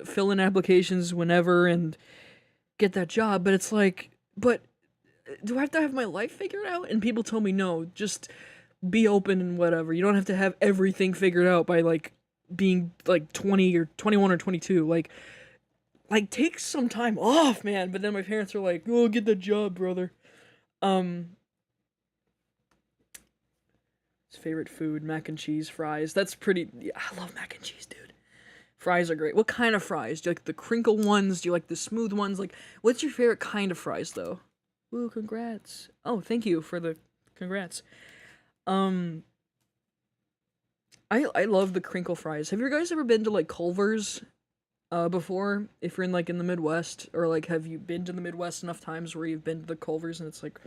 fill in applications whenever and get that job, but it's like, but do I have to have my life figured out? And people told me, no, just be open and whatever. You don't have to have everything figured out by, like, being, like, 20 or 21 or 22. Like, take some time off, man. But then my parents are like, oh, get the job, brother. His favorite food, mac and cheese, fries. That's pretty, yeah, I love mac and cheese, dude. Fries are great. What kind of fries? Do you like the crinkle ones? Do you like the smooth ones? Like, what's your favorite kind of fries, though? Ooh, congrats. Oh, thank you for the congrats. I love the crinkle fries. Have you guys ever been to, like, Culver's before? If you're in the Midwest, or, like, have you been to the Midwest enough times where you've been to the Culver's and it's like,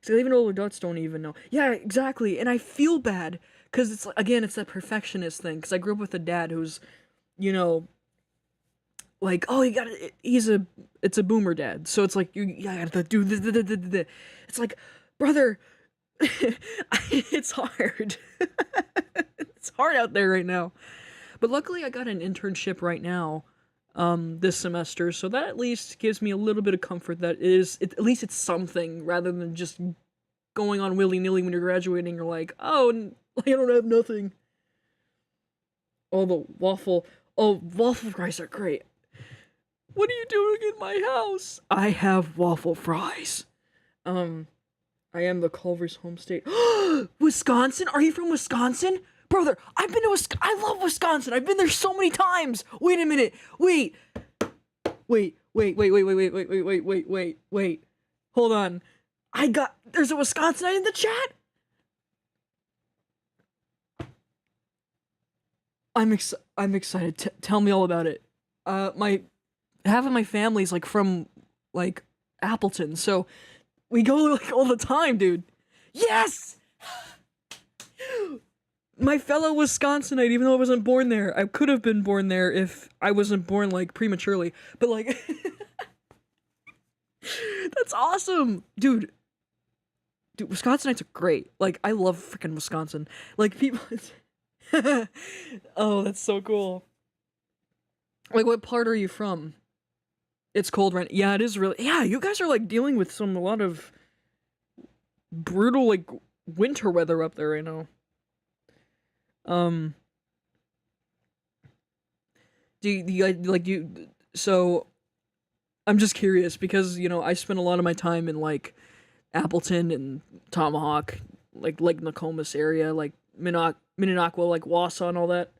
so even older adults don't even know. Yeah, exactly. And I feel bad because it's, again, it's that perfectionist thing. Because I grew up with a dad who's, you know, like, oh, it's a boomer dad. So it's like, you gotta do this. It's like, brother, it's hard. It's hard out there right now. But luckily I got an internship right now, this semester. So that at least gives me a little bit of comfort that at least it's something rather than just going on willy-nilly when you're graduating. You're like, oh, I don't have nothing. Oh, waffle fries are great. What are you doing in my house? I have waffle fries. I am the Culver's home state. Wisconsin? Are you from Wisconsin? Brother, I've been to I love Wisconsin. I've been there so many times. Wait a minute. Wait. Hold on. There's a Wisconsinite in the chat? I'm excited. Tell me all about it. Half of my family's like from like Appleton, so we go like all the time, dude. Yes! My fellow Wisconsinite, even though I wasn't born there. I could have been born there if I wasn't born like prematurely. But like that's awesome. Dude, Wisconsinites are great. Like, I love freaking Wisconsin. Like, people oh, that's so cool. Like, what part are you from? It's cold right now. Yeah, it is really. Yeah, you guys are like dealing with a lot of brutal like winter weather up there right now. So I'm just curious because, I spent a lot of my time in like Appleton and Tomahawk, like Lake Nokomis area, like Minnetonka, like Wausau and all that.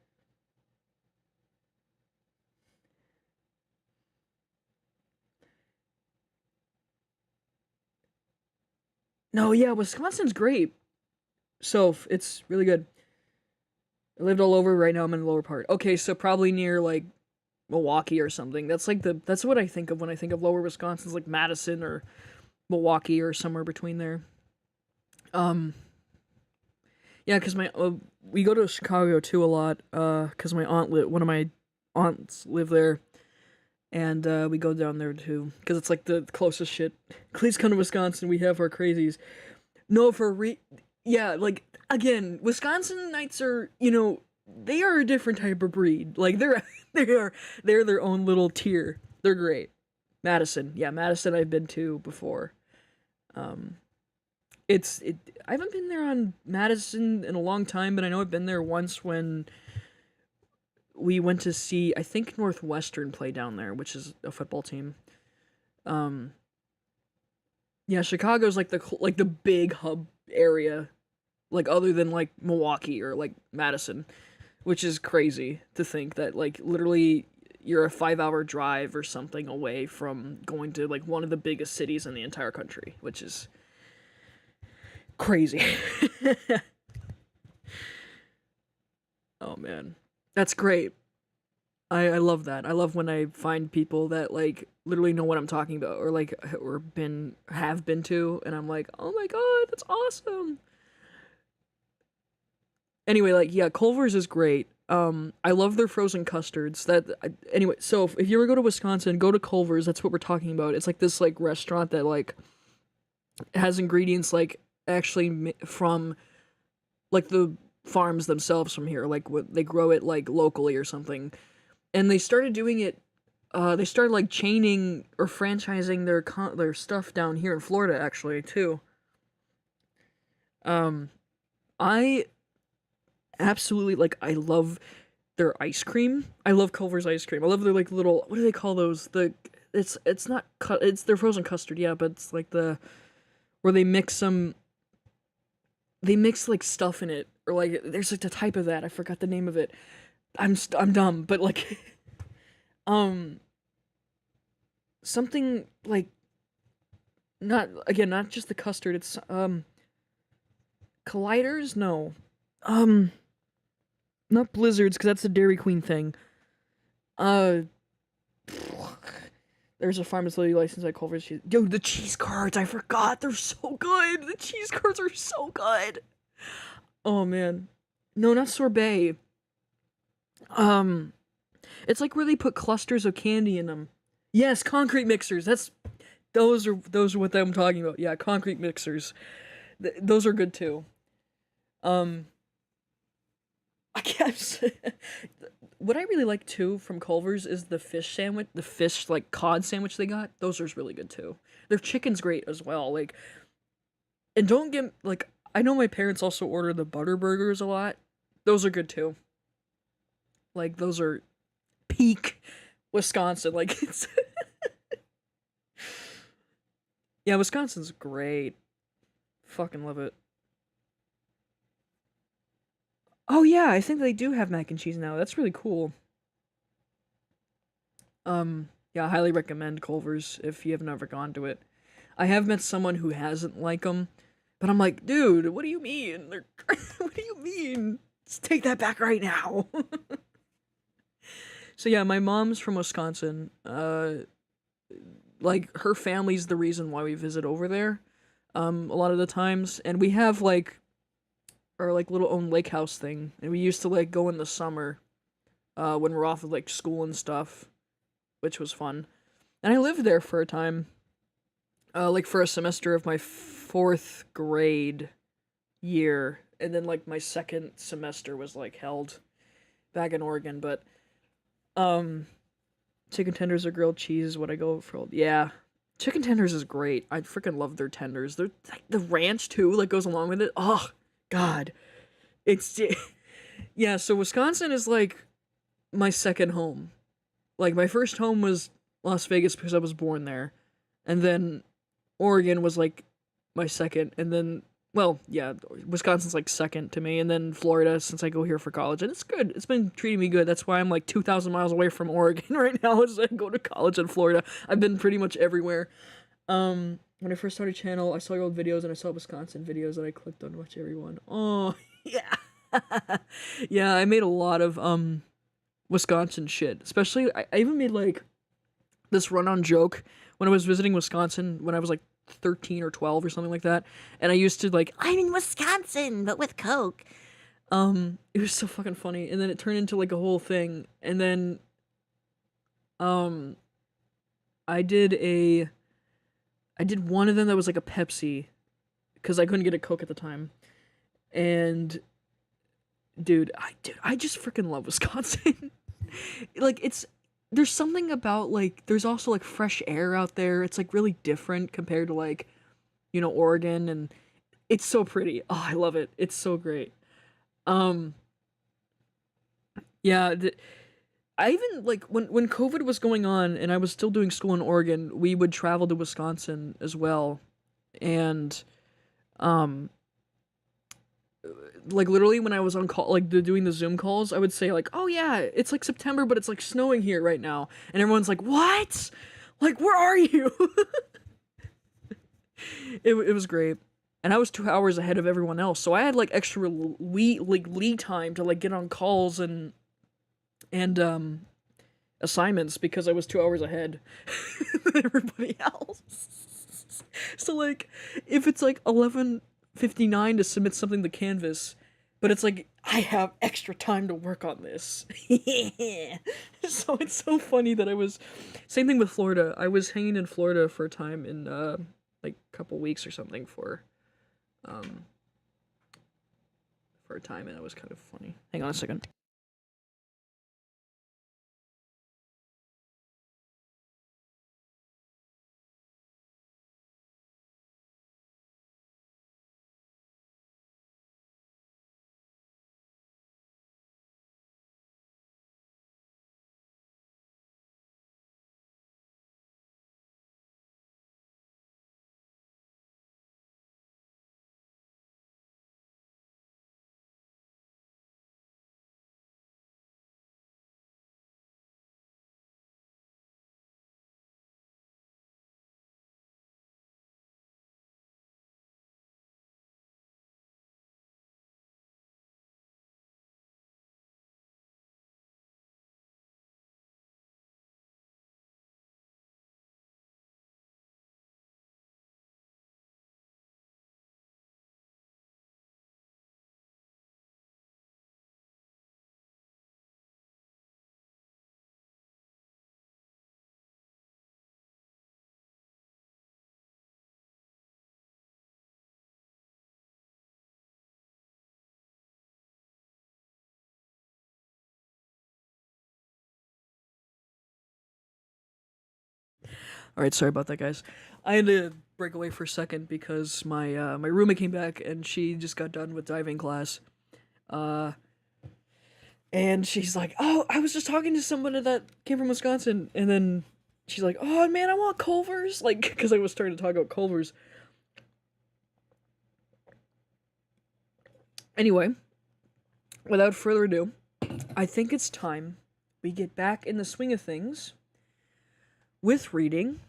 No, yeah, Wisconsin's great. So it's really good. I lived all over. Right now I'm in the lower part. Okay, so probably near like Milwaukee or something. That's what I think of when I think of lower Wisconsin. It's like Madison or Milwaukee or somewhere between there. Yeah, because we go to Chicago too a lot. Because one of my aunts live there, and we go down there too. Because it's like the closest shit. Please come to Wisconsin. We have our crazies. No, yeah, like again, Wisconsinites are they are a different type of breed. Like they're their own little tier. They're great. Madison, yeah, Madison I've been to before. I haven't been there on Madison in a long time, but I know I've been there once when we went to see, I think, Northwestern play down there, which is a football team. Yeah, Chicago's like the big hub area, like other than like Milwaukee or like Madison, which is crazy to think that like literally you're a 5-hour drive or something away from going to like one of the biggest cities in the entire country, which is crazy. Oh man, that's great. I love that. I love when I find people that like literally know what I'm talking about or like have been to, and I'm like, oh my god, that's awesome. Anyway, like yeah, Culver's is great. I love their frozen custards. Anyway, so if you ever go to Wisconsin, go to Culver's. That's what we're talking about. It's like this like restaurant that like has ingredients like actually from like the farms themselves from here, like what they grow it like locally or something. And they started doing it. They started like chaining or franchising their stuff down here in Florida actually too. I absolutely like. I love their ice cream. I love Culver's ice cream. I love their like little. What do they call those? It's not it's their frozen custard. Yeah, but it's like where they mix some. They mix like stuff in it, or like there's like the type of that. I forgot the name of it. I'm dumb, but like, something like, not just the custard. It's colliders. No, not blizzards because that's the Dairy Queen thing. There's a pharmaceutical license at Culver's cheese. Yo, the cheese cards, I forgot. They're so good. The cheese cards are so good. Oh man, no, not sorbet. It's like where they put clusters of candy in them. Yes, concrete mixers. Those are what I'm talking about. Yeah, concrete mixers. Those are good too. I guess what I really like too from Culver's is the fish sandwich, the fish like cod sandwich they got. Those are really good too. Their chicken's great as well. Like And don't get, like, I know my parents also order the butter burgers a lot. Those are good too. Like, those are peak Wisconsin. Like, it's. Yeah, Wisconsin's great. Fucking love it. Oh, yeah, I think they do have mac and cheese now. That's really cool. Yeah, I highly recommend Culver's if you have never gone to it. I have met someone who hasn't liked them, but I'm like, dude, what do you mean? What do you mean? Just take that back right now. So yeah, my mom's from Wisconsin. Like her family's the reason why we visit over there. A lot of the times, and we have like our like little own lake house thing, and we used to like go in the summer, when we're off of like school and stuff, which was fun. And I lived there for a time, like for a semester of my fourth grade year, and then like my second semester was like held back in Oregon. But um, chicken tenders or grilled cheese is what I go for. Yeah, chicken tenders is great. I freaking love their tenders. They're like the ranch too, like goes along with it. Oh God, it's yeah. So Wisconsin is like my second home. Like my first home was Las Vegas because I was born there, and then Oregon was like my second, and then well, yeah, Wisconsin's like second to me, and then Florida since I go here for college, and it's good. It's been treating me good. That's why I'm like 2,000 miles away from Oregon right now as I go to college in Florida. I've been pretty much everywhere. When I first started channel, I saw your old videos and I saw Wisconsin videos and I clicked on watch everyone. Oh yeah, yeah. I made a lot of Wisconsin shit. Especially, I even made like this run-on joke when I was visiting Wisconsin when I was like 13 or 12 or something like that. And I used to like, I'm in Wisconsin, but with Coke. It was so fucking funny. And then it turned into like a whole thing. And then, um, I did a, I did one of them that was like a Pepsi because I couldn't get a Coke at the time. And dude, I just freaking love Wisconsin. Like there's something about like there's also like fresh air out there. It's like really different compared to like, Oregon, and it's so pretty. Oh, I love it. It's so great. Um yeah, I even like when COVID was going on and I was still doing school in Oregon, we would travel to Wisconsin as well. And um like literally when I was on call, like doing the Zoom calls, I would say like, "Oh yeah, it's like September, but it's like snowing here right now," and everyone's like, "What? Like, where are you?" It was great, and I was 2 hours ahead of everyone else, so I had like extra lead time to like get on calls and assignments because I was 2 hours ahead than everybody else. So like, if it's like 11:59 to submit something to Canvas, but it's like I have extra time to work on this. So it's so funny that I was same thing with Florida. I was hanging in Florida for a time in like a couple weeks or something um for a time, and that was kind of funny. Hang on a second. All right, sorry about that, guys. I had to break away for a second because my roommate came back and she just got done with diving class. And she's like, "Oh, I was just talking to somebody that came from Wisconsin," and then she's like, "Oh man, I want Culver's," like because I was starting to talk about Culver's. Anyway, without further ado, I think it's time we get back in the swing of things with reading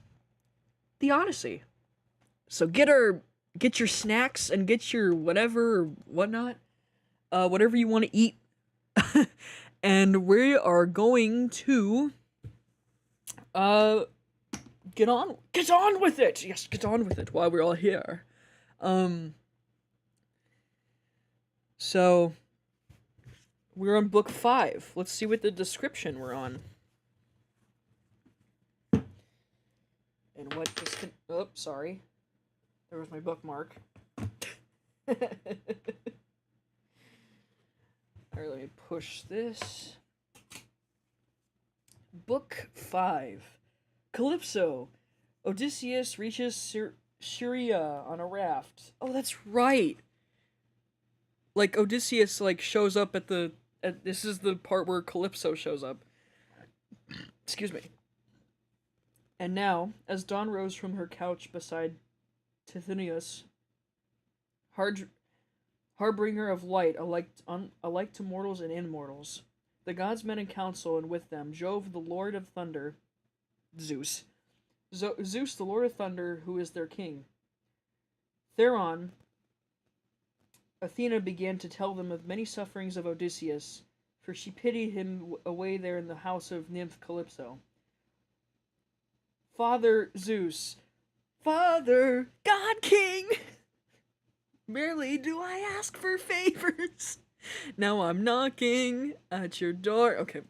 the Odyssey. So get your snacks and get your whatever or whatnot, whatever you want to eat, and we are going to get on with it. Yes, get on with it while we're all here. So we're on book 5. Let's see what the description we're on. And what this can... Oh, sorry. There was my bookmark. Alright, let me push this. Book 5. Calypso. Odysseus reaches Syria on a raft. Oh, that's right. Like, Odysseus, like, shows up at the... this is the part where Calypso shows up. Excuse me. And now, as dawn rose from her couch beside Tithonius, harbinger of light, alike to mortals and immortals, the gods met in council, and with them Jove, the lord of thunder, Zeus, Zeus, the lord of thunder, who is their king. Thereon, Athena began to tell them of many sufferings of Odysseus, for she pitied him away there in the house of nymph Calypso. Father Zeus, Father, God King, merely do I ask for favors. Now I'm knocking at your door. Okay.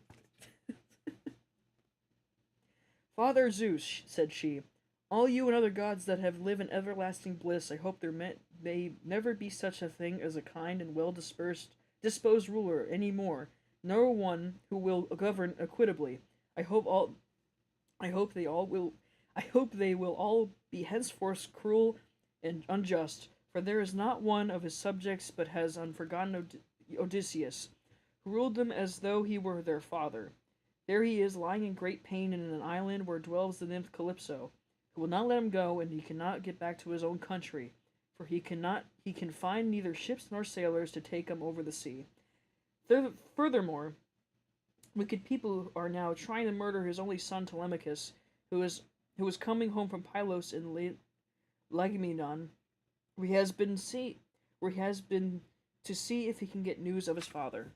Father Zeus, said she, all you and other gods that have lived in everlasting bliss, I hope there may never be such a thing as a kind and well-disposed ruler any more, nor one who will govern equitably. I hope they will all be henceforth cruel and unjust, for there is not one of his subjects but has unforgotten Odysseus, who ruled them as though he were their father. There he is, lying in great pain in an island where dwells the nymph Calypso, who will not let him go, and he cannot get back to his own country, for he can find neither ships nor sailors to take him over the sea. Furthermore, wicked people are now trying to murder his only son Telemachus, who is coming home from Pylos in Lagemedon, where he has been to see if he can get news of his father.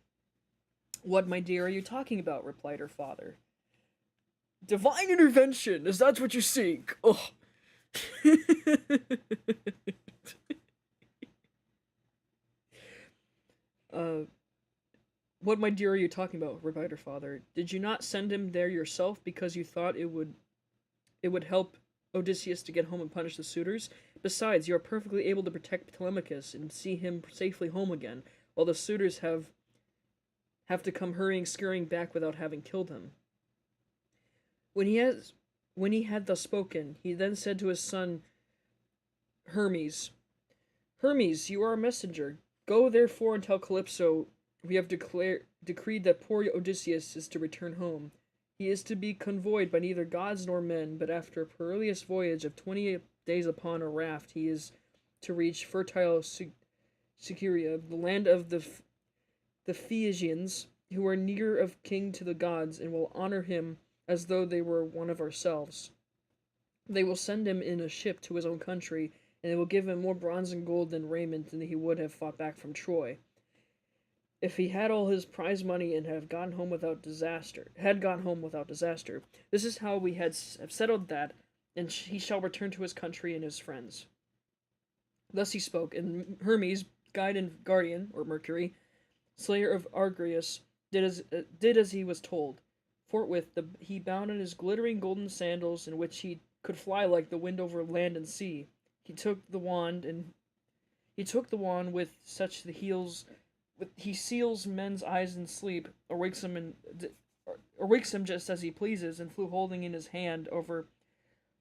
What, my dear, are you talking about? Replied her father. Divine intervention, is that what you seek? Oh. What, my dear, are you talking about? Replied her father. Did you not send him there yourself because you thought it would help Odysseus to get home and punish the suitors? Besides, you are perfectly able to protect Telemachus and see him safely home again, while the suitors have to come scurrying back without having killed him. When he had thus spoken, he then said to his son Hermes, Hermes, you are a messenger. Go therefore and tell Calypso we have decreed that poor Odysseus is to return home. He is to be convoyed by neither gods nor men, but after a perilous voyage of 28 days upon a raft, he is to reach fertile Syria, the land of the Phaeacians, who are near of king to the gods, and will honor him as though they were one of ourselves. They will send him in a ship to his own country, and they will give him more bronze and gold than raiment than he would have fought back from Troy. If he had all his prize money and have gone home without disaster, this is how we have settled that, and he shall return to his country and his friends. Thus he spoke, and Hermes, guide and guardian, or Mercury, slayer of Argeus, did as he was told. Forthwith he bound in his glittering golden sandals, in which he could fly like the wind over land and sea. He took the wand with such the heels. He seals men's eyes in sleep, or wakes him just as he pleases, and flew holding in his hand over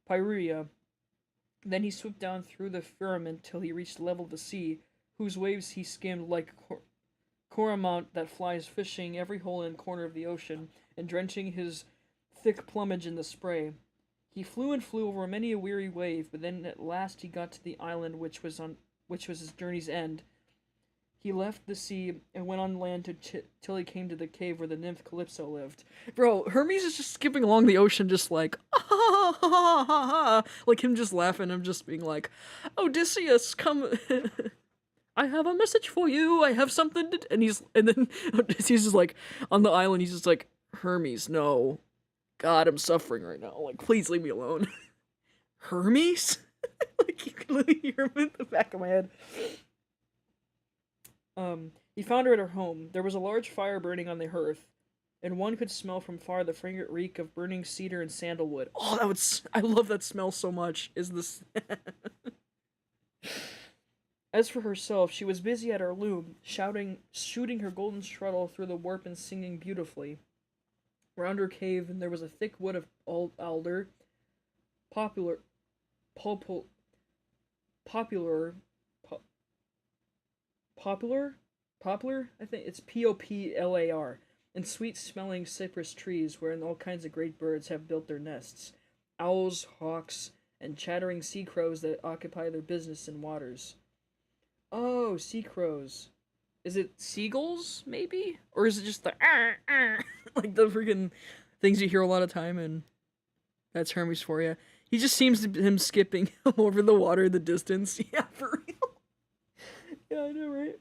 Pieria, Then he swooped down through the firmament till he reached the level of the sea, whose waves he skimmed like cormorant that flies, fishing every hole and corner of the ocean, and drenching his thick plumage in the spray. He flew and flew over many a weary wave, but then at last he got to the island which was his journey's end. He left the sea and went on land till he came to the cave where the nymph Calypso lived. Bro, Hermes is just skipping along the ocean, just like, ah, ha, ha, ha, ha, ha. Like him just laughing, him just being like, Odysseus, come. I have a message for you. I have something to. And then Odysseus is like, on the island, he's just like, Hermes, no. God, I'm suffering right now. Like, please leave me alone. Hermes? Like, you can literally hear him in the back of my head. He found her at her home. There was a large fire burning on the hearth, and one could smell from far the fragrant reek of burning cedar and sandalwood. Oh, I love that smell so much. Is this... As for herself, she was busy at her loom, shooting her golden shuttle through the warp and singing beautifully. Round her cave, there was a thick wood of alder, poplar, I think it's poplar, and sweet-smelling cypress trees wherein all kinds of great birds have built their nests, owls, hawks, and chattering sea crows that occupy their business in waters. Oh, sea crows. Is it seagulls, maybe? Or is it just the like the freaking things you hear a lot of time, and that's Hermes for you. He just seems to him skipping over the water in the distance. Yeah, for real. Yeah, I know, right?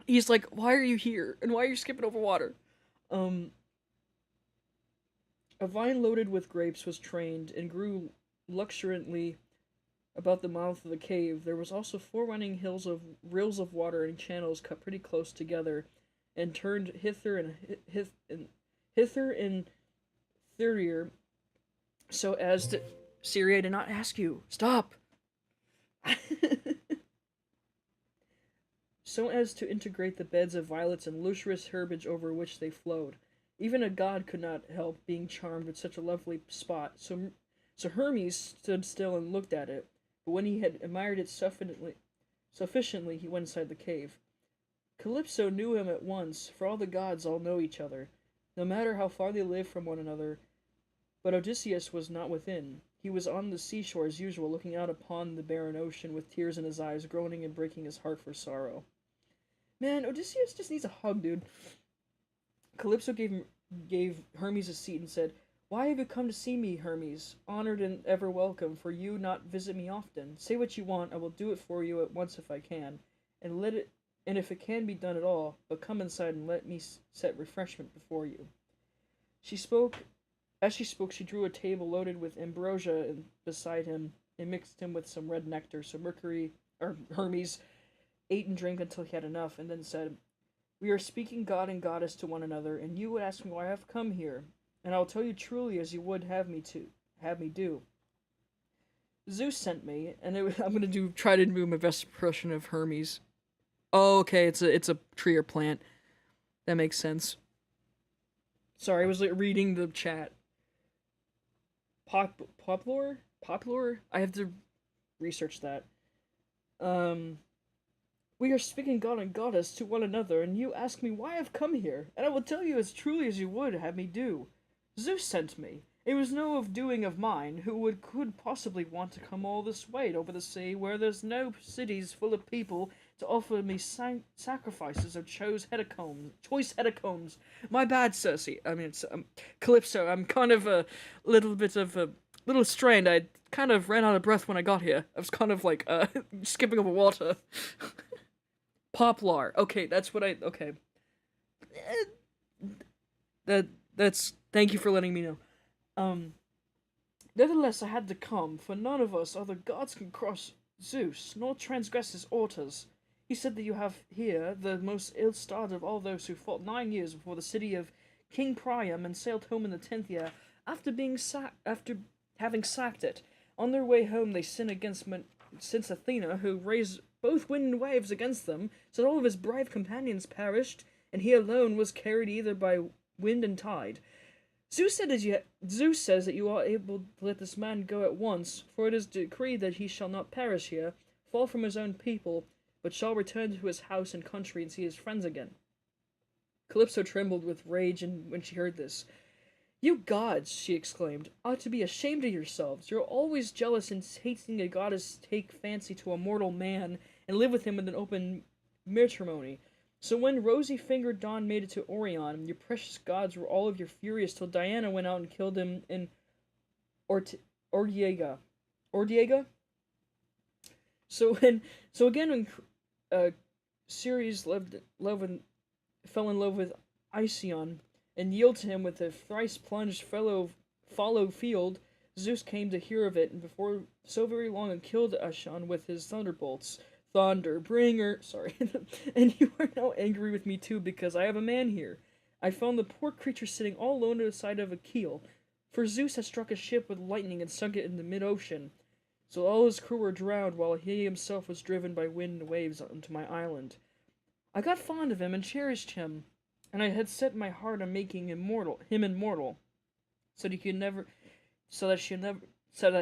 He's like, why are you here? And why are you skipping over water? A vine loaded with grapes was trained and grew luxuriantly about the mouth of the cave. There was also 4 running rills of water and channels cut pretty close together, and turned hither and thither, so as to... Siri, I did not ask you. Stop! So as to integrate the beds of violets and luscious herbage over which they flowed. Even a god could not help being charmed with such a lovely spot, so Hermes stood still and looked at it, but when he had admired it sufficiently, he went inside the cave. Calypso knew him at once, for all the gods all know each other, no matter how far they live from one another, but Odysseus was not within. He was on the seashore as usual, looking out upon the barren ocean with tears in his eyes, groaning and breaking his heart for sorrow. Man, Odysseus just needs a hug, dude. Calypso gave Hermes a seat and said, "Why have you come to see me, Hermes? Honored and ever welcome, for you not visit me often. Say what you want, I will do it for you at once if I can, and if it can be done at all, but come inside and let me set refreshment before you." As she spoke, she drew a table loaded with ambrosia beside him, and mixed him with some red nectar. So Hermes ate and drank until he had enough, and then said, "We are speaking god and goddess to one another, and you would ask me why I have come here, and I will tell you truly as you would have me do. Zeus sent me, and I'm gonna try to do my best impression of Hermes. Oh, okay, it's a tree or plant. That makes sense. Sorry, I was reading the chat. Poplar? I have to research that. We are speaking god and goddess to one another, and you ask me why I've come here, and I will tell you as truly as you would have me do. Zeus sent me. It was no doing of mine. Who could possibly want to come all this way over the sea, where there's no cities full of people to offer me sacrifices of choice hecatombs. My bad, Circe. I mean, it's Calypso. I'm kind of a little strained. I kind of ran out of breath when I got here. I was kind of like skipping over water. Poplar. Okay, that's what okay. That's thank you for letting me know. Nevertheless, I had to come, for none of us other gods can cross Zeus, nor transgress his orders. He said that you have here the most ill-starred of all those who fought 9 years before the city of King Priam and sailed home in the 10th year after having sacked it. On their way home, they sinned against since Athena, who raised both wind and waves against them, so that all of his brave companions perished, and he alone was carried either by wind and tide. Zeus says that you are able to let this man go at once, for it is decreed that he shall not perish here, fall from his own people, but shall return to his house and country and see his friends again. Calypso trembled with rage when she heard this. You gods, she exclaimed, ought to be ashamed of yourselves. You're always jealous and hate seeing a goddess take fancy to a mortal man and live with him in an open matrimony. So when rosy-fingered Dawn made it to Orion, your precious gods were all of your furious till Diana went out and killed him in Ordiega. Ordiega? So again when Ceres fell in love with Ision, and yielded to him with a thrice-plunged follow field, Zeus came to hear of it, and before so very long and killed Ision with his thunderbolts. Thunderbringer, sorry. And you are now angry with me too, because I have a man here. I found the poor creature sitting all alone at the side of a keel, for Zeus had struck a ship with lightning and sunk it in the mid-ocean. So all his crew were drowned, while he himself was driven by wind and waves onto my island. I got fond of him and cherished him, and I had set my heart on making him immortal, so that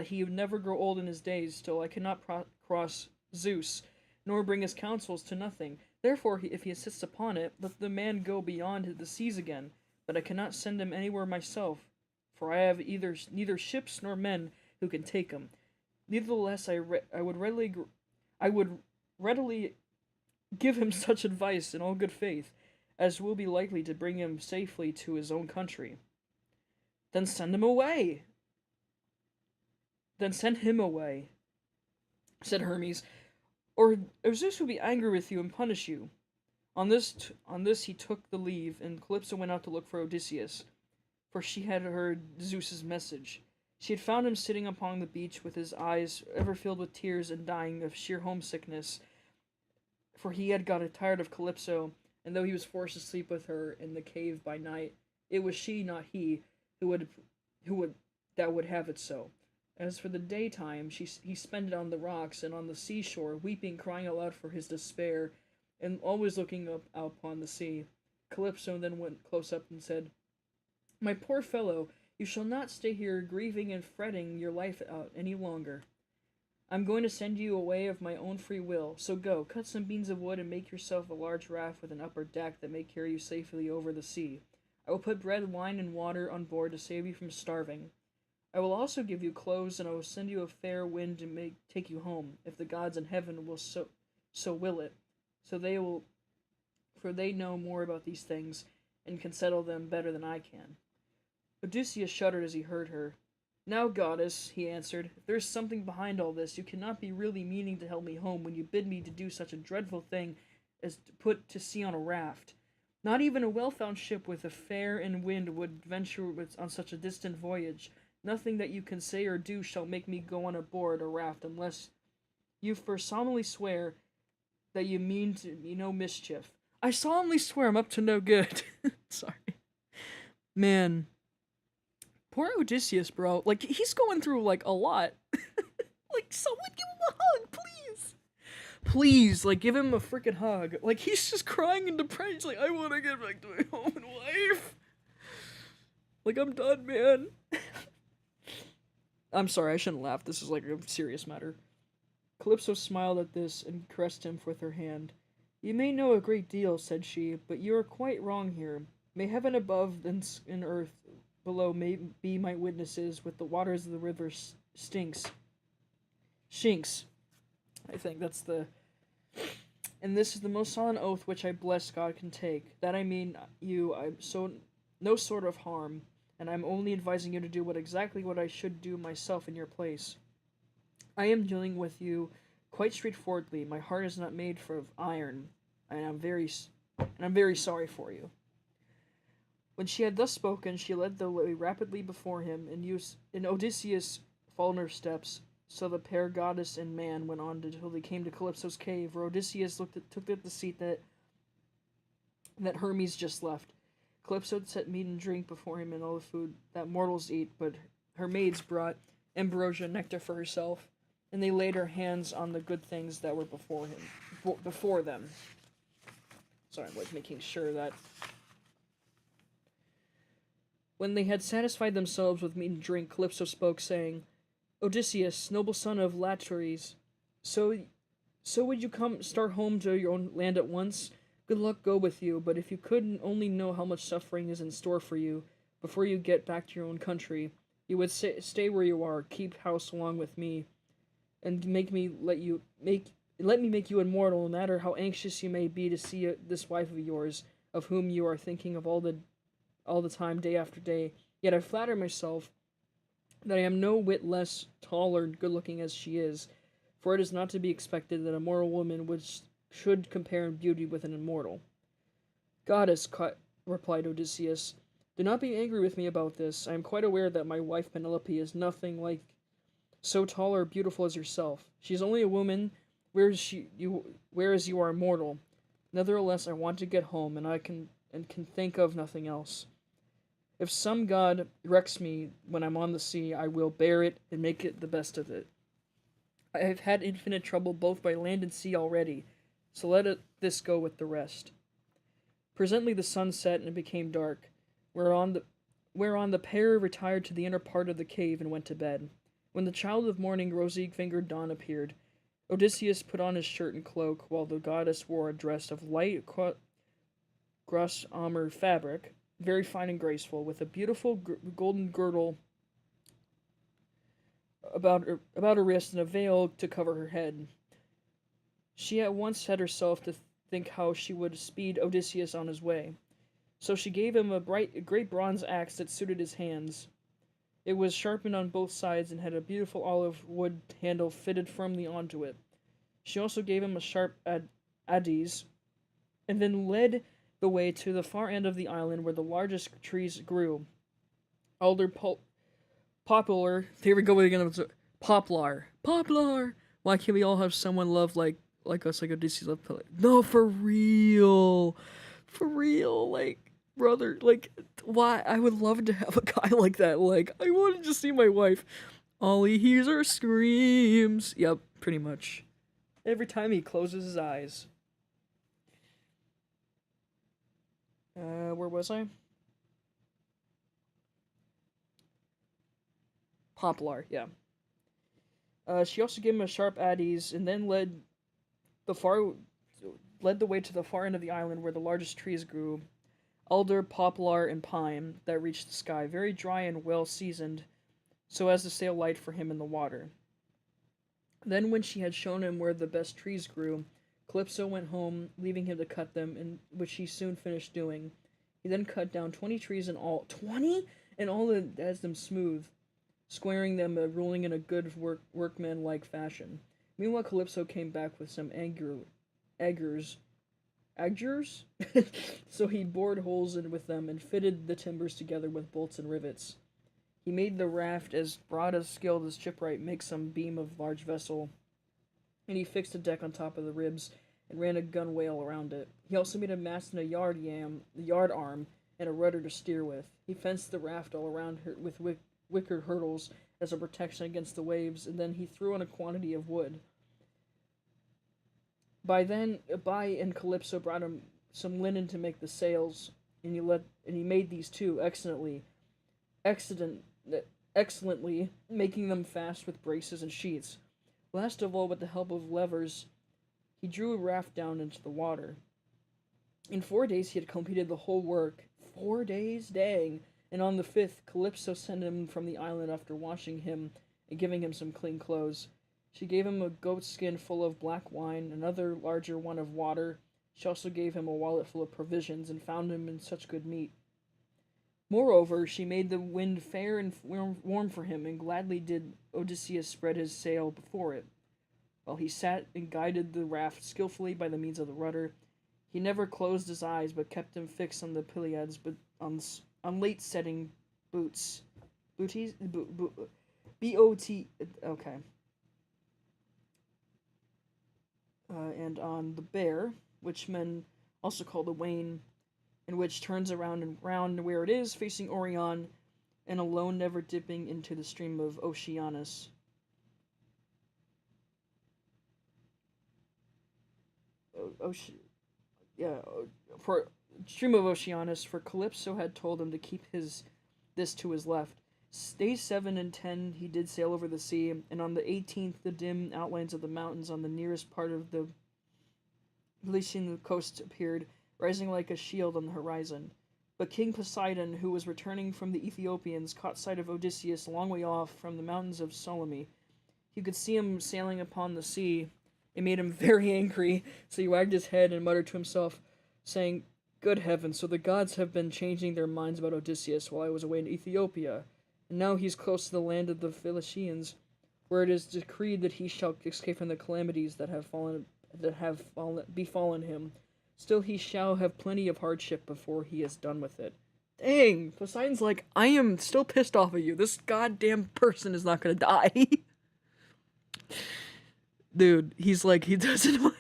he would never grow old in his days. Still, I cannot cross Zeus, nor bring his counsels to nothing. Therefore, if he insists upon it, let the man go beyond the seas again. But I cannot send him anywhere myself, for I have neither ships nor men who can take him. Nevertheless, I would readily give him such advice in all good faith, as will be likely to bring him safely to his own country. Then send him away, said Hermes, or Zeus will be angry with you and punish you. On this he took the leave, and Calypso went out to look for Odysseus, for she had heard Zeus's message. She had found him sitting upon the beach with his eyes ever filled with tears and dying of sheer homesickness, for he had got tired of Calypso, and though he was forced to sleep with her in the cave by night, it was she, not he, that would have it so. As for the daytime, he spent it on the rocks and on the seashore, weeping, crying aloud for his despair, and always looking out upon the sea. Calypso then went close up and said, My poor fellow, you shall not stay here grieving and fretting your life out any longer. I'm going to send you away of my own free will, so go, cut some beams of wood and make yourself a large raft with an upper deck that may carry you safely over the sea. I will put bread, wine, and water on board to save you from starving. I will also give you clothes, and I will send you a fair wind to take you home, if the gods in heaven will so will it. For they know more about these things, and can settle them better than I can. Odysseus shuddered as he heard her. Now, goddess, he answered, if there is something behind all this, you cannot be really meaning to help me home when you bid me to do such a dreadful thing as to put to sea on a raft. Not even a well-found ship with a fair and wind would venture on such a distant voyage. Nothing that you can say or do shall make me go on aboard a raft unless you first solemnly swear that you mean to me no mischief. I solemnly swear I'm up to no good. Sorry. Man. Poor Odysseus, bro. Like, he's going through, like, a lot. Like, someone give him a hug, please. Please, like, give him a freaking hug. Like, he's just crying and depressed. He's like, I want to get back to my home and wife. Like, I'm done, man. I'm sorry, I shouldn't laugh. This is, like, a serious matter. Calypso smiled at this and caressed him with her hand. You may know a great deal, said she, but you are quite wrong here. May heaven above and earth below may be my witnesses with the waters of the river Shinx. I think that's the... And this is the most solemn oath which I bless God can take. That I mean you, no sort of harm, and I'm only advising you to do exactly what I should do myself in your place. I am dealing with you quite straightforwardly. My heart is not made of iron, and I'm very sorry for you. When she had thus spoken, she led the way rapidly before him, and Odysseus followed in her steps. So the pair, goddess and man, went on until they came to Calypso's cave, where Odysseus took the seat that Hermes just left. Calypso set meat and drink before him and all the food that mortals eat, but her maids brought ambrosia and nectar for herself, and they laid her hands on the good things that were before them. Sorry, I'm like making sure that When they had satisfied themselves with meat and drink, Calypso spoke, saying, Odysseus, noble son of Latores, so would you come start home to your own land at once? Good luck go with you, but if you could only know how much suffering is in store for you before you get back to your own country, you would stay where you are, keep house along with me, and let me make you immortal, no matter how anxious you may be to see this wife of yours, of whom you are thinking of all the time, day after day. Yet I flatter myself that I am no whit less tall or good-looking as she is, for it is not to be expected that a mortal woman should compare in beauty with an immortal. Goddess, replied Odysseus, do not be angry with me about this. I am quite aware that my wife Penelope is nothing like so tall or beautiful as yourself. She is only a woman, whereas you are immortal. Nevertheless, I want to get home, and can think of nothing else. If some god wrecks me when I'm on the sea, I will bear it and make it the best of it. I have had infinite trouble both by land and sea already, so this go with the rest. Presently the sun set and it became dark, whereon the pair retired to the inner part of the cave and went to bed. When the child of morning, rosy-fingered dawn, appeared, Odysseus put on his shirt and cloak, while the goddess wore a dress of light gossamer fabric, very fine and graceful, with a beautiful golden girdle about her wrist and a veil to cover her head. She at once set herself to think how she would speed Odysseus on his way. So she gave him a great bronze axe that suited his hands. It was sharpened on both sides and had a beautiful olive wood handle fitted firmly onto it. She also gave him a sharp adze, and then led the way to the far end of the island where the largest trees grew. Alder poplar. Here we go again. Poplar. Poplar. Why can't we all have someone love like us, like Odysseus loved? No, for real. For real. Like, brother, like, why? I would love to have a guy like that. Like, I wanted to see my wife. All he hears are screams. Yep, pretty much. Every time he closes his eyes. Where was I? Poplar, yeah. She also gave him a sharp adze, and then led the way to the far end of the island where the largest trees grew, alder, poplar, and pine, that reached the sky, very dry and well seasoned, so as to sail light for him in the water. Then when she had shown him where the best trees grew, Calypso went home, leaving him to cut them, and which he soon finished doing. He then cut down 20 trees in all. 20? And all as them smooth, squaring them, ruling in a good workman-like fashion. Meanwhile, Calypso came back with some augers. So he bored holes in with them and fitted the timbers together with bolts and rivets. He made the raft as broad as skilled as shipwright makes some beam of large vessel, and he fixed a deck on top of the ribs and ran a gunwale around it. He also made a mast and a yard arm, and a rudder to steer with. He fenced the raft all around her with wicker hurdles as a protection against the waves, and then he threw on a quantity of wood. By and Calypso brought him some linen to make the sails, and he made these too excellently, making them fast with braces and sheets. Last of all, with the help of levers, he drew a raft down into the water. In 4 days he had completed the whole work. 4 days? Dang! And on the 5th, Calypso sent him from the island after washing him and giving him some clean clothes. She gave him a goat skin full of black wine, another larger one of water. She also gave him a wallet full of provisions, and found him in such good meat. Moreover, she made the wind fair and warm for him, and gladly did Odysseus spread his sail before it, while he sat and guided the raft skillfully by the means of the rudder. He never closed his eyes, but kept them fixed on the Pleiades, but on late-setting boots. Booties? B-O-T... Okay. And on the bear, which men also call the wain, and which turns around and round where it is, facing Orion, and alone never dipping into the stream of Oceanus. For stream of Oceanus, for Calypso had told him to keep his this to his left. Days 7 and 10 he did sail over the sea, and on the 18th the dim outlines of the mountains on the nearest part of the Elysian coast appeared, rising like a shield on the horizon. But King Poseidon, who was returning from the Ethiopians, caught sight of Odysseus a long way off from the mountains of Solymi. He could see him sailing upon the sea. It made him very angry, so he wagged his head and muttered to himself, saying, "Good heavens, so the gods have been changing their minds about Odysseus while I was away in Ethiopia, and now he's close to the land of the Philistines, where it is decreed that he shall escape from the calamities that have befallen him. Still he shall have plenty of hardship before he is done with it." Dang, Poseidon's like, I am still pissed off of you. This goddamn person is not gonna die. Dude, he's like, he doesn't.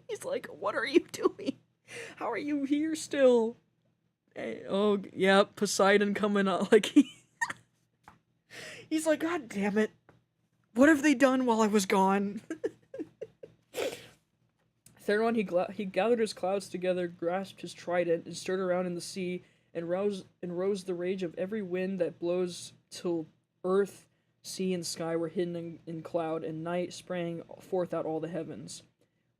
He's like, what are you doing? How are you here still? Hey, oh, yeah, Poseidon coming up. Like, he's like, God damn it. What have they done while I was gone? Thereon, he gathered his clouds together, grasped his trident, and stirred around in the sea, and roused the rage of every wind that blows till earth, sea, and sky were hidden in cloud, and night sprang forth out all the heavens.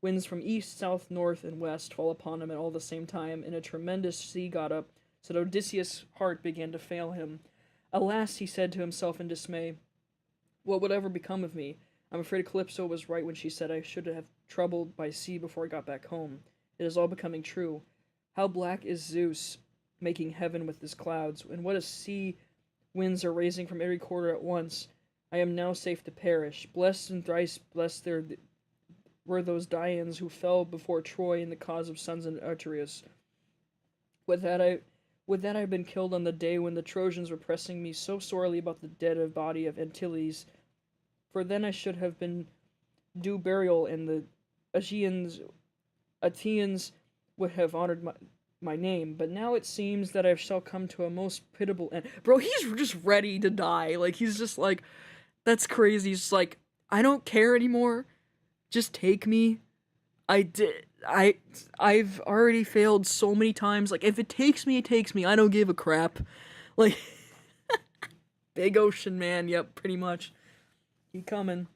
Winds from east, south, north, and west fall upon him at all the same time, and a tremendous sea got up, so that Odysseus' heart began to fail him. Alas, he said to himself in dismay, what would ever become of me? I'm afraid Calypso was right when she said I should have troubled by sea before I got back home. It is all becoming true. How black is Zeus making heaven with his clouds, and what a sea winds are raising from every quarter at once. I am now safe to perish. Blessed and thrice blessed were those Dians who fell before Troy in the cause of sons of Atreus. Would that I had been killed on the day when the Trojans were pressing me so sorely about the dead body of Antilles, for then I should have been due burial, and the Achaeans would have honored my name. But now it seems that I shall come to a most pitiable end. Bro, he's just ready to die. Like, he's just like, that's crazy. He's just like, I don't care anymore. Just take me. I've already failed so many times. Like, if it takes me, it takes me. I don't give a crap. Like, big ocean man. Yep, pretty much. He coming.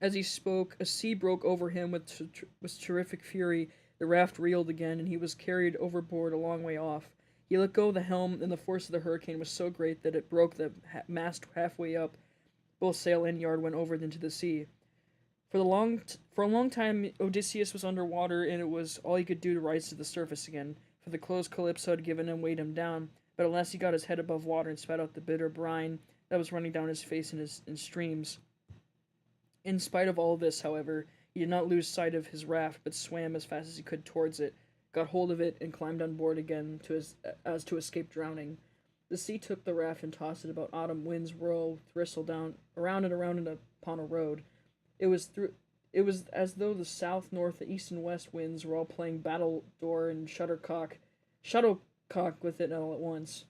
As he spoke, a sea broke over him with terrific fury. The raft reeled again, and he was carried overboard a long way off. He let go of the helm, and the force of the hurricane was so great that it broke the mast halfway up. Both sail and yard went over into the sea. For a long time, Odysseus was underwater, and it was all he could do to rise to the surface again, for the close Calypso had given and weighed him down. But at last he got his head above water and spat out the bitter brine that was running down his face in streams. In spite of all this, however, he did not lose sight of his raft, but swam as fast as he could towards it, got hold of it, and climbed on board again as to escape drowning. The sea took the raft and tossed it about. Autumn winds whistled down around and around upon a road. It was as though the south, north, the east, and west winds were all playing battledore and shuttlecock with it all at once.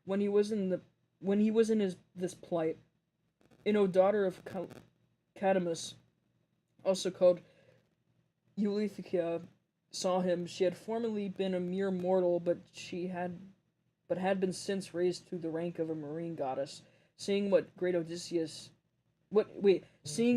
When he was in this plight, Ino, daughter of Cadamus, also called Eurythia, saw him. She had formerly been a mere mortal, but had been since raised to the rank of a marine goddess. Seeing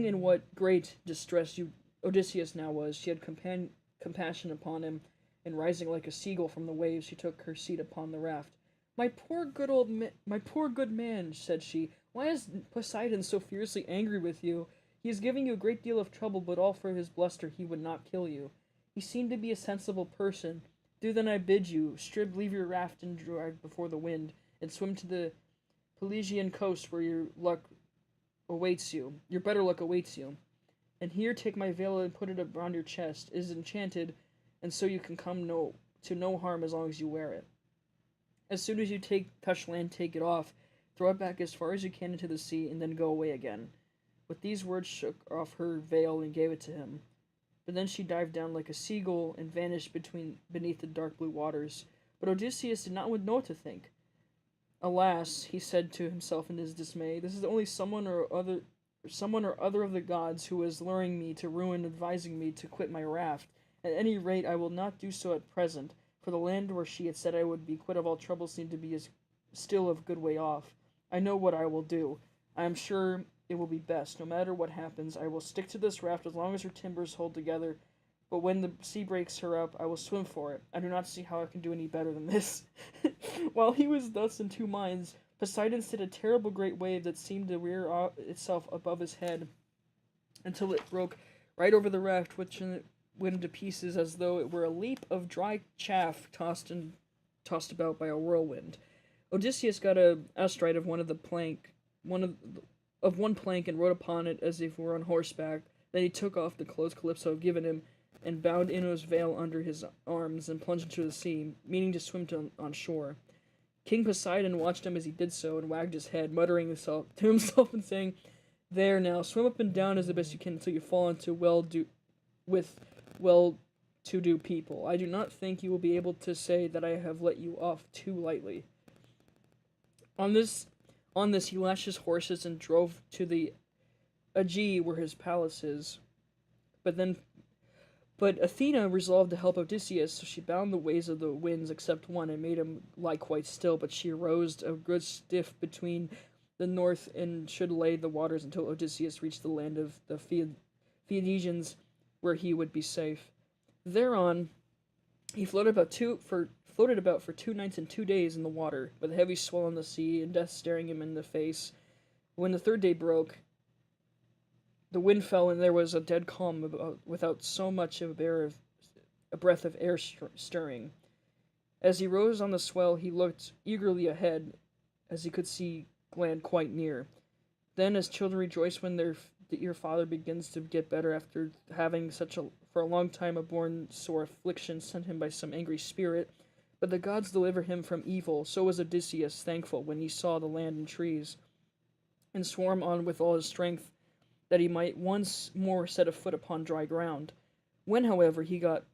in what great distress Odysseus now was, she had compassion upon him, and rising like a seagull from the waves, she took her seat upon the raft. My poor good man, said she, why is Poseidon so fiercely angry with you? He is giving you a great deal of trouble, but all for his bluster he would not kill you. He seemed to be a sensible person. Do then I bid you, leave your raft and drag before the wind, and swim to the Pelasian coast where your better luck awaits you. And here take my veil and put it around your chest. It is enchanted, and so you can come to no harm as long as you wear it. As soon as you touch land, take it off, throw it back as far as you can into the sea, and then go away again. With these words shook off her veil and gave it to him. But then she dived down like a seagull and vanished beneath the dark blue waters. But Odysseus did not know what to think. Alas, he said to himself in his dismay, this is only someone or other of the gods who is luring me to ruin, advising me to quit my raft. At any rate, I will not do so at present, for the land where she had said I would be quit of all trouble seemed to be still a good way off. I know what I will do. I am sure it will be best. No matter what happens, I will stick to this raft as long as her timbers hold together. But when the sea breaks her up, I will swim for it. I do not see how I can do any better than this. While he was thus in two minds, Poseidon set a terrible great wave that seemed to rear itself above his head until it broke right over the raft, which went to pieces as though it were a leap of dry chaff tossed about by a whirlwind. Odysseus got astride of one plank and rode upon it as if he were on horseback. Then he took off the clothes Calypso had given him, and bound Ino's veil under his arms, and plunged into the sea, meaning to swim on shore. King Poseidon watched him as he did so, and wagged his head, muttering to himself and saying, "There now, swim up and down as the best you can until you fall into well-to-do people. I do not think you will be able to say that I have let you off too lightly." On this, he lashed his horses and drove to the Aegae where his palace is. But Athena resolved to help Odysseus, so she bound the ways of the winds except one, and made him lie quite still, but she arose a good stiff between the north, and should lay the waters until Odysseus reached the land of the Phaeacians, where he would be safe. Thereon, he floated about for 2 nights and 2 days in the water, with a heavy swell in the sea, and death staring him in the face. When the third day broke, the wind fell, and there was a dead calm without so much of a breath of air stirring. As he rose on the swell, he looked eagerly ahead, as he could see land quite near. Then, as children rejoice when your father begins to get better after having for a long time a born sore affliction sent him by some angry spirit, but the gods deliver him from evil, so was Odysseus thankful when he saw the land and trees, and swarm on with all his strength, that he might once more set a foot upon dry ground. When, however, he got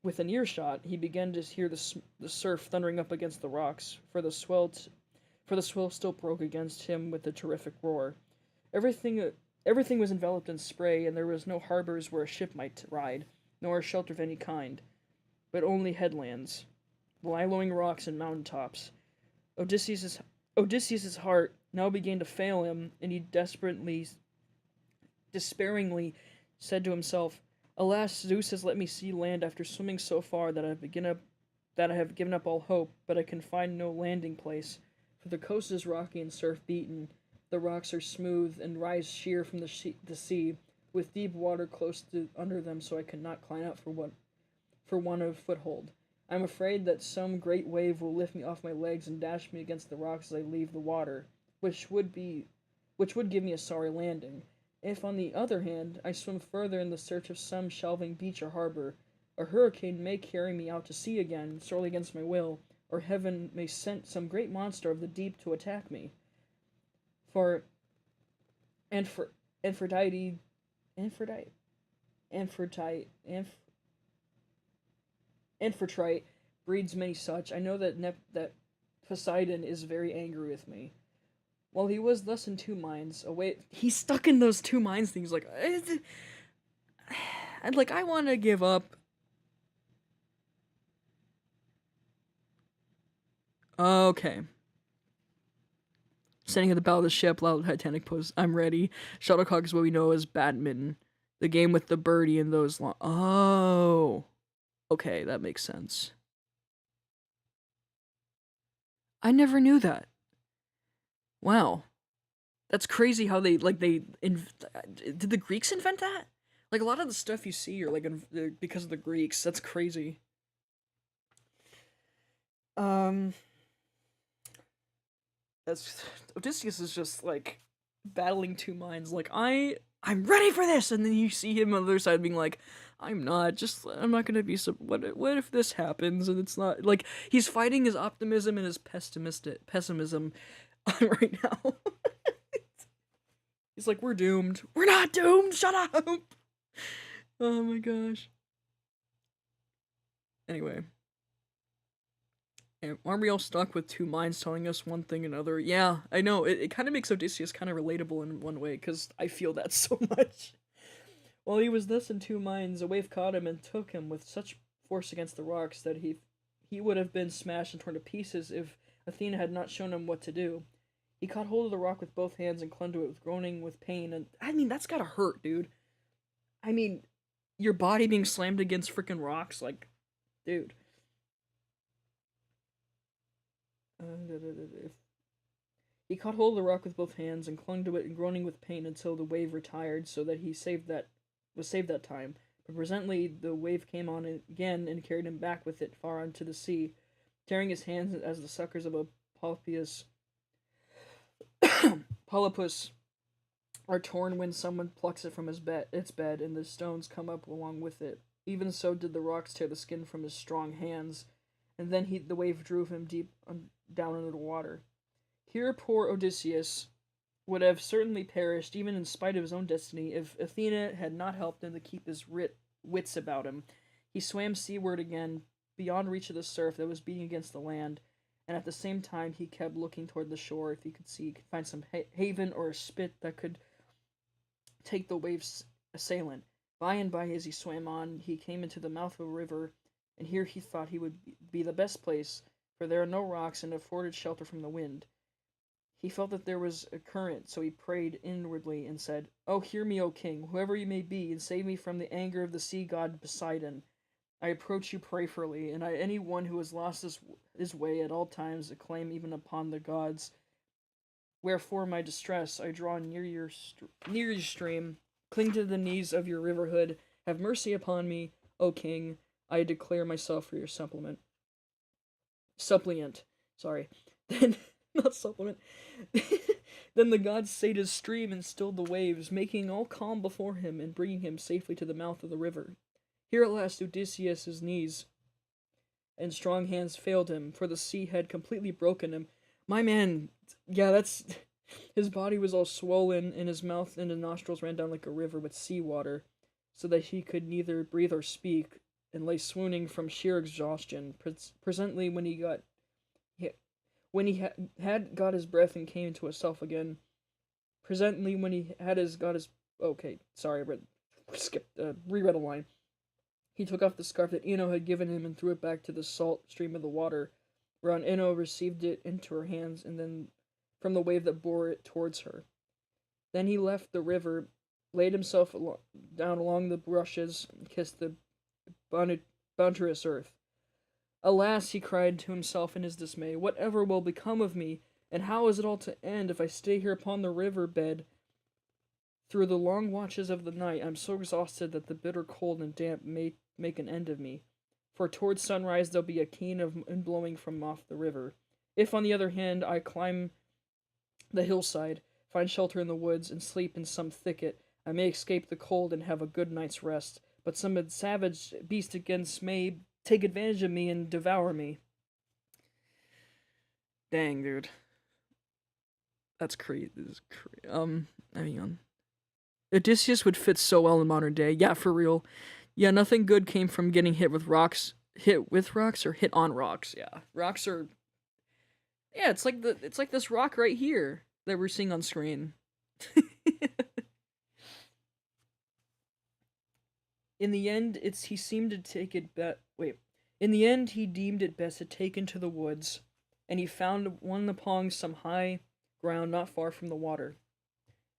within earshot, he began to hear the surf thundering up against the rocks, for the swell still broke against him with a terrific roar. Everything was enveloped in spray, and there was no harbors where a ship might ride, nor a shelter of any kind, but only headlands, low-lying rocks and mountain tops. Odysseus's heart now began to fail him, and he despairingly said to himself, "Alas, Zeus has let me see land after swimming so far that I have given up all hope, but I can find no landing place, for the coast is rocky and surf-beaten, the rocks are smooth and rise sheer from the sea, with deep water close under them, so I cannot climb out for want of foothold. I am afraid that some great wave will lift me off my legs and dash me against the rocks as I leave the water, which would give me a sorry landing. If, on the other hand, I swim further in the search of some shelving beach or harbor, a hurricane may carry me out to sea again, sorely against my will, or heaven may send some great monster of the deep to attack me. For Aphrodite breeds many such. I know that Poseidon is very angry with me." While he was thus in two minds, he's stuck in those two minds things. Like, I want to give up. Okay. Standing at the bow of the ship, loud Titanic pose. I'm ready. Shuttlecock is what we know as badminton. The game with the birdie and those long. Oh. Okay, that makes sense. I never knew that. Wow. That's crazy how did the Greeks invent that? Like, a lot of the stuff you see are because of the Greeks. That's crazy. Odysseus is just like battling two minds. Like, I'm ready for this, and then you see him on the other side being like, I'm not gonna be so. What if this happens and it's not? Like, he's fighting his optimism and his pessimism right now. He's like, we're doomed. We're not doomed. Shut up. Oh my gosh. Anyway. And aren't we all stuck with two minds telling us one thing and another? Yeah, I know. It kind of makes Odysseus kind of relatable in one way, because I feel that so much. While he was thus in two minds, a wave caught him and took him with such force against the rocks that he he would have been smashed and torn to pieces if Athena had not shown him what to do. He caught hold of the rock with both hands and clung to it with groaning with pain, and I mean, that's gotta hurt, dude. I mean, your body being slammed against freaking rocks, like, dude. He caught hold of the rock with both hands and clung to it and groaning with pain until the wave retired, so that he was saved that time. But presently the wave came on again and carried him back with it far into the sea, tearing his hands as the suckers of a polypus are torn when someone plucks it from its bed, and the stones come up along with it. Even so did the rocks tear the skin from his strong hands, and then the wave drove him deep down under the water. Here poor Odysseus would have certainly perished, even in spite of his own destiny, if Athena had not helped him to keep his wits about him. He swam seaward again, beyond reach of the surf that was beating against the land, and at the same time he kept looking toward the shore if he could find some haven or a spit that could take the wave's assailant. By and by, as he swam on, he came into the mouth of a river, and here he thought he would be the best place, for there are no rocks and afforded shelter from the wind. He felt that there was a current, so he prayed inwardly and said, "Oh, hear me, O king, whoever you may be, and save me from the anger of the sea god Poseidon. I approach you prayerfully, and any one who has lost his way at all times acclaim even upon the gods. Wherefore, my distress, I draw near your stream, cling to the knees of your riverhood. Have mercy upon me, O king. I declare myself for your suppliant. Sorry. Then, not supplement. Then the gods stayed his stream and stilled the waves, making all calm before him and bringing him safely to the mouth of the river. Here at last Odysseus' knees and strong hands failed him, for the sea had completely broken him. My man, yeah, that's... His body was all swollen, and his mouth and his nostrils ran down like a river with seawater, so that he could neither breathe or speak, and lay swooning from sheer exhaustion. Presently, when he had got his breath and came to himself again. Okay, sorry, reread a line. He took off the scarf that Ino had given him and threw it back to the salt stream of the water, whereon Ino received it into her hands, and then from the wave that bore it towards her. Then he left the river, laid himself down along the rushes, and kissed the bounteous earth. Alas, he cried to himself in his dismay, whatever will become of me, and how is it all to end if I stay here upon the river bed through the long watches of the night? I'm so exhausted that the bitter cold and damp may make an end of me. For towards sunrise there'll be a keen of wind blowing from off the river. If, on the other hand, I climb the hillside, find shelter in the woods, and sleep in some thicket, I may escape the cold and have a good night's rest. But some savage beast against may take advantage of me and devour me." Dang, dude. That's crazy. Hang on. Odysseus would fit so well in modern day. Yeah, for real. Yeah, nothing good came from getting hit with rocks. Hit with rocks or hit on rocks. Yeah, rocks are. Yeah, it's like this rock right here that we're seeing on screen. In the end, In the end, he deemed it best to take into the woods, and he found one upon some high ground not far from the water.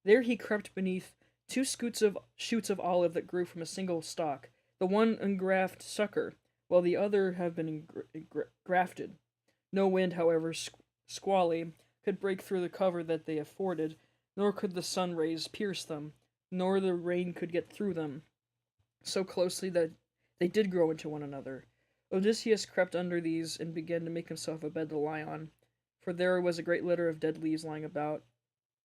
There he crept beneath two shoots of olive that grew from a single stalk, the one engraft sucker, while the other have been grafted. No wind, however squally, could break through the cover that they afforded, nor could the sun rays pierce them, nor the rain could get through them, so closely that they did grow into one another. Odysseus crept under these and began to make himself a bed to lie on, for there was a great litter of dead leaves lying about,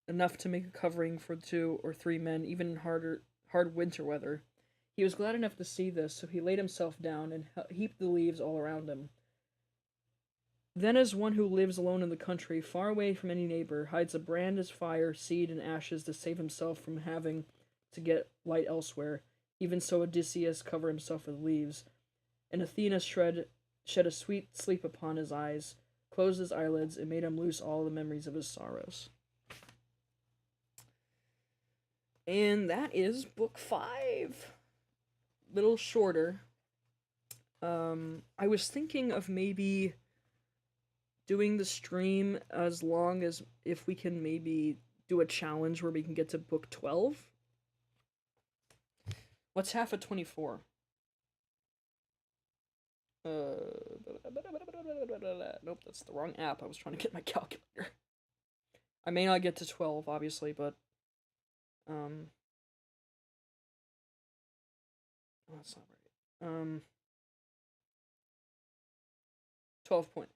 enough to make a covering for 2 or 3 men, even in hard winter weather. He was glad enough to see this, so he laid himself down and heaped the leaves all around him. Then, as one who lives alone in the country, far away from any neighbor, hides a brand as fire, seed, and ashes to save himself from having to get light elsewhere, even so Odysseus covered himself with leaves, and Athena shed a sweet sleep upon his eyes, closed his eyelids, and made him lose all the memories of his sorrows. And that is book 5. Little shorter. I was thinking of maybe doing the stream as long as if we can maybe do a challenge where we can get to book 12. What's half of 24? Nope, that's the wrong app. I was trying to get my calculator. I may not get to 12, obviously, but oh, that's not right. 12 point.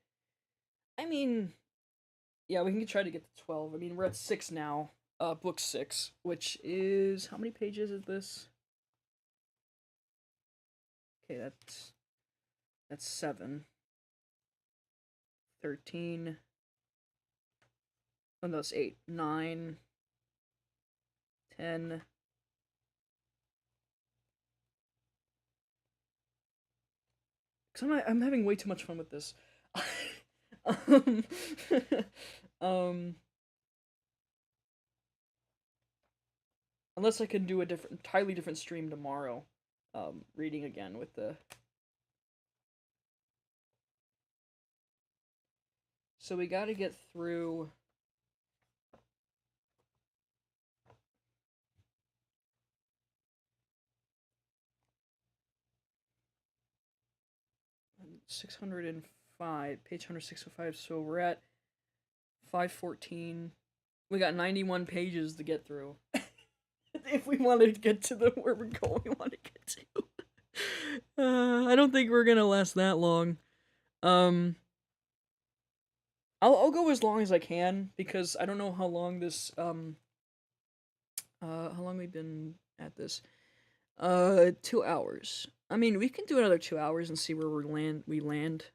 I mean, yeah, we can try to get to 12. I mean, we're at 6 now. Book 6, which is how many pages is this? Okay, that's 7. 13. Oh, no, that's 8. 9. 10. Because I'm having way too much fun with this. um, um, unless I can do a entirely different stream tomorrow. Reading again with the. So we gotta get through. Page 165. So we're at 514. We got 91 pages to get through. If we want to get to where we're going, we want to get to. I don't think we're gonna last that long. I'll go as long as I can because I don't know how long this how long we've been at this. 2 hours. I mean, we can do another 2 hours and see where we land.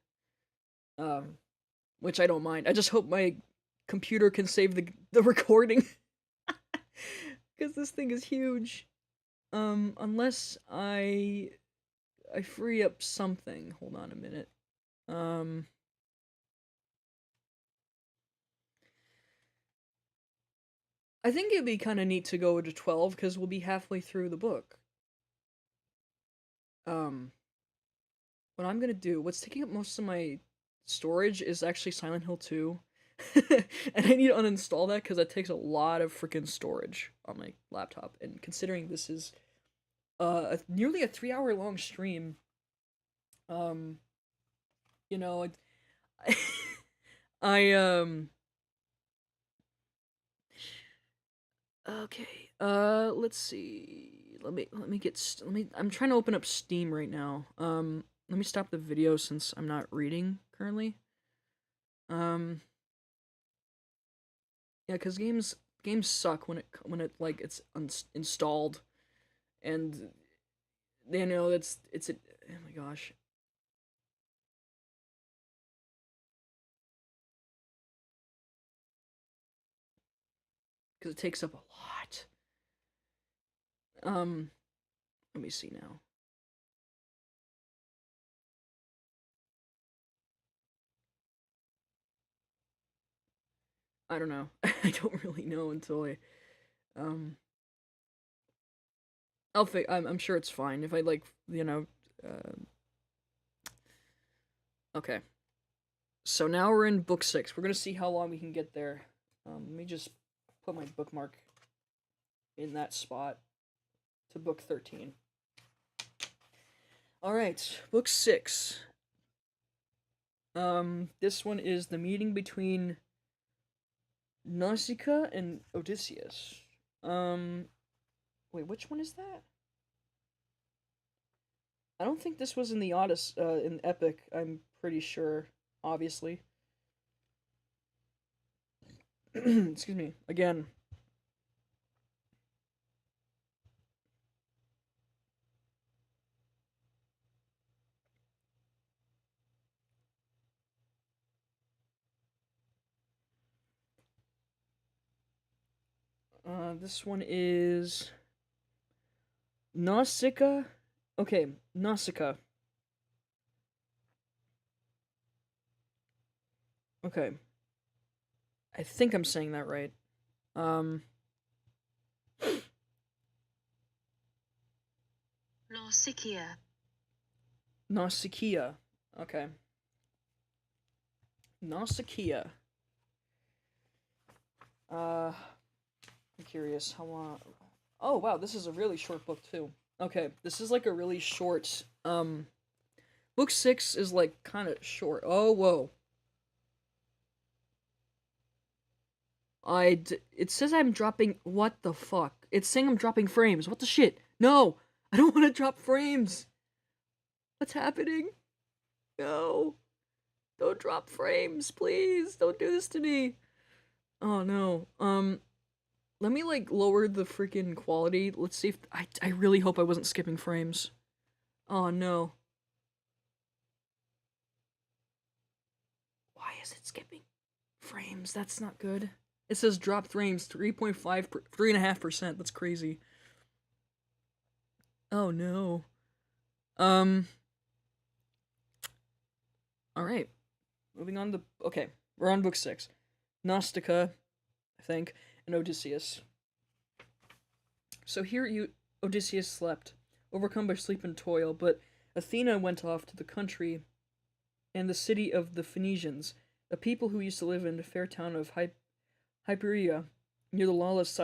Which I don't mind. I just hope my computer can save the recording. Cuz this thing is huge. Unless I free up something. Hold on a minute. I think it'd be kind of neat to go to 12 because we'll be halfway through the book. What I'm gonna do, what's taking up most of my storage is actually Silent Hill 2. And I need to uninstall that because that takes a lot of freaking storage on my laptop. And considering this is nearly a 3 hour long stream, um, you know, I okay. Let's see. I'm trying to open up Steam right now. Let me stop the video since I'm not reading currently. Yeah, cuz games suck when it like it's installed and you know oh my gosh. Cuz it takes up a lot. Let me see now. I don't know. I don't really know until um I'm sure it's fine if I like, okay. So now we're in book 6. We're going to see how long we can get there. Let me just put my bookmark in that spot to book 13. All right, book 6. This one is the meeting between Nausicaa and Odysseus. Wait, which one is that? I don't think this was in the Odyssey, in Epic. I'm pretty sure, obviously. Excuse me. Again. This one is Nausicaa. Okay, Nausicaa. Okay. I think I'm saying that right. Nausicaa. Nausicaa. Okay. Nausicaa. I'm curious how long. Oh wow, this is a really short book too. Okay, this is like a really short. Book 6 is like kind of short. Oh whoa. It says I'm dropping. What the fuck? It's saying I'm dropping frames. What the shit? No, I don't want to drop frames. What's happening? No, don't drop frames, please. Don't do this to me. Oh no. Let me like lower the freaking quality. Let's see if I really hope I wasn't skipping frames. Oh no. Why is it skipping frames? That's not good. It says drop frames 3.5 3.5%. That's crazy. Oh no. Um all right. Moving on to okay, we're on book 6. Nausicaa, I think, and Odysseus. So here Odysseus slept, overcome by sleep and toil, but Athena went off to the country and the city of the Phoenicians, a people who used to live in the fair town of Hyperia, near the lawless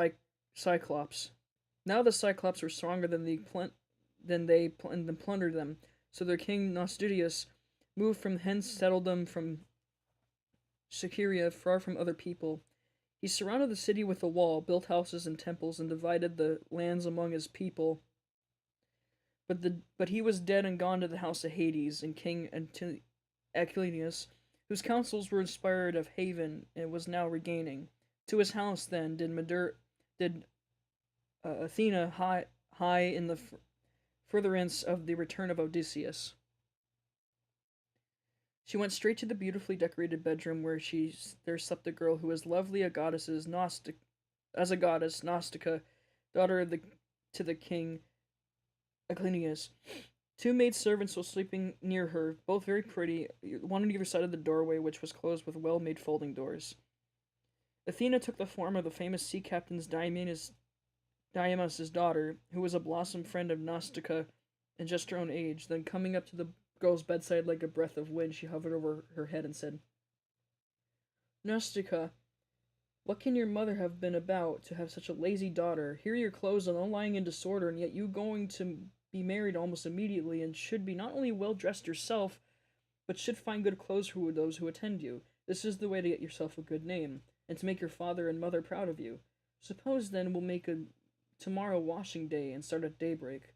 Cyclops. Now the Cyclops were stronger than they plundered them, so their king Nostidius moved from hence, settled them from Sycharia, far from other people. He surrounded the city with a wall, built houses and temples, and divided the lands among his people. But he was dead and gone to the house of Hades, and King Achilles, whose counsels were inspired of Haven, and was now regaining. To his house then did Athena high in the furtherance of the return of Odysseus. She went straight to the beautifully decorated bedroom where there slept a girl who was lovely a goddess, Nausicaa, daughter of the king Achilles. Two maid servants were sleeping near her, both very pretty, one on either side of the doorway, which was closed with well-made folding doors. Athena took the form of the famous sea captain's Dionysus' daughter, who was a blossom friend of Nausicaa and just her own age. Then coming up to the girl's bedside like a breath of wind, she hovered over her head and said, Nausicaa, what can your mother have been about to have such a lazy daughter? Here are your clothes and all lying in disorder, and yet you going to be married almost immediately, and should be not only well dressed yourself, but should find good clothes for those who attend you. This is the way to get yourself a good name, and to make your father and mother proud of you. Suppose then we'll make a tomorrow washing day and start at daybreak.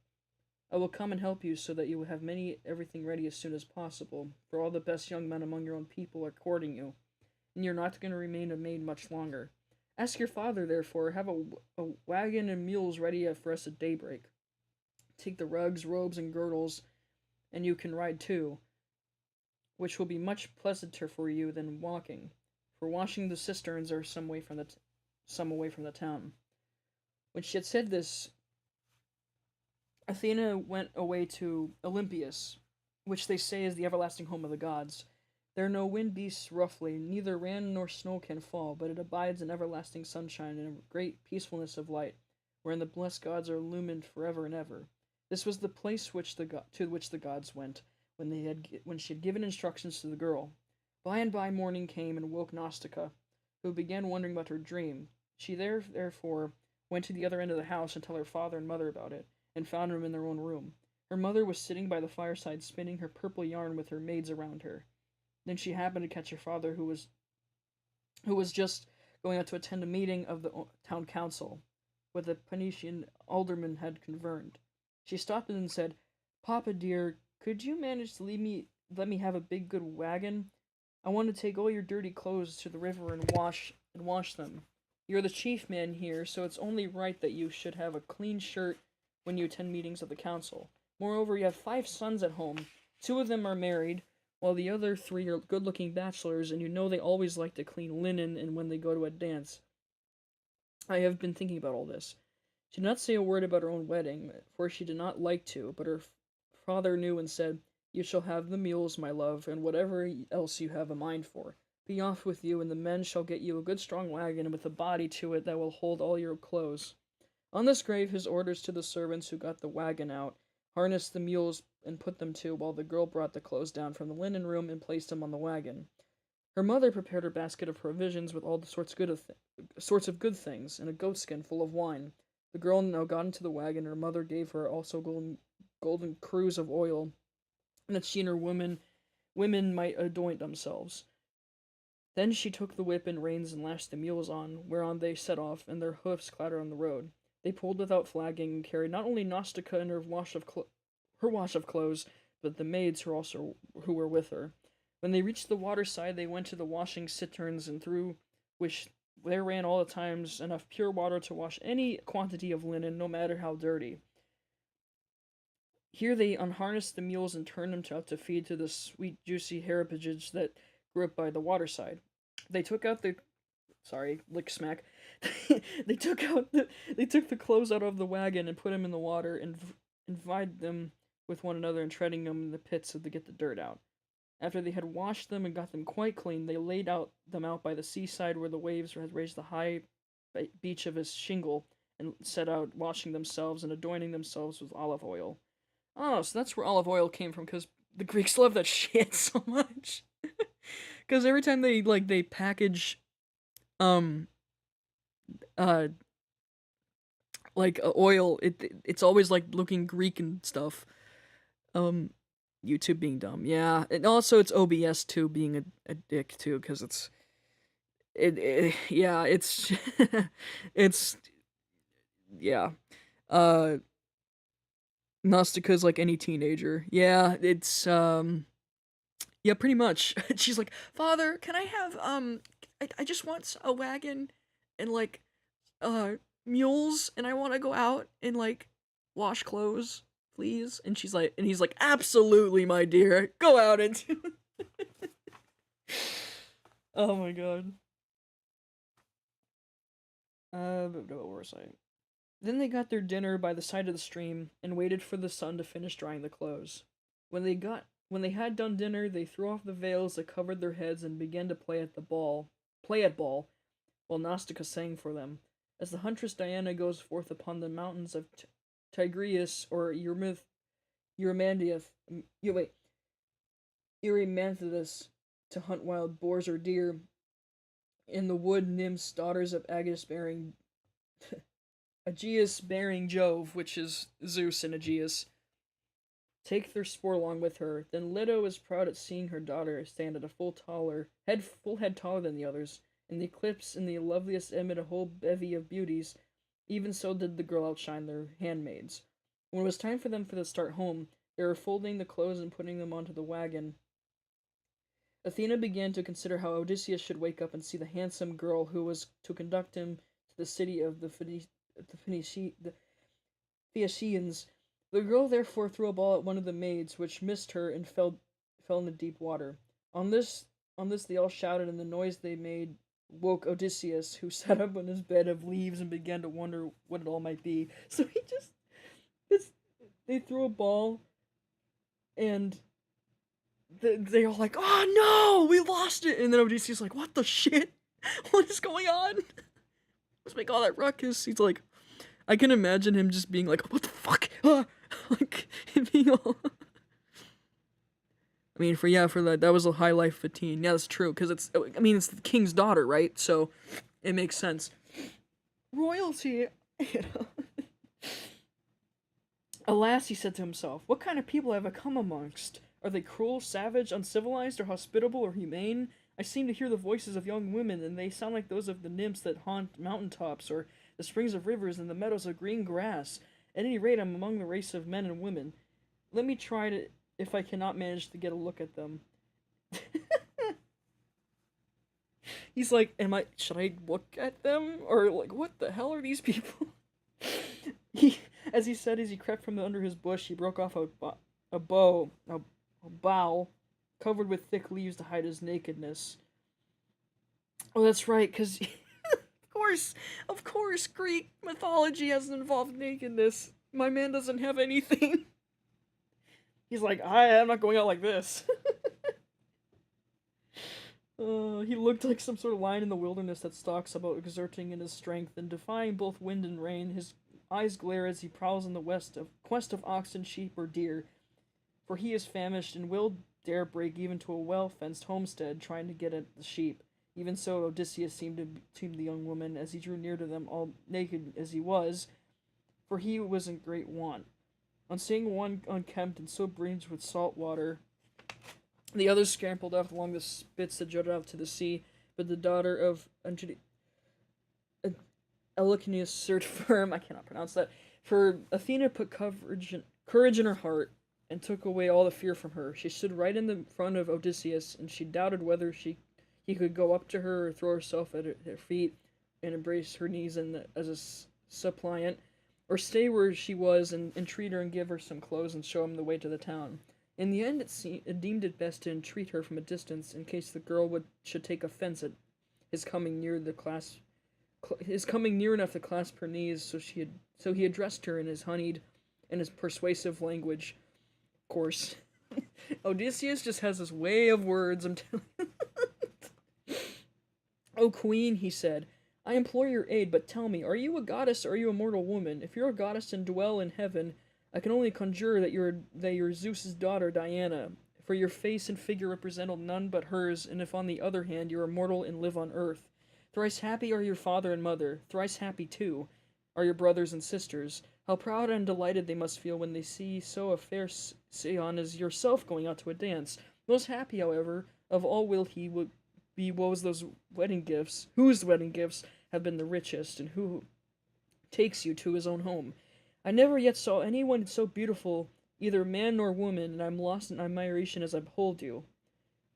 I will come and help you so that you will have everything ready as soon as possible, for all the best young men among your own people are courting you, and you're not going to remain a maid much longer. Ask your father, therefore, have a wagon and mules ready for us at daybreak. Take the rugs, robes, and girdles, and you can ride too, which will be much pleasanter for you than walking, for washing the cisterns are some away from the town. When she had said this, Athena went away to Olympus, which they say is the everlasting home of the gods. There no wind beats roughly, neither rain nor snow can fall, but it abides in everlasting sunshine and a great peacefulness of light, wherein the blessed gods are illumined forever and ever. This was the place to which the gods went, when she had given instructions to the girl. By and by morning came and woke Nausicaa, who began wondering about her dream. She therefore went to the other end of the house and told her father and mother about it, and found them in their own room. Her mother was sitting by the fireside spinning her purple yarn with her maids around her. Then she happened to catch her father, who was just going out to attend a meeting of the town council, where the Phoenician alderman had convened. She stopped and said, Papa dear, could you manage to let me have a big good wagon? I want to take all your dirty clothes to the river and wash them. You're the chief man here, so it's only right that you should have a clean shirt when you attend meetings of the council. Moreover, you have 5 sons at home. 2 of them are married, while the other 3 are good-looking bachelors, and you know they always like to clean linen and when they go to a dance. I have been thinking about all this. She did not say a word about her own wedding, for she did not like to, but her father knew and said, You shall have the mules, my love, and whatever else you have a mind for. Be off with you, and the men shall get you a good strong wagon with a body to it that will hold all your clothes. On this grave, his orders to the servants who got the wagon out, harnessed the mules, and put them to, while the girl brought the clothes down from the linen room and placed them on the wagon. Her mother prepared her basket of provisions with all the sorts of good things, and a goatskin full of wine. The girl now got into the wagon, and her mother gave her also golden cruse of oil, and that she and her women might anoint themselves. Then she took the whip and reins and lashed the mules on, whereon they set off, and their hoofs clattered on the road. They pulled without flagging, and carried not only Nausicaa and her wash of clothes, but the maids who were with her. When they reached the waterside, they went to the washing citerns, and through which there ran all the times enough pure water to wash any quantity of linen, no matter how dirty. Here they unharnessed the mules and turned them out to feed to the sweet, juicy herbage that grew up by the waterside. They took out the lick smack. they took the clothes out of the wagon and put them in the water and vied them with one another and treading them in the pits so to get the dirt out. After they had washed them and got them quite clean, they laid them out by the seaside where the waves had raised the high beach of his shingle and set out washing themselves and adorning themselves with olive oil. Oh, so that's where olive oil came from, because the Greeks love that shit so much. Because every time they package, oil, it's always like looking Greek and stuff. YouTube being dumb, yeah, and also it's OBS too being a dick too, because it's it's yeah, Naustika's like any teenager, yeah, it's yeah, pretty much. She's like, Father, can I have I just want a wagon and like mules, and I want to go out and like wash clothes, please. And he's like, absolutely, my dear, go out and oh my god. What was I? Then they got their dinner by the side of the stream and waited for the sun to finish drying the clothes. When they had done dinner, they threw off the veils that covered their heads and began to play at ball, while Nausicaa sang for them. As the huntress Diana goes forth upon the mountains of Tigrias or Erymanthus to hunt wild boars or deer, in the wood nymphs, daughters of Aegeus bearing Jove, which is Zeus and Aegeus, take their sport along with her. Then Leto is proud at seeing her daughter stand at a full head taller than the others, in the eclipse in the loveliest amid a whole bevy of beauties. Even so did the girl outshine their handmaids. When it was time for them to start home, they were folding the clothes and putting them onto the wagon. Athena began to consider how Odysseus should wake up and see the handsome girl who was to conduct him to the city of the Phaeacians. The girl therefore threw a ball at one of the maids, which missed her and fell in the deep water. On this they all shouted, and the noise they made woke Odysseus, who sat up on his bed of leaves and began to wonder what it all might be. So they threw a ball, and they all like, oh no, we lost it, and then Odysseus like, what the shit? What is going on? Let's make all that ruckus. He's like, I can imagine him just being like, what the fuck? Like, him being all... I mean, for that was a high life of a teen. Yeah, that's true, because it's the king's daughter, right? So, it makes sense. Royalty, you know. Alas, he said to himself, what kind of people have I come amongst? Are they cruel, savage, uncivilized, or hospitable, or humane? I seem to hear the voices of young women, and they sound like those of the nymphs that haunt mountaintops, or the springs of rivers, and the meadows of green grass. At any rate, I'm among the race of men and women. Let me try to, if I cannot manage to get a look at them. He's like, should I look at them? Or, like, what the hell are these people? As he said, as he crept from under his bush, he broke off a bough, covered with thick leaves to hide his nakedness. Oh, that's right, because, of course, Greek mythology hasn't involved nakedness. My man doesn't have anything. He's like, I'm not going out like this. He looked like some sort of lion in the wilderness that stalks about, exerting in his strength and defying both wind and rain. His eyes glare as he prowls in the quest of oxen, sheep, or deer. for he is famished and will dare break even to a well-fenced homestead trying to get at the sheep. Even so, Odysseus seemed to the young woman as he drew near to them, all naked as he was, for he was in great want. On seeing one unkempt and so breathed with salt water, the others scrambled off along the spits that jutted out to the sea, but the daughter of Elechinus stood firm. I cannot pronounce that. For Athena put courage in her heart and took away all the fear from her. She stood right in the front of Odysseus, and she doubted whether he could go up to her or throw herself at her feet and embrace her knees as a suppliant, or stay where she was and entreat her and give her some clothes and show him the way to the town. In the end, it deemed it best to entreat her from a distance, in case the girl should take offense at his coming near enough to clasp her knees. So he addressed her in his honeyed and his persuasive language. Of course, Odysseus just has this way of words. I'm telling you. "O queen," he said, "I implore your aid, but tell me, are you a goddess or are you a mortal woman? If you're a goddess and dwell in heaven, I can only conjure that you're Zeus's daughter, Diana, for your face and figure represent none but hers, and if on the other hand you are mortal and live on earth. Thrice happy are your father and mother, thrice happy, too, are your brothers and sisters. How proud and delighted they must feel when they see so a fair scion as yourself going out to a dance. Most happy, however, of all will he be whose wedding gifts have been the richest, and who takes you to his own home. I never yet saw anyone so beautiful, either man nor woman, and I'm lost in admiration as I behold you.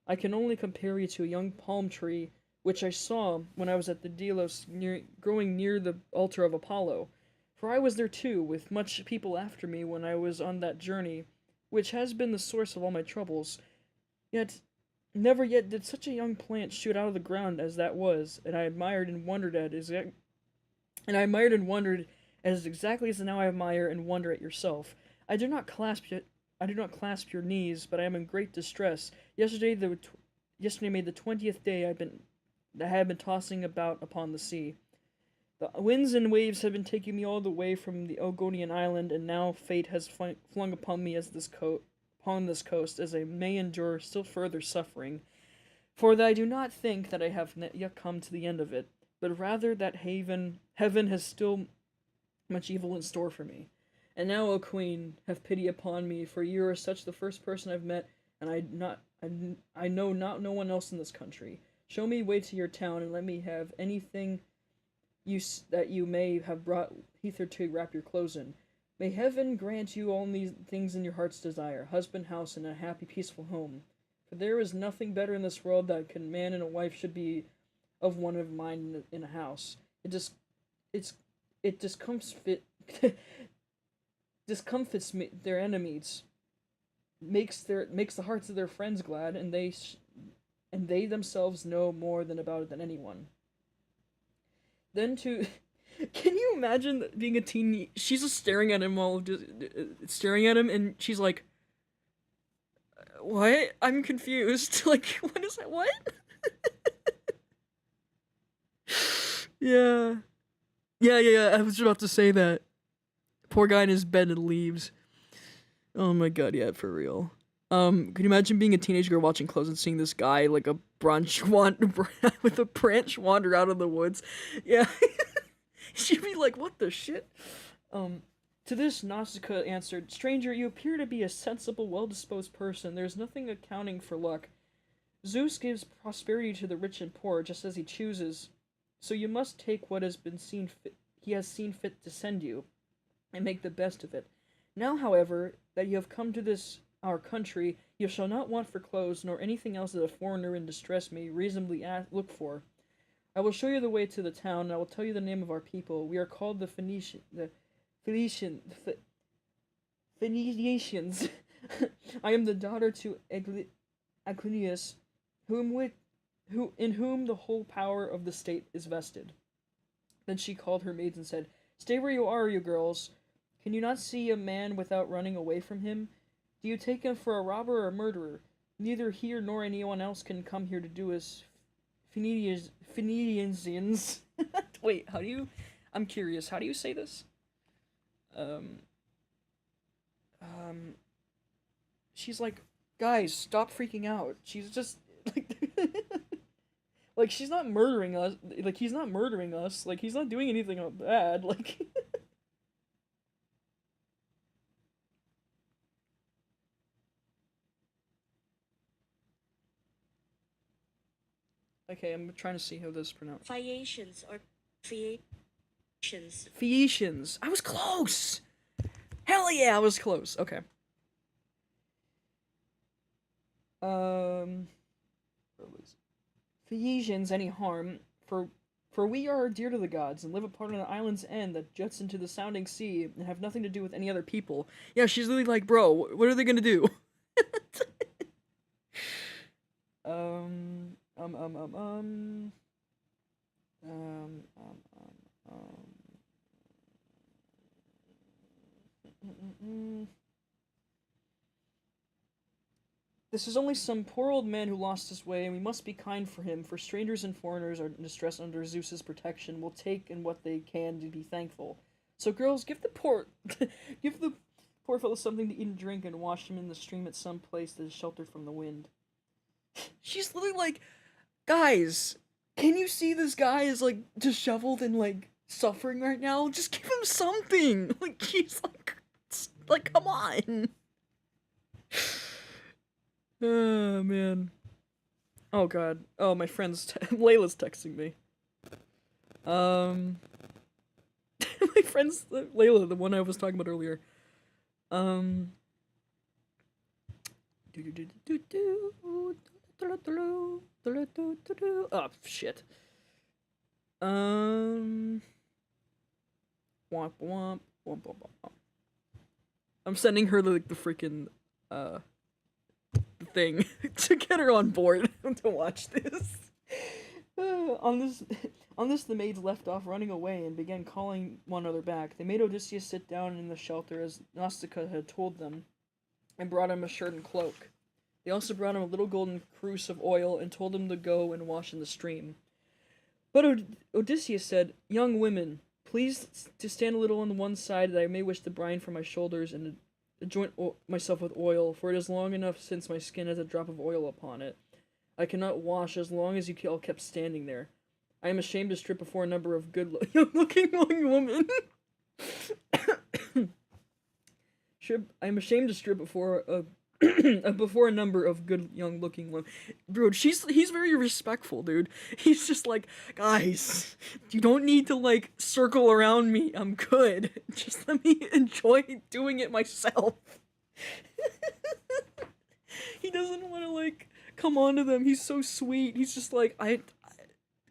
I can only compare you to a young palm tree, which I saw when I was at the Delos growing near the altar of Apollo. For I was there too, with much people after me when I was on that journey, which has been the source of all my troubles. Yet, never yet did such a young plant shoot out of the ground as that was, and I admired and wondered as exactly as now I admire and wonder at yourself. I do not clasp your knees, but I am in great distress. Yesterday made the 20th day I had been tossing about upon the sea. The winds and waves have been taking me all the way from the Ogonian island, and now fate has flung upon me upon this coast, as I may endure still further suffering. For that I do not think that I have yet come to the end of it, but rather that heaven has still much evil in store for me. And now, O queen, have pity upon me, for you are such the first person I've met, and I know not no one else in this country. Show me way to your town, and let me have anything that you may have brought hither to wrap your clothes in. May heaven grant you all these things in your heart's desire, husband, house, and a happy, peaceful home. For there is nothing better in this world that a man and a wife should be of one of mine in a house. It discomfits their enemies, makes the hearts of their friends glad, and they themselves know more about it than anyone. Then can you imagine being a teen? She's just staring at him and she's like, "What? I'm confused. Like, what is that? What?" Yeah. Yeah. I was about to say that. Poor guy in his bed and leaves. Oh my god, yeah, for real. Can you imagine being a teenage girl watching Close and seeing this guy like a with a branch wander out of the woods? Yeah. She'd be like, "What the shit?" To this, Nausicaa answered, "Stranger, you appear to be a sensible, well-disposed person. There's nothing accounting for luck. Zeus gives prosperity to the rich and poor, just as he chooses. So you must take what he has seen fit to send you, and make the best of it. Now, however, that you have come to our country, you shall not want for clothes, nor anything else that a foreigner in distress may reasonably look for. I will show you the way to the town, and I will tell you the name of our people. We are called the Phoenicians. I am the daughter to Eglinius, in whom the whole power of the state is vested." Then she called her maids and said, "Stay where you are, you girls. Can you not see a man without running away from him? Do you take him for a robber or a murderer? Neither he nor anyone else can come here to do us Phoenicians." Wait, I'm curious, how do you say this? she's like, guys, stop freaking out. She's just like, like she's not murdering us. Like he's not murdering us. Like he's not doing anything bad. Like. Okay, I'm trying to see how this is pronounced. Phaeacians or Phaeacians. Phaeacians. I was close. Hell yeah, I was close. Okay. Phaeacians any harm, for we are dear to the gods and live upon an island's end that juts into the sounding sea and have nothing to do with any other people. Yeah, she's really like, bro, what are they gonna do? um, um, um, um, um, um, um, This is only some poor old man who lost his way, and we must be kind for him, for strangers and foreigners are in distress under Zeus's protection, will take in what they can to be thankful. So girls, give the poor give the poor fellow something to eat and drink and wash him in the stream at some place that is sheltered from the wind. She's literally like, guys, can you see this guy is like disheveled and like suffering right now? Just give him something. Like she's like come on. Oh man. Oh god. Oh, my friend's Layla's texting me. My friend's Layla, the one I was talking about earlier. Oh shit. Womp womp womp womp womp. I'm sending her the freaking thing to get her on board to watch this. On this, the maids left off running away and began calling one another back. They made Odysseus sit down in the shelter as Nausicaa had told them, and brought him a shirt and cloak. They also brought him a little golden cruse of oil and told him to go and wash in the stream. But Odysseus said, "Young women, please to stand a little on the one side that I may wish the brine from my shoulders and anoint myself with oil, for it is long enough since my skin has a drop of oil upon it. I cannot wash as long as you all kept standing there. I am ashamed to strip before a number of good-looking young women." I am ashamed to strip before before a number of good young-looking women. Dude, he's very respectful, dude. He's just like, guys, you don't need to like circle around me. I'm good. Just let me enjoy doing it myself. He doesn't want to like come on to them. He's so sweet. He's just like,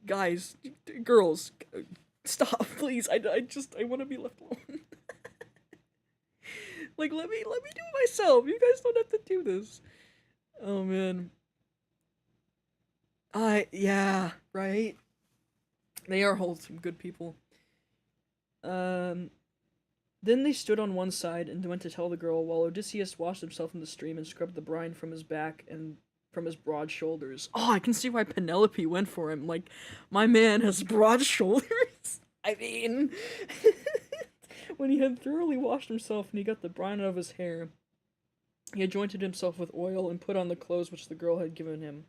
guys, girls, stop, please. I want to be left alone. Like, let me do it myself. You guys don't have to do this. Oh man. Yeah, right. They are wholesome, good people. Then they stood on one side and went to tell the girl, while Odysseus washed himself in the stream and scrubbed the brine from his back and from his broad shoulders. Oh, I can see why Penelope went for him. Like, my man has broad shoulders. I mean, when he had thoroughly washed himself and he got the brine out of his hair, he anointed himself with oil and put on the clothes which the girl had given him.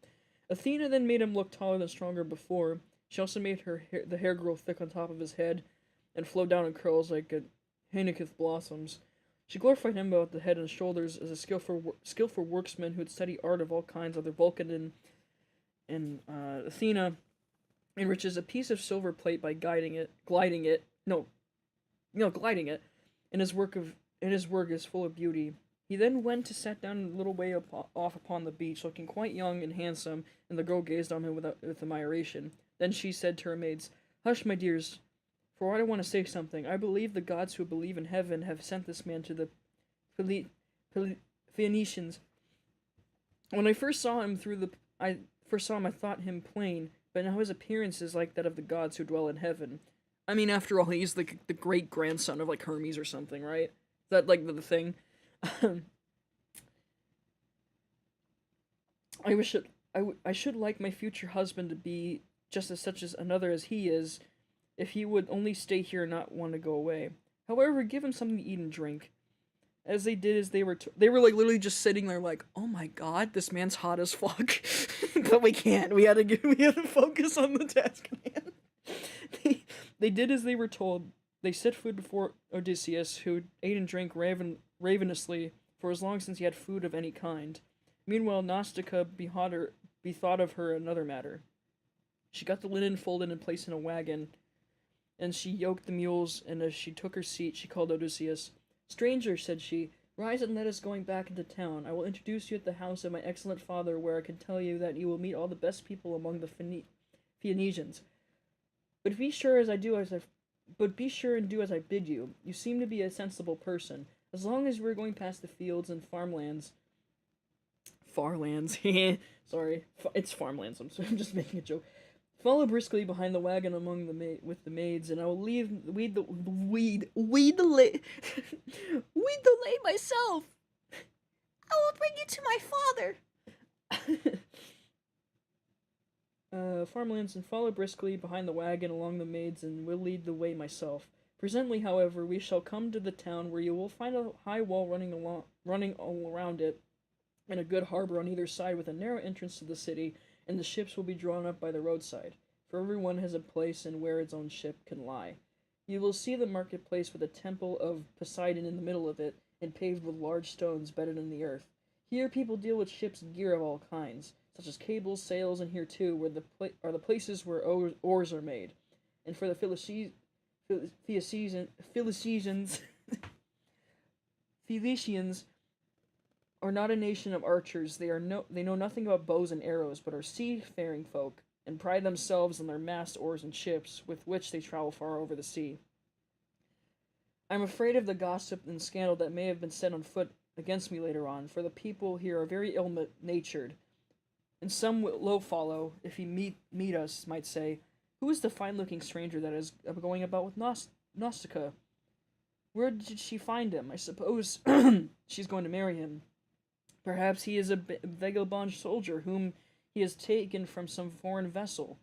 Athena then made him look taller than stronger before. She also made the hair grow thick on top of his head and flow down in curls like a Hanukkah blossoms. She glorified him about the head and shoulders as a skillful worksman who had studied art of all kinds, other Vulcan and Athena enriches a piece of silver plate by gliding it, and his work is full of beauty. He then went to sat down a little way off upon the beach, looking quite young and handsome, and the girl gazed on him with admiration. Then she said to her maids, "Hush, my dears, for I want to say something. I believe the gods who believe in heaven have sent this man to the Phoenicians. When I first saw him I thought him plain, but now his appearance is like that of the gods who dwell in heaven. I mean, after all, he's the great grandson of like Hermes or something, right? Is that like the thing? I should like my future husband to be just as such as another as he is, if he would only stay here and not want to go away. However, give him something to eat and drink." as they did as they were they were like literally just sitting there like, oh my god, this man's hot as fuck. But we can't. We had to focus on the task at hand. They did as they were told. They set food before Odysseus, who ate and drank ravenously for as long since he had food of any kind. Meanwhile, Nausicaa bethought of her another matter. She got the linen folded and placed in a wagon, and she yoked the mules, and as she took her seat, she called Odysseus. "Stranger," said she, "rise and let us going back into town. I will introduce you at the house of my excellent father, where I can tell you that you will meet all the best people among the Phoenicians. But be sure and do as I bid you. You seem to be a sensible person. As long as we're going past the fields and farmlands, sorry, it's farmlands. I'm just making a joke. Follow briskly behind the wagon among with the maids, and I will weed the lay myself. I will bring you to my father. Farmlands, and follow briskly behind the wagon along the maids, and will lead the way myself. Presently, however, we shall come to the town, where you will find a high wall running all around it, and a good harbor on either side, with a narrow entrance to the city, and the ships will be drawn up by the roadside. For everyone has a place and where its own ship can lie. You will see the marketplace with a temple of Poseidon in the middle of it, and paved with large stones bedded in the earth. Here people deal with ships and gear of all kinds, such as cables, sails, and here too are the places where oars are made. And for the Philicians are not a nation of archers. They know nothing about bows and arrows, but are seafaring folk, and pride themselves on their mast, oars, and ships, with which they travel far over the sea. I am afraid of the gossip and scandal that may have been set on foot against me later on, for the people here are very ill-natured, and some will follow, if he meet us, might say, "Who is the fine-looking stranger that is going about with Nausicaa? Where did she find him? I suppose she's going to marry him. Perhaps he is a vagabond soldier whom he has taken from some foreign vessel.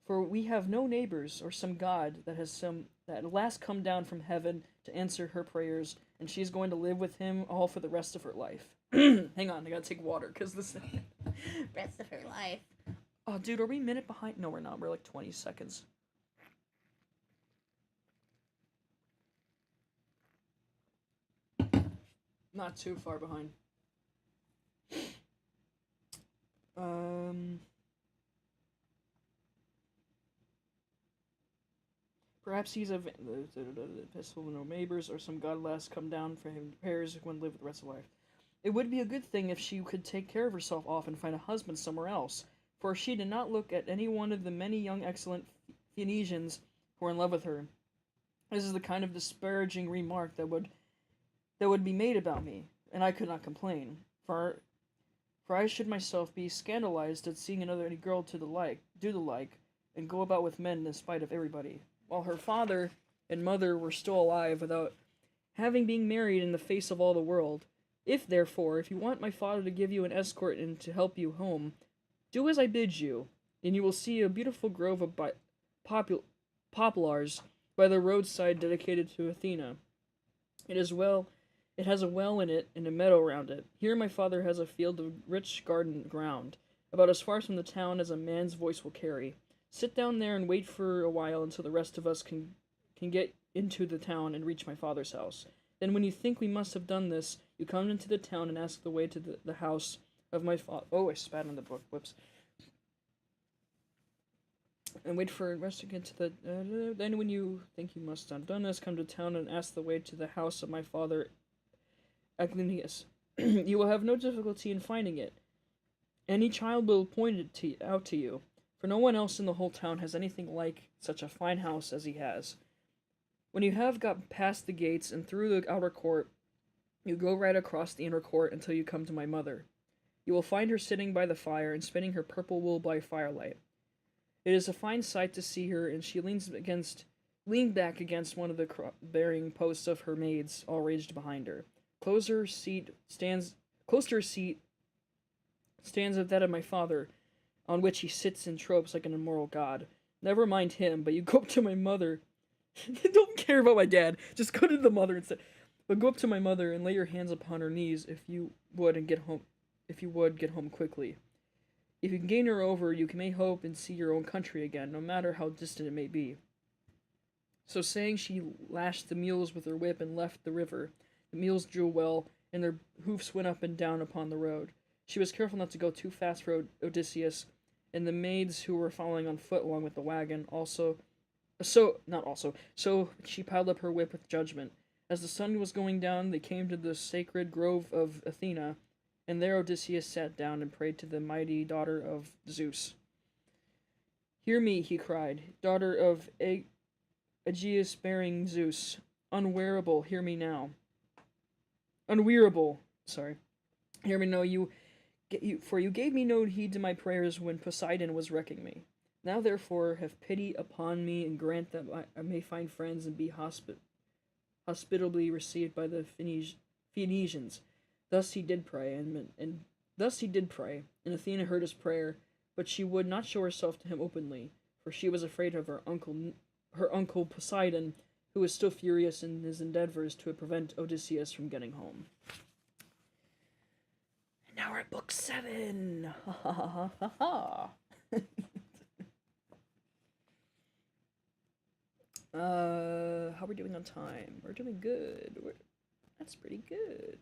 For we have no neighbors, or some god that at last come down from heaven to answer her prayers, and she's going to live with him all for the rest of her life." Hang on, I gotta take water, because this... Rest of her life. Oh, dude, are we a minute behind? No, we're not. We're like 20 seconds. Not too far behind. Perhaps he's a festival with no neighbors, or some god last come down for him prayers when live with the rest of life. It would be a good thing if she could take care of herself off and find a husband somewhere else, for she did not look at any one of the many young excellent Phoenicians who were in love with her. This is the kind of disparaging remark that would be made about me, and I could not complain, for I should myself be scandalized at seeing another girl do the like, and go about with men in spite of everybody, while her father and mother were still alive without having been married in the face of all the world. If you want my father to give you an escort and to help you home, do as I bid you, and you will see a beautiful grove of poplars by the roadside dedicated to Athena. It has a well in it and a meadow round it. Here my father has a field of rich garden ground, about as far from the town as a man's voice will carry. Sit down there and wait for a while until the rest of us can get into the town and reach my father's house. Then when you think we must have done this, you come into the town and ask the way to the house of my father. Oh, I spat on the book. Whoops. And wait for the rest to get to the... then when you think you must have done this, come to town and ask the way to the house of my father, Aglaeus. You will have no difficulty in finding it. Any child will point it out to you, for no one else in the whole town has anything like such a fine house as he has. When you have got past the gates and through the outer court, you go right across the inner court until you come to my mother. You will find her sitting by the fire and spinning her purple wool by firelight. It is a fine sight to see her, and she leaned back against one of the bearing posts of her maids, all ranged behind her. Close to her seat stands that of my father, on which he sits in tropes like an immoral god. Never mind him, but you go up to my mother. Don't care about my dad. Just go to the mother and say, But go up to my mother and lay your hands upon her knees if you would and get home. If you would get home quickly. If you can gain her over, you may hope and see your own country again, no matter how distant it may be. So saying, she lashed the mules with her whip and left the river. The mules drew well, and their hoofs went up and down upon the road. She was careful not to go too fast for Odysseus, and the maids who were following on foot along with the wagon so she piled up her whip with judgment. As the sun was going down, they came to the sacred grove of Athena, and there Odysseus sat down and prayed to the mighty daughter of Zeus. Hear me, he cried, daughter of Aegeus-bearing Zeus, unwearable, hear me now. Unwearable, hear me now, for you gave me no heed to my prayers when Poseidon was wrecking me. Now therefore have pity upon me and grant that I may find friends and be hospitably received by the Phoenicians. Thus he did pray, and Athena heard his prayer, but she would not show herself to him openly, for she was afraid of her uncle Poseidon, who was still furious in his endeavors to prevent Odysseus from getting home. And now we're at book 7. Ha ha ha ha ha. How are we doing on time? We're doing good. That's pretty good.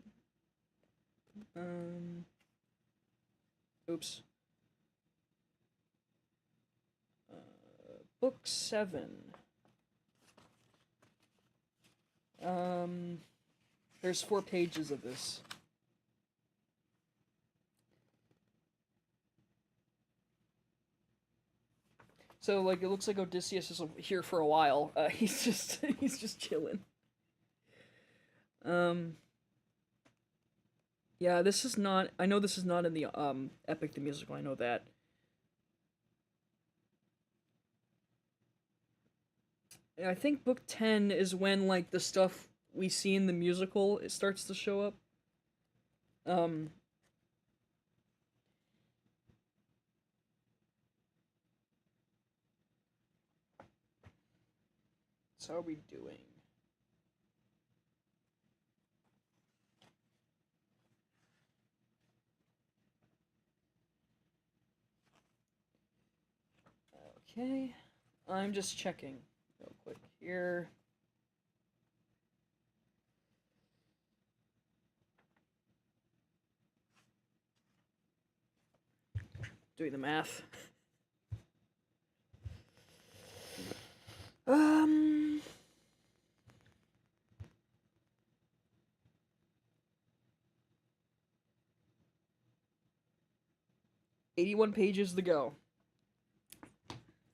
Oops. Book 7. There's 4 pages of this. So, like, it looks like Odysseus is here for a while. He's just chilling. Yeah, this is not, I know this is not in the, Epic the Musical, I know that. And I think book 10 is when, like, the stuff we see in the musical, it starts to show up. So how are we doing? Okay, I'm just checking real quick here. Doing the math. 81 pages to go.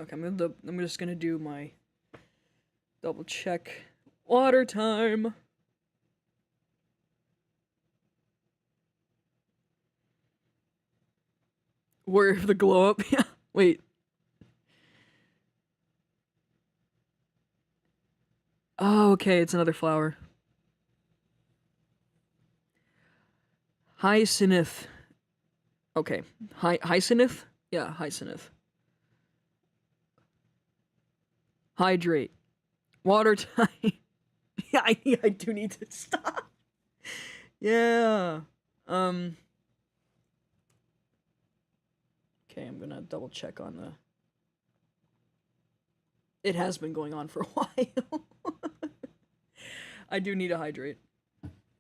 Okay, I'm just gonna do my double check. Water time. Where the glow up? Yeah. Wait. Oh, okay, it's another flower. Hyacinth. Okay. Hyacinth? Yeah, hyacinth. Hydrate. Water time. Yeah, I do need to stop. Yeah. Okay, I'm gonna double check on the... It has been going on for a while. I do need to hydrate.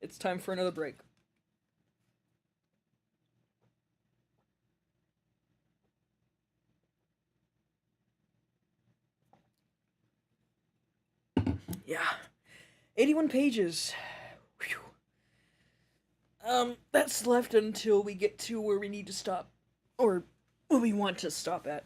It's time for another break. Yeah. 81 pages. Whew. That's left until we get to where we need to stop. Or where we want to stop at.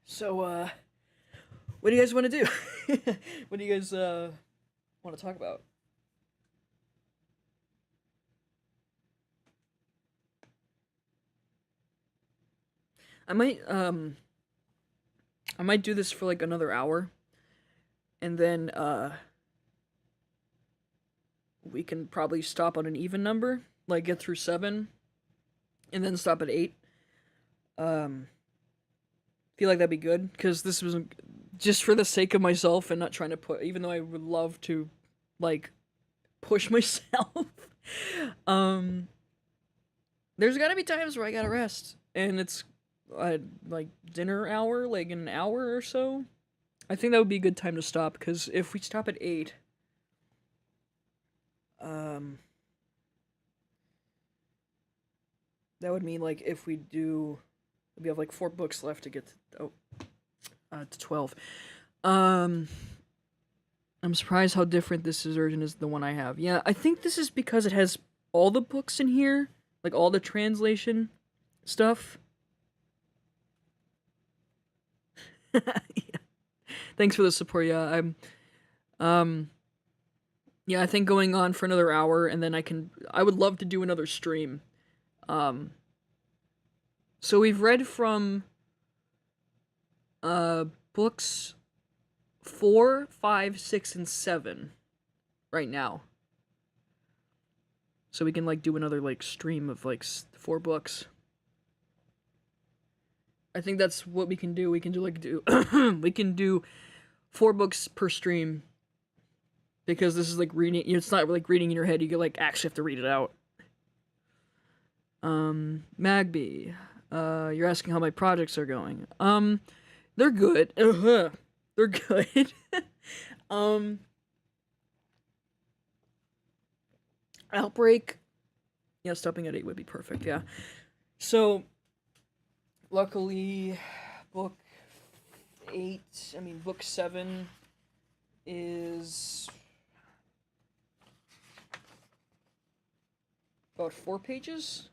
So, what do you guys want to do? What do you guys, want to talk about? I might do this for like another hour, and then we can probably stop on an even number, like get through 7, and then stop at 8. Feel like that'd be good, because this was just for the sake of myself and not trying to put, even though I would love to, like, push myself. There's gotta be times where I gotta rest, and it's like dinner hour, like an hour or so. I think that would be a good time to stop, because if we stop at 8, that would mean, like, if we have like 4 books left to get to 12. I'm surprised how different this version is than the one I have. Yeah, I think this is because it has all the books in here, like all the translation stuff. Yeah. Thanks for the support. Yeah, yeah, I think going on for another hour, and then I would love to do another stream. So we've read from books 4, 5, 6, and 7 right now. So we can like do another like stream of like 4 books. I think that's what we can do. We can do we can do 4 books per stream, because this is like reading. It's not like reading in your head. You like actually have to read it out. Magby, you're asking how my projects are going. They're good. They're good. Outbreak. Yeah, stopping at 8 would be perfect. Yeah. So, luckily, book 7 is about 4 pages.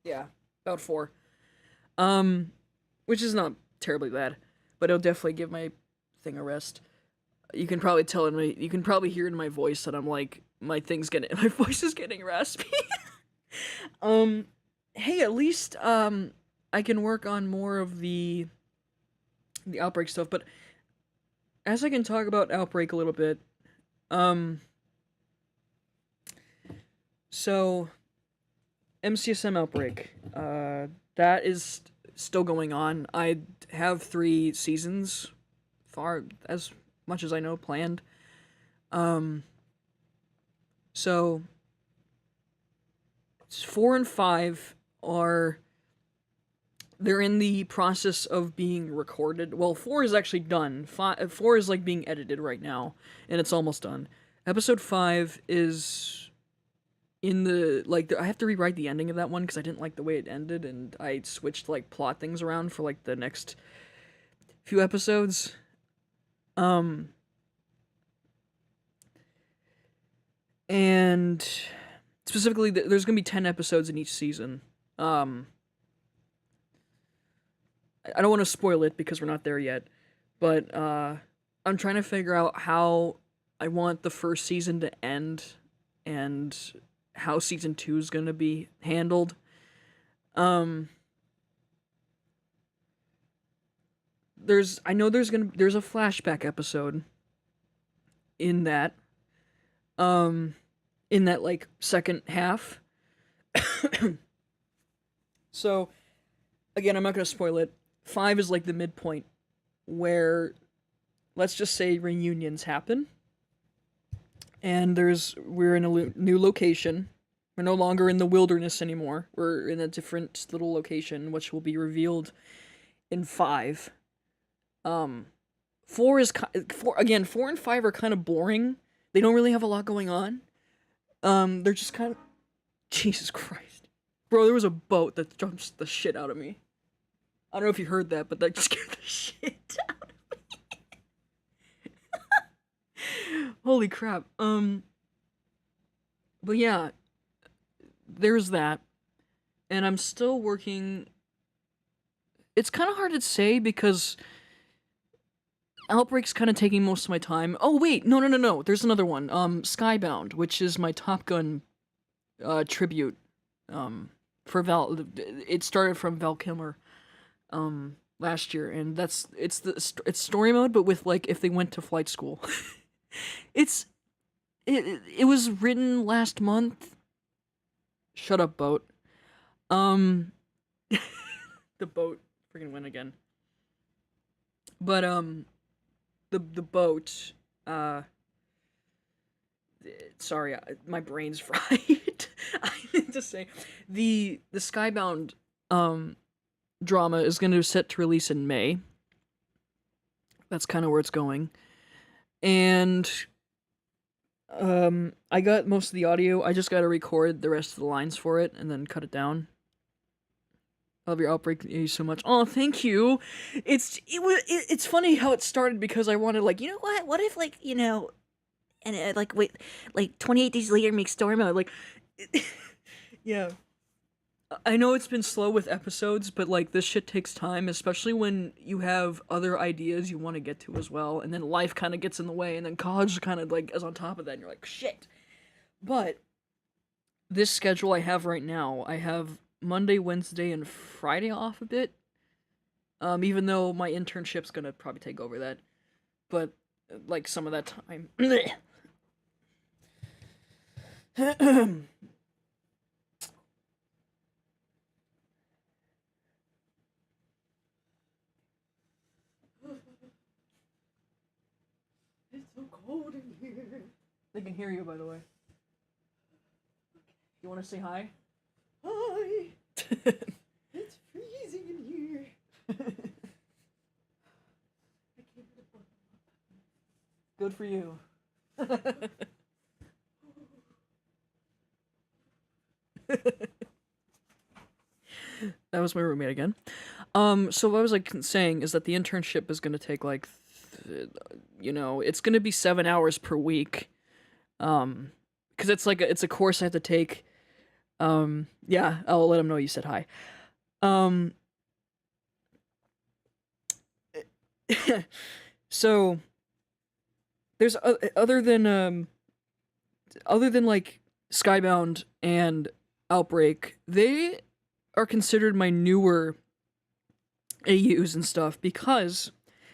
Yeah, about 4. Which is not terribly bad, but it'll definitely give my thing a rest. You can probably tell you can probably hear in my voice that I'm like, my voice is getting raspy. Hey, at least, I can work on more of the Outbreak stuff, but as I can talk about Outbreak a little bit, so, MCSM Outbreak, that is still going on. I have 3 seasons, far as much as I know, planned. So 4 and 5 they're in the process of being recorded. Well, 4 is actually done. 4 is like being edited right now, and it's almost done. Episode 5 is in the, like, I have to rewrite the ending of that one because I didn't like the way it ended, and I switched, like, plot things around for, like, the next few episodes. And specifically, there's gonna be 10 episodes in each season. I don't want to spoil it because we're not there yet, but I'm trying to figure out how I want the first season to end and how season 2 is gonna be handled. There's a flashback episode in that like second half. So again, I'm not gonna spoil it. 5 is like the midpoint where, let's just say, reunions happen, and we're in a new location. We're no longer in the wilderness anymore. We're in a different little location, which will be revealed in 5. 4 and 5 are kind of boring. They don't really have a lot going on. They're just kind of, Jesus Christ, bro. There was a boat that jumped the shit out of me. I don't know if you heard that, but that just scared the shit out of me. Holy crap. But yeah, there's that. And I'm still working. It's kind of hard to say because Outbreak's kind of taking most of my time. Oh, wait, no. There's another one. Skybound, which is my Top Gun tribute for Val. It started from Val Kilmer last year, and it's story mode, but with like if they went to flight school. It was written last month. Shut up, boat. The boat freaking went again. But the boat. Sorry, my brain's fried. I meant to say the Skybound drama is going to set to release in May. That's kind of where it's going. And I got most of the audio. I just got to record the rest of the lines for it and then cut it down. Love your outbreak. Thank you so much. Oh, thank you. It's funny how it started because I wanted, like, you know what? What if, like, you know, and like wait, like 28 days later make story mode, like, yeah. I know it's been slow with episodes, but like this shit takes time, especially when you have other ideas you want to get to as well, and then life kind of gets in the way, and then college kind of like is on top of that, and you're like, shit. But this schedule I have right now, I have Monday, Wednesday, and Friday off a bit. Even though my internship's gonna probably take over that, but like some of that time. It's so cold in here. They can hear you, by the way. You want to say hi? Hi. It's freezing in here. Good for you. That was my roommate again. So what I was like saying is that the internship is gonna take like, it's gonna be 7 hours per week. Because it's a course I have to take. Yeah, I'll let him know you said hi. So there's other than like Skybound and Outbreak, they are considered my newer AUs and stuff because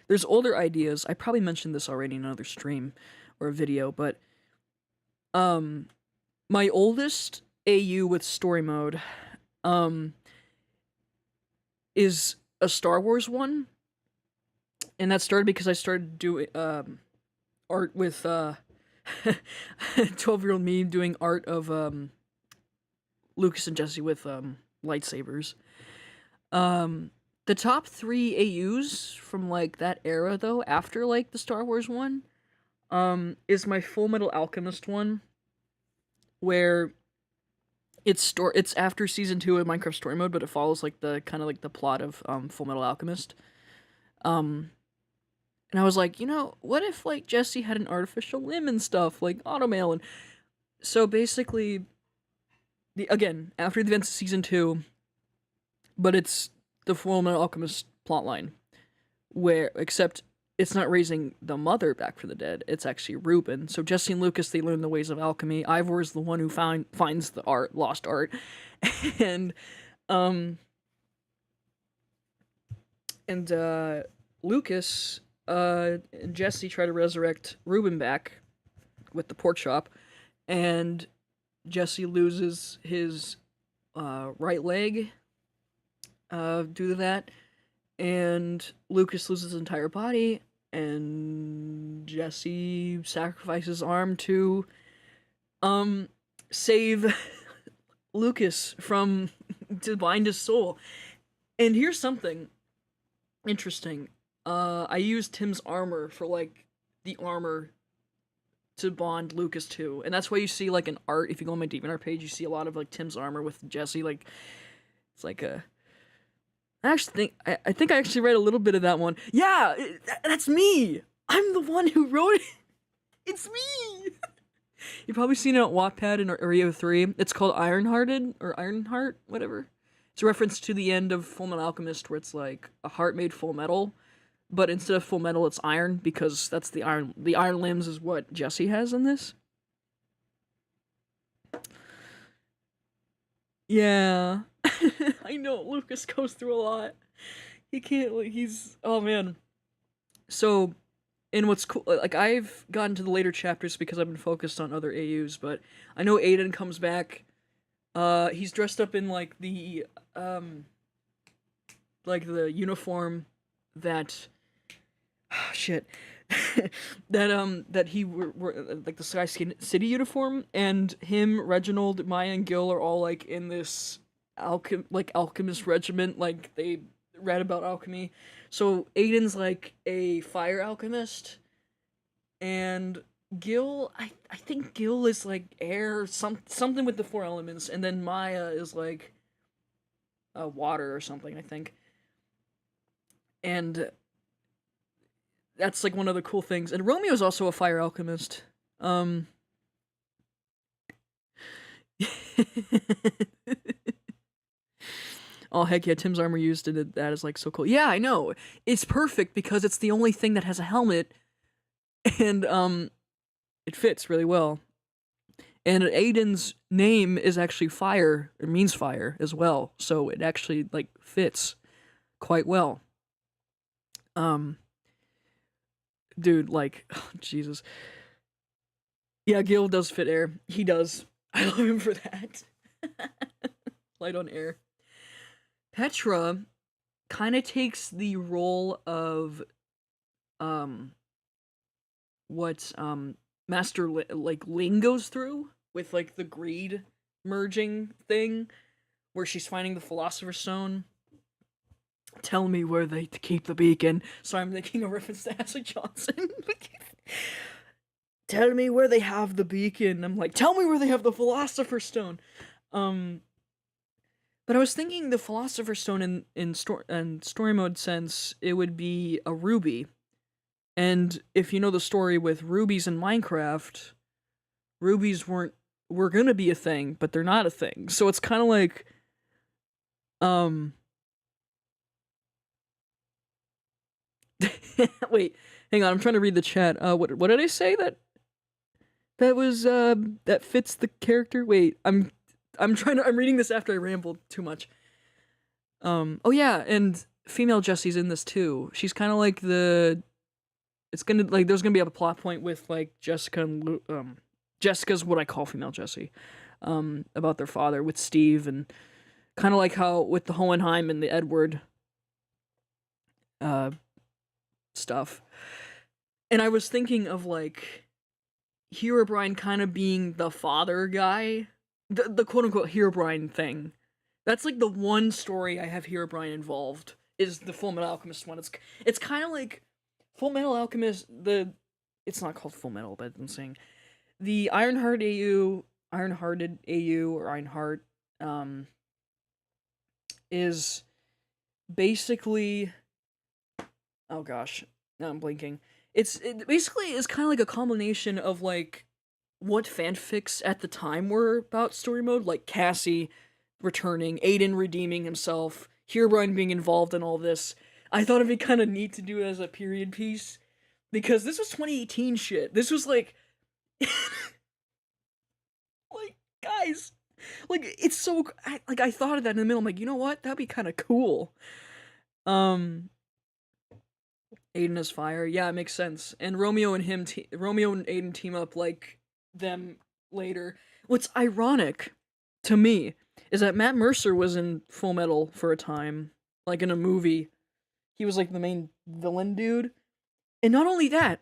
there's older ideas. I probably mentioned this already in another stream or a video, but my oldest AU with story mode is a Star Wars one, and that started because I started doing art with 12-year-old me doing art of Lucas and Jesse with lightsabers. The top 3 AUs from like that era though, after like the Star Wars one, is my Full Metal Alchemist one, where it's after season 2 of Minecraft story mode, but it follows like the kind of like the plot of Full Metal Alchemist. And I was like, what if like Jesse had an artificial limb and stuff, like automail, and so basically, again after the events of season 2, but it's the Full Metal Alchemist plotline, where except it's not raising the mother back from the dead, it's actually Reuben. So Jesse and Lucas, they learn the ways of alchemy. Ivor is the one who finds the lost art, and Lucas and Jesse try to resurrect Reuben back with the pork chop, and Jesse loses his right leg due to that, and Lucas loses his entire body, and Jesse sacrifices his arm to save Lucas to bind his soul. And here's something interesting. I used Tim's armor for like the armor to bond Lucas to, and that's why you see like in art, if you go on my DeviantArt page, you see a lot of like Tim's armor with Jesse. Like it's like a. I think I actually read a little bit of that one. Yeah, that's me. I'm the one who wrote it. It's me. You've probably seen it on Wattpad in Area 3. It's called Ironhearted or Ironheart, whatever. It's a reference to the end of Full Metal Alchemist, where it's like a heart made full metal, but instead of full metal, it's iron, because that's the iron. The iron limbs is what Jesse has in this. Yeah. I know Lucas goes through a lot. He can't. Like, he's. Oh man. So, and what's cool? Like I've gotten to the later chapters because I've been focused on other AUs, but I know Aiden comes back. He's dressed up in like the uniform that shit that he were like the Sky City uniform, and him, Reginald, Maya, and Gil are all like in this alchemist regiment, like they read about alchemy. So Aiden's like a fire alchemist, and Gil, I think Gil is like air, something with the four elements, and then Maya is like water or something, I think. And that's like one of the cool things. And Romeo's also a fire alchemist. Oh heck yeah, Tim's armor used in it, that is like so cool. Yeah, I know. It's perfect because it's the only thing that has a helmet, and it fits really well. And Aiden's name is actually fire, it means fire as well, so it actually like fits quite well. Dude, like, oh, Jesus. Yeah, Gil does fit air. He does. I love him for that. Light on air. Petra kind of takes the role of what Master like Ling goes through with like the greed merging thing, where she's finding the Philosopher's Stone. Tell me where they keep the beacon. Sorry, I'm making a reference to Ashley Johnson. Tell me where they have the beacon. I'm like, tell me where they have the Philosopher's Stone. But I was thinking the Philosopher's Stone in story mode sense, it would be a ruby. And if you know the story with rubies in Minecraft, rubies were gonna be a thing, but they're not a thing. So it's kind of like, wait, hang on, I'm trying to read the chat. What did I say that was that fits the character? Wait, I'm reading this after I rambled too much. Oh yeah, and female Jessie's in this too. She's kind of like it's gonna like there's gonna be a plot point with like Jessica and Jessica's what I call female Jessie, about their father with Steve, and kind of like how with the Hohenheim and the Edward stuff. And I was thinking of like Herobrine kind of being the father guy, the quote unquote Herobrine thing. That's like the one story I have Herobrine involved is the Full Metal Alchemist one. It's kind of like Full Metal Alchemist. It's not called Full Metal, but I'm saying the Ironhearted AU or Ironheart is basically, oh gosh, now I'm blinking. It basically is kind of like a combination of like what fanfics at the time were about story mode, like Cassie returning, Aiden redeeming himself, Herobrine being involved in all this. I thought it'd be kind of neat to do it as a period piece, because this was 2018 shit. This was like, like guys, like it's so I thought of that in the middle. I'm like, you know what? That'd be kind of cool. Aiden is fire. Yeah, it makes sense. And Romeo and Aiden team up like them later. What's ironic to me is that Matt Mercer was in Full Metal for a time, like in a movie. He was like the main villain dude. And not only that,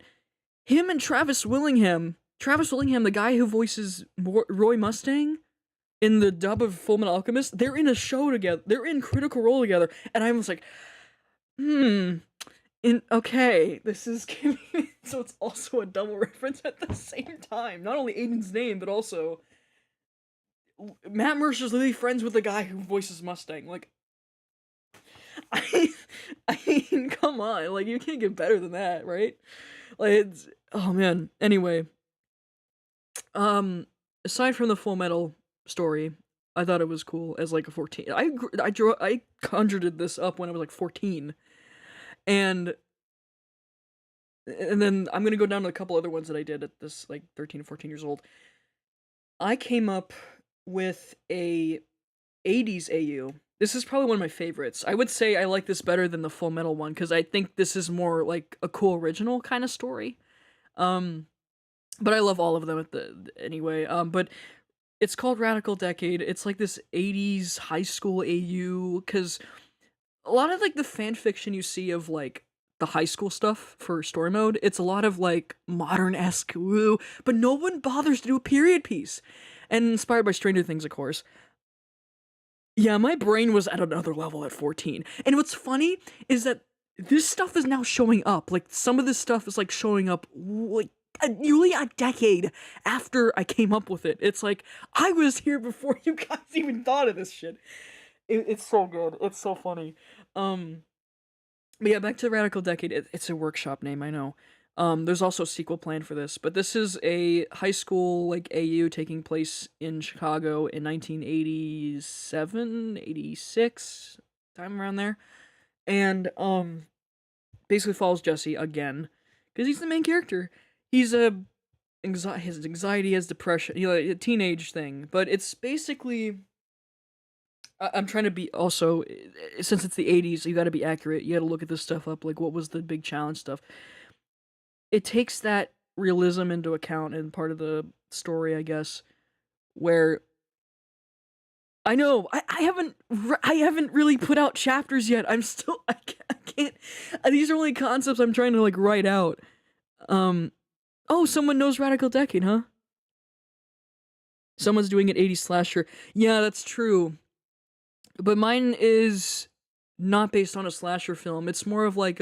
him and Travis Willingham, the guy who voices Roy Mustang in the dub of Full Metal Alchemist, they're in a show together. They're in Critical Role together. And I was like, okay, this is giving me, so it's also a double reference at the same time. Not only Aiden's name, but also Matt Mercer's literally friends with the guy who voices Mustang. Like, I mean, come on, like you can't get better than that, right? Like, it's, oh man. Anyway, aside from the Full Metal story, I thought it was cool as like a 14. I conjured this up when I was like 14. And then I'm gonna go down to a couple other ones that I did at this like 13 or 14 years old. I came up with a 80s AU. This is probably one of my favorites. I would say I like this better than the Full Metal one because I think this is more like a cool original kind of story. Um, but I love all of them anyway. But it's called Radical Decade. It's like this 80s high school AU because a lot of like the fan fiction you see of like the high school stuff for story mode, it's a lot of like modern-esque woo, but no one bothers to do a period piece. And inspired by Stranger Things, of course. Yeah, my brain was at another level at 14. And what's funny is that this stuff is now showing up. Like, some of this stuff is, like, showing up, like, nearly a decade after I came up with it. It's like, I was here before you guys even thought of this shit. It's so good. It's so funny. But yeah, back to Radical Decade. It's a workshop name, I know. There's also a sequel planned for this, but this is a high school, like, AU taking place in Chicago in 1987, 86, time around there. And, basically follows Jesse again, because he's the main character. He's his anxiety, his depression, a teenage thing, but it's basically... I'm trying to be also, since it's the 80s, you gotta be accurate, you gotta look at this stuff up, like, what was the big challenge stuff. It takes that realism into account in part of the story, I guess, where I know I haven't really put out chapters yet. I can't. These are only concepts I'm trying to like write out. Oh, someone knows Radical Decade, huh? Someone's doing an 80s slasher. Yeah, that's true. But mine is not based on a slasher film. It's more of like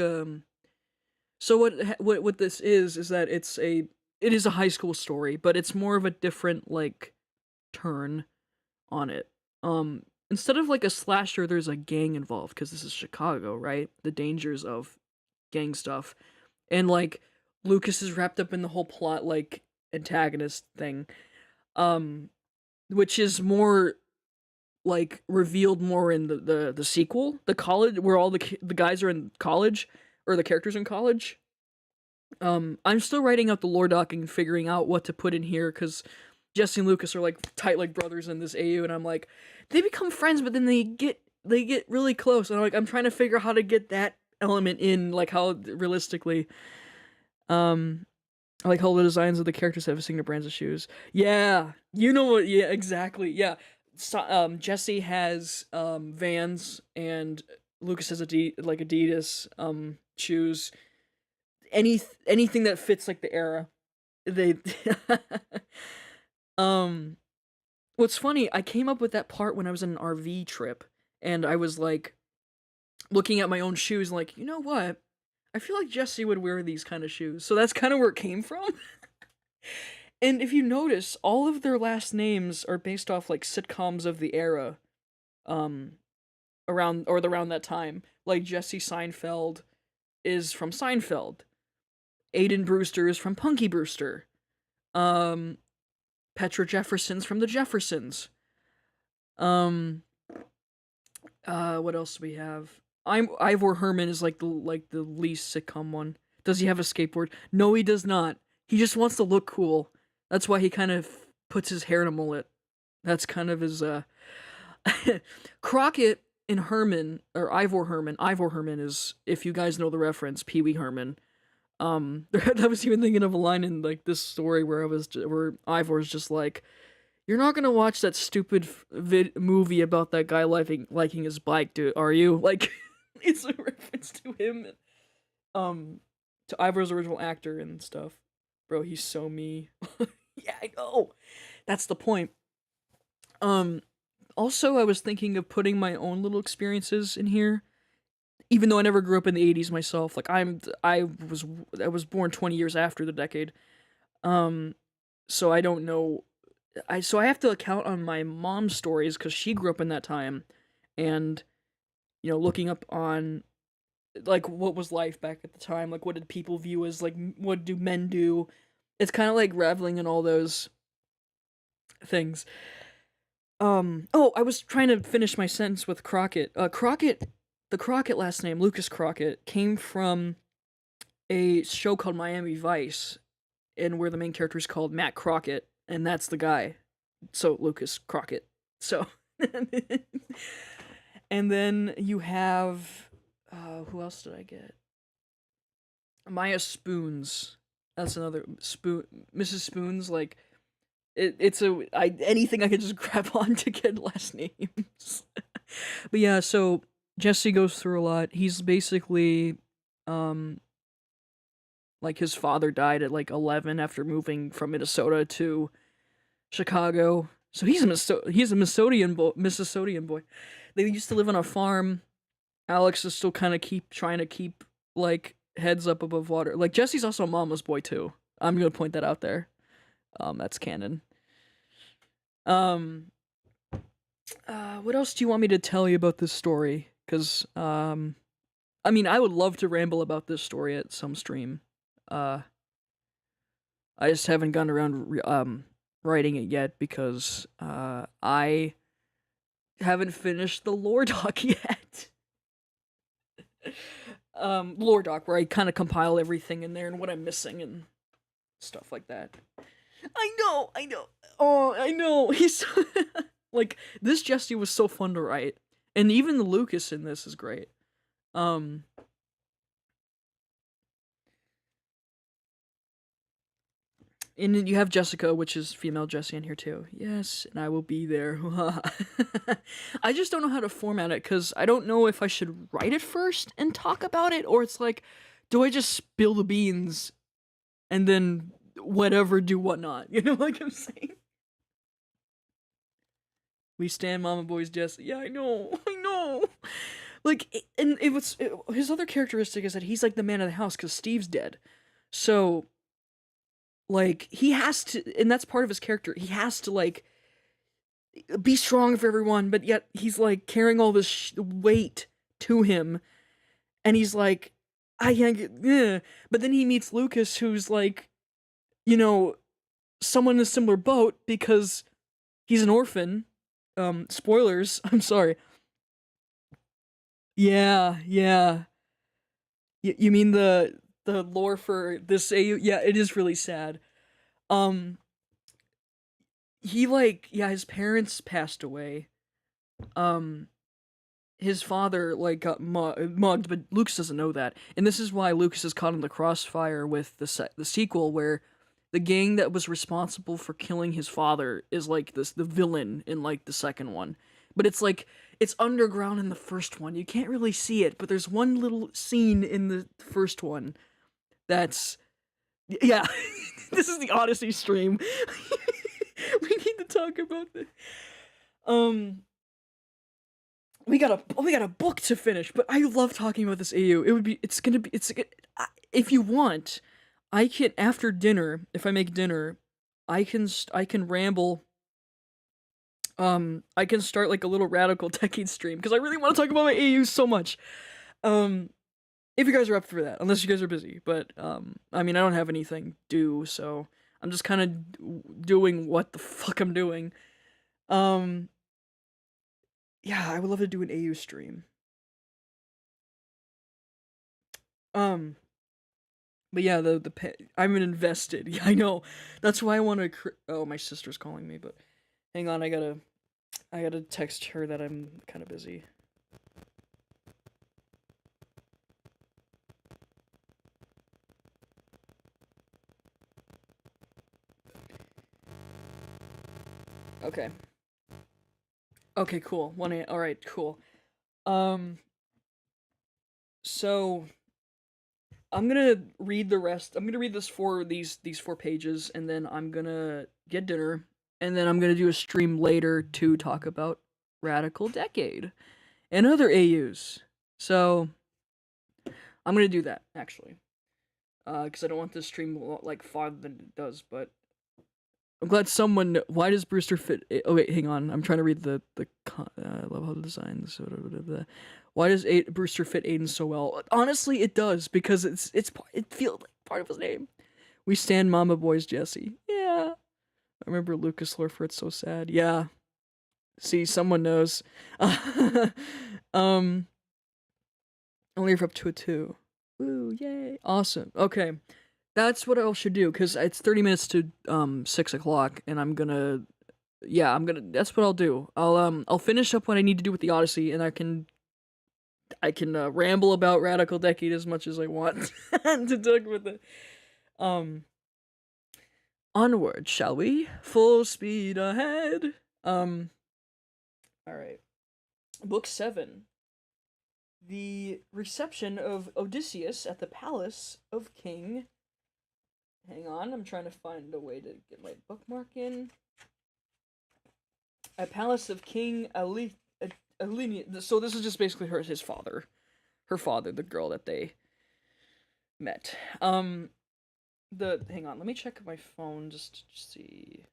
So what this is that it is a high school story, but it's more of a different like turn on it. Instead of like a slasher, there's a gang involved because this is Chicago, right? The dangers of gang stuff, and like Lucas is wrapped up in the whole plot like antagonist thing, which is more like revealed more in the sequel, the college where all the guys are in college or the characters in college. I'm still writing out the lore doc and figuring out what to put in here because Jesse and Lucas are like tight like brothers in this AU, and I'm like, they become friends, but then they get really close, and I'm trying to figure out how to get that element in, like how realistically. I like how the designs of the characters have similar brands of shoes. Yeah, you know what? Yeah, exactly. Yeah, so, Jesse has Vans, and Lucas has Adidas shoes. Anything that fits like the era. They what's funny, I came up with that part when I was in an RV trip, and I was like looking at my own shoes and like, you know what? I feel like Jesse would wear these kind of shoes. So that's kind of where it came from. And if you notice, all of their last names are based off like sitcoms of the era around that time. Like Jesse Seinfeld is from Seinfeld. Aiden Brewster is from Punky Brewster. Petra Jefferson's from the Jeffersons. What else do we have? Ivor Herman is like the least sitcom one. Does he have a skateboard? No, he does not. He just wants to look cool. That's why he kind of puts his hair in a mullet. That's kind of his Crockett and Herman, or Ivor Herman is, if you guys know the reference, Pee Wee Herman. I was even thinking of a line in like this story where Ivor's just like, "You're not gonna watch that stupid movie about that guy liking his bike, dude, are you?" Like, it's a reference to him, to Ivor's original actor and stuff. Bro, he's so me. Yeah, I know. That's the point. Also, I was thinking of putting my own little experiences in here. Even though I never grew up in the 80s myself, like I was born 20 years after the decade. So I don't know. So I have to account on my mom's stories because she grew up in that time, and looking up on like what was life back at the time, like what did people view as like what do men do? It's kind of like reveling in all those things. Oh, I was trying to finish my sentence with Crockett. The Crockett last name, Lucas Crockett, came from a show called Miami Vice, and where the main character is called Matt Crockett, and that's the guy. So Lucas Crockett. So And then you have, who else did I get? Maya Spoons. That's another Spoon. Mrs. Spoons, like, anything I could just grab on to get last names. But yeah, so Jesse goes through a lot. He's basically, like his father died at like 11 after moving from Minnesota to Chicago. So he's a Minnesotian boy. They used to live on a farm. Alex is still kind of trying to keep like heads up above water. Like Jesse's also a mama's boy too. I'm gonna point that out there. That's canon. What else do you want me to tell you about this story? Because I mean, I would love to ramble about this story at some stream. I just haven't gotten around writing it yet because I haven't finished the lore doc yet. Lore doc where I kind of compile everything in there and what I'm missing and stuff like that. I know. Oh, I know. He's like, this Jesse was so fun to write, and even the Lucas in this is great. And then you have Jessica, which is female Jessie in here too. Yes, and I will be there. I just don't know how to format it, because I don't know if I should write it first and talk about it, or it's like, do I just spill the beans and then whatever do whatnot? You know, like I'm saying? We stand Mama Boy's Jesse. Yeah, I know. Like, his other characteristic is that he's like the man of the house because Steve's dead. So, like, he has to, and that's part of his character, he has to, like, be strong for everyone, but yet he's, like, carrying all this weight to him, and he's like, I can't get, but then he meets Lucas, who's, like, you know, someone in a similar boat, because he's an orphan. Spoilers, I'm sorry. Yeah. You mean the lore for this AU? Yeah, it is really sad. He his parents passed away. His father like got mugged, but Lucas doesn't know that, and this is why Lucas is caught in the crossfire with the sequel, where the gang that was responsible for killing his father is like the villain in like the second one. But it's like, it's underground in the first one. You can't really see it, but there's one little scene in the first one that's, yeah. This is the Odyssey stream. We need to talk about this. We got a book to finish, but I love talking about this AU. If you want, I can, after dinner, if I make dinner, I can ramble. I can start like a little radical techie stream, because I really want to talk about my AU so much. If you guys are up for that, unless you guys are busy, but I mean, I don't have anything due, so I'm just kind of doing what the fuck I'm doing. Yeah, I would love to do an AU stream. But yeah, I'm invested. Yeah, I know. That's why I want to. Oh, my sister's calling me, but hang on, I gotta text her that I'm kind of busy. Okay. Okay, cool. Alright, cool. So I'm gonna read the rest. I'm gonna read these 4 pages, and then I'm gonna get dinner, and then I'm gonna do a stream later to talk about Radical Decade and other AUs. So I'm gonna do that, actually. Because I don't want this stream like farther than it does, but I'm glad someone. Why does Brewster fit? Oh wait, hang on. I'm trying to read the. I love how the designs. Why does Brewster fit Aiden so well? Honestly, it does, because it feels like part of his name. We stand Mama Boys Jesse. Yeah. I remember Lucas lore for It's So Sad. Yeah. See, someone knows. Only if up to a 2. Woo, yay. Awesome. Okay. That's what I should do, because it's 30 minutes to 6 o'clock, and I'm gonna yeah, that's what I'll do. I'll finish up what I need to do with the Odyssey, and I can ramble about Radical Decade as much as I want to talk with it. Um, Onward, shall we? Full speed ahead. Um, all right. Book 7. The reception of Odysseus at the palace of King. Hang on, I'm trying to find a way to get my bookmark in. A palace of King Alenia. So this is just basically his father, her father, the girl that they met. Hang on, let me check my phone just to see.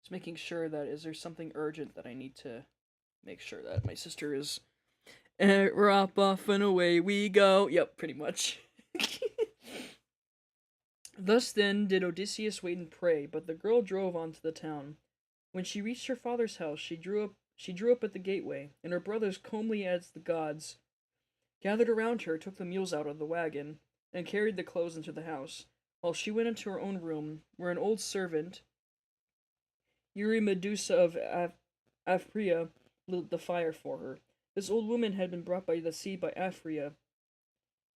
Just making sure that is there something urgent that I need to make sure that my sister is. We're off and away we go. Yep, pretty much. Thus then did Odysseus wait and pray, but the girl drove on to the town. When she reached her father's house, she drew up at the gateway, and her brothers, comely as the gods, gathered around her, took the mules out of the wagon, and carried the clothes into the house, while she went into her own room, where an old servant, Eurymedusa of Aphria, lit the fire for her. This old woman had been brought by the sea by Aphria,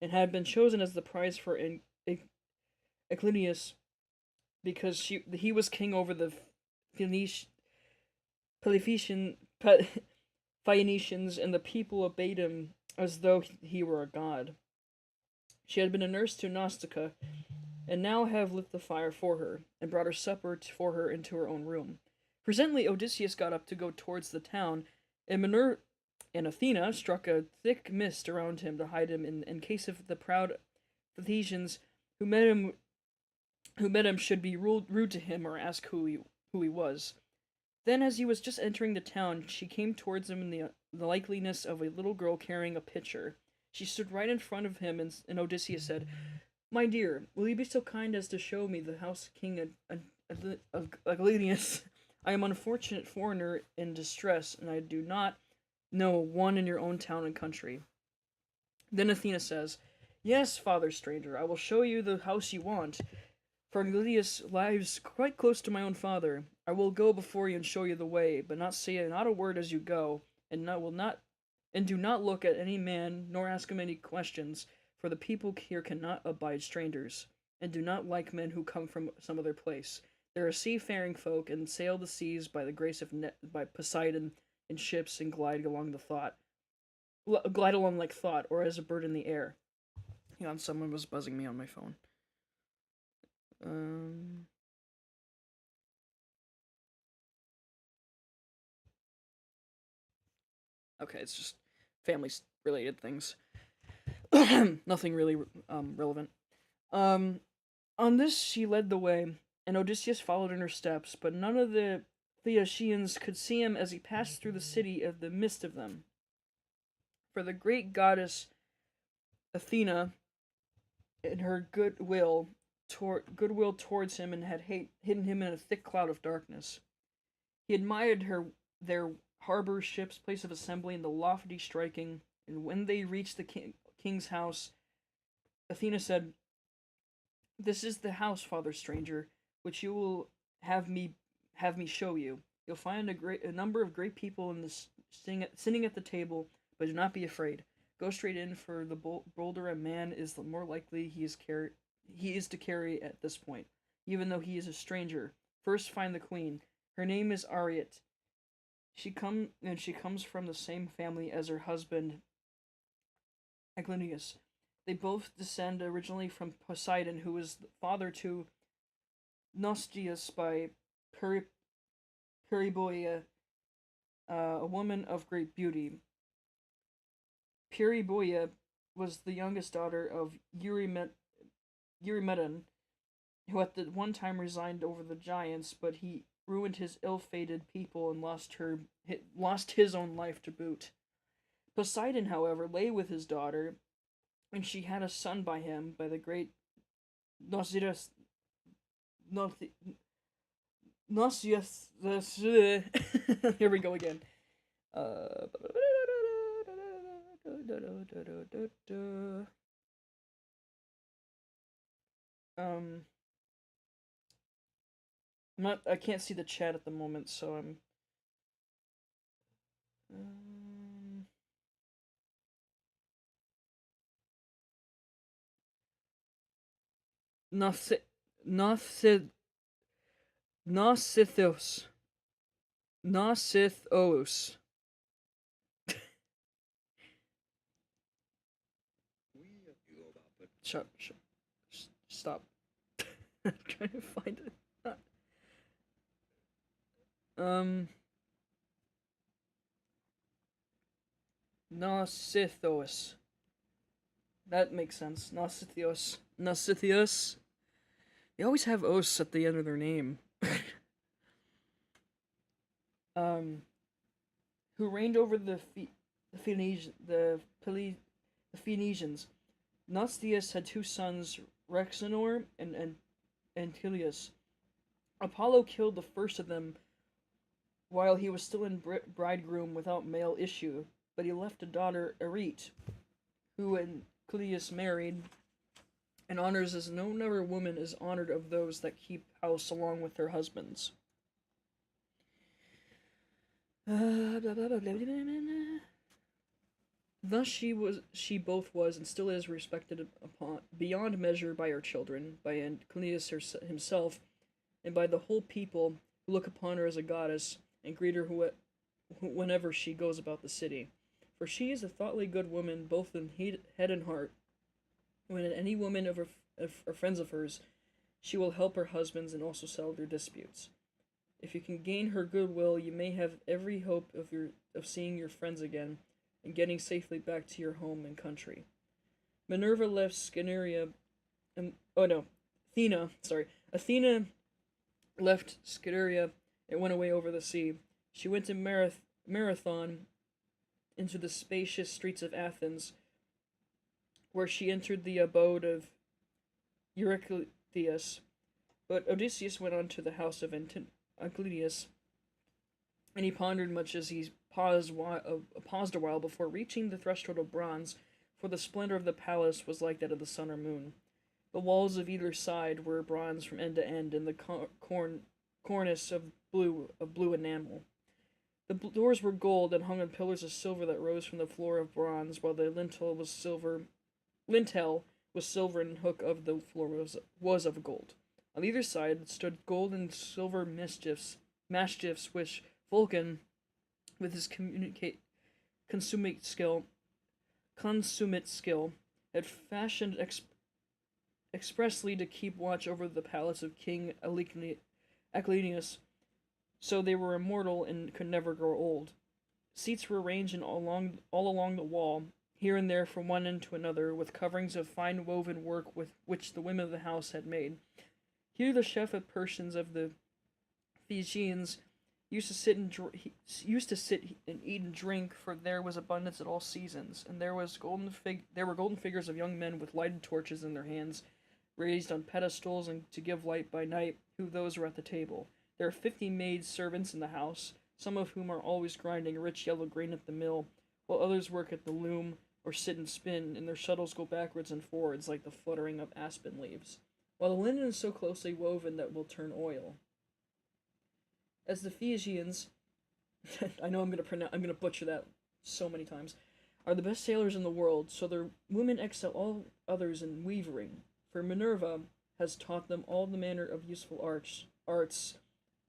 and had been chosen as the prize for Eclinius, because he was king over the Phaeacians, and the people obeyed him as though he were a god. She had been a nurse to Nausicaa, and now have lit the fire for her, and brought her supper for her into her own room. Presently Odysseus got up to go towards the town, and Athena struck a thick mist around him to hide him in case of the proud Phaeacians who met him should be rude to him or ask who he was. Then, as he was just entering the town, she came towards him in the likeliness of a little girl carrying a pitcher. She stood right in front of him, and Odysseus said, "My dear, will you be so kind as to show me the house of King Aglenius? I am an unfortunate foreigner in distress, and I do not know one in your own town and country." Then Athena says, "Yes, father stranger, I will show you the house you want. For Aglenius lives quite close to my own father. I will go before you and show you the way, but say not a word as you go, and do not look at any man, nor ask him any questions, for the people here cannot abide strangers, and do not like men who come from some other place. They are seafaring folk, and sail the seas by the grace of by Poseidon in ships, and glide along like thought, or as a bird in the air." Hang on, someone was buzzing me on my phone. Okay, it's just family-related things. Nothing really relevant. On this she led the way, and Odysseus followed in her steps, but none of the Phaeacians could see him as he passed through the city of the midst of them. For the great goddess Athena, in her goodwill towards him, and had hidden him in a thick cloud of darkness. He admired their harbor ships, place of assembly, and the lofty striking. And when they reached the king's house, Athena said, "This is the house, father stranger, which you will have me show you. You'll find a number of great people in this sitting at the table, but do not be afraid. Go straight in, for the bolder a man is, the more likely he is to carry at this point, even though he is a stranger. First find the queen. Her name is Ariet. She comes from the same family as her husband Aglenius. They both descend originally from Poseidon, who was father to Nostius by Periboia, a woman of great beauty. Periboia was the youngest daughter of Eurymedon, who at the one time resigned over the giants, but he ruined his ill-fated people and lost his own life to boot. Poseidon, however, lay with his daughter, and she had a son by him, by the great Nosius. Here we go again. Um, I can't see the chat at the moment, so I'm. Um, Nasi, Nasi, Nausithos. Nausithos. Shut. Stop. I'm trying to find it. Nausithos. That makes sense. Nausithios. They always have os at the end of their name. um, who reigned over the Phoenicians. Nausithius had two sons, Rexenor and Antilius. Apollo killed the first of them while he was still in bridegroom without male issue, but he left a daughter, Arete, who Antilius married, and honors as no other woman is honored of those that keep house along with their husbands. Thus she both was and still is respected upon beyond measure by her children, by Antilius himself, and by the whole people who look upon her as a goddess and greet her whenever she goes about the city. For she is a thoughtfully good woman, both in head and heart. When any woman of friends of hers, she will help her husbands and also settle their disputes. If you can gain her goodwill, you may have every hope of seeing your friends again and getting safely back to your home and country. Minerva left Sceneria, Athena left Sceneria and went away over the sea. She went to Marathon, into the spacious streets of Athens, where she entered the abode of Eurycleus. But Odysseus went on to the house of Antilochus, and he pondered much as he paused a while before reaching the threshold of bronze, for the splendor of the palace was like that of the sun or moon. The walls of either side were bronze from end to end, and the cornice of blue enamel. The doors were gold and hung on pillars of silver that rose from the floor of bronze, while the lintel was silver, and hook of the floor was of gold. On either side stood gold and silver mastiffs which Vulcan, with his consummate skill, had fashioned expressly to keep watch over the palace of King Aclenius, so they were immortal and could never grow old. Seats were arranged all along the wall, here and there from one end to another, with coverings of fine woven work with which the women of the house had made. Here the chef of Persians of the Phoenicians used to sit and eat and drink, for there was abundance at all seasons, and there were golden figures of young men with lighted torches in their hands, raised on pedestals and to give light by night, who those were at the table. There are 50 maid servants in the house, some of whom are always grinding rich yellow grain at the mill, while others work at the loom or sit and spin, and their shuttles go backwards and forwards like the fluttering of aspen leaves, while the linen is so closely woven that will turn oil. As the Phaeacians, I know I'm gonna butcher that so many times, are the best sailors in the world, so their women excel all others in weaving, for Minerva has taught them all the manner of useful arts,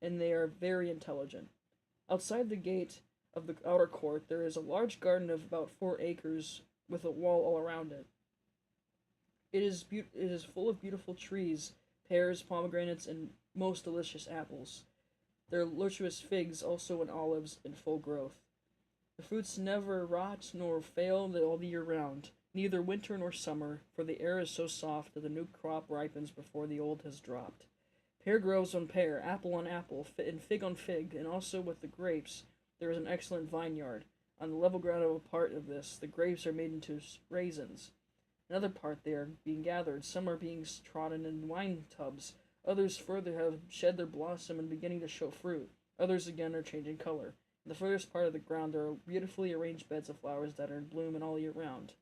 and they are very intelligent. Outside the gate of the outer court there is a large garden of about 4 acres, with a wall all around it. It is full of beautiful trees, pears, pomegranates, and most delicious apples. There are luscious figs also and olives in full growth. The fruits never rot nor fail all the year round, neither winter nor summer, for the air is so soft that the new crop ripens before the old has dropped. Pear grows on pear, apple on apple, and fig on fig, and also with the grapes there is an excellent vineyard. On the level ground of a part of this, the grapes are made into raisins. Another part they are being gathered, some are being trodden in wine tubs, others further have shed their blossom and beginning to show fruit, others again are changing color. In the furthest part of the ground there are beautifully arranged beds of flowers that are in bloom and all year round.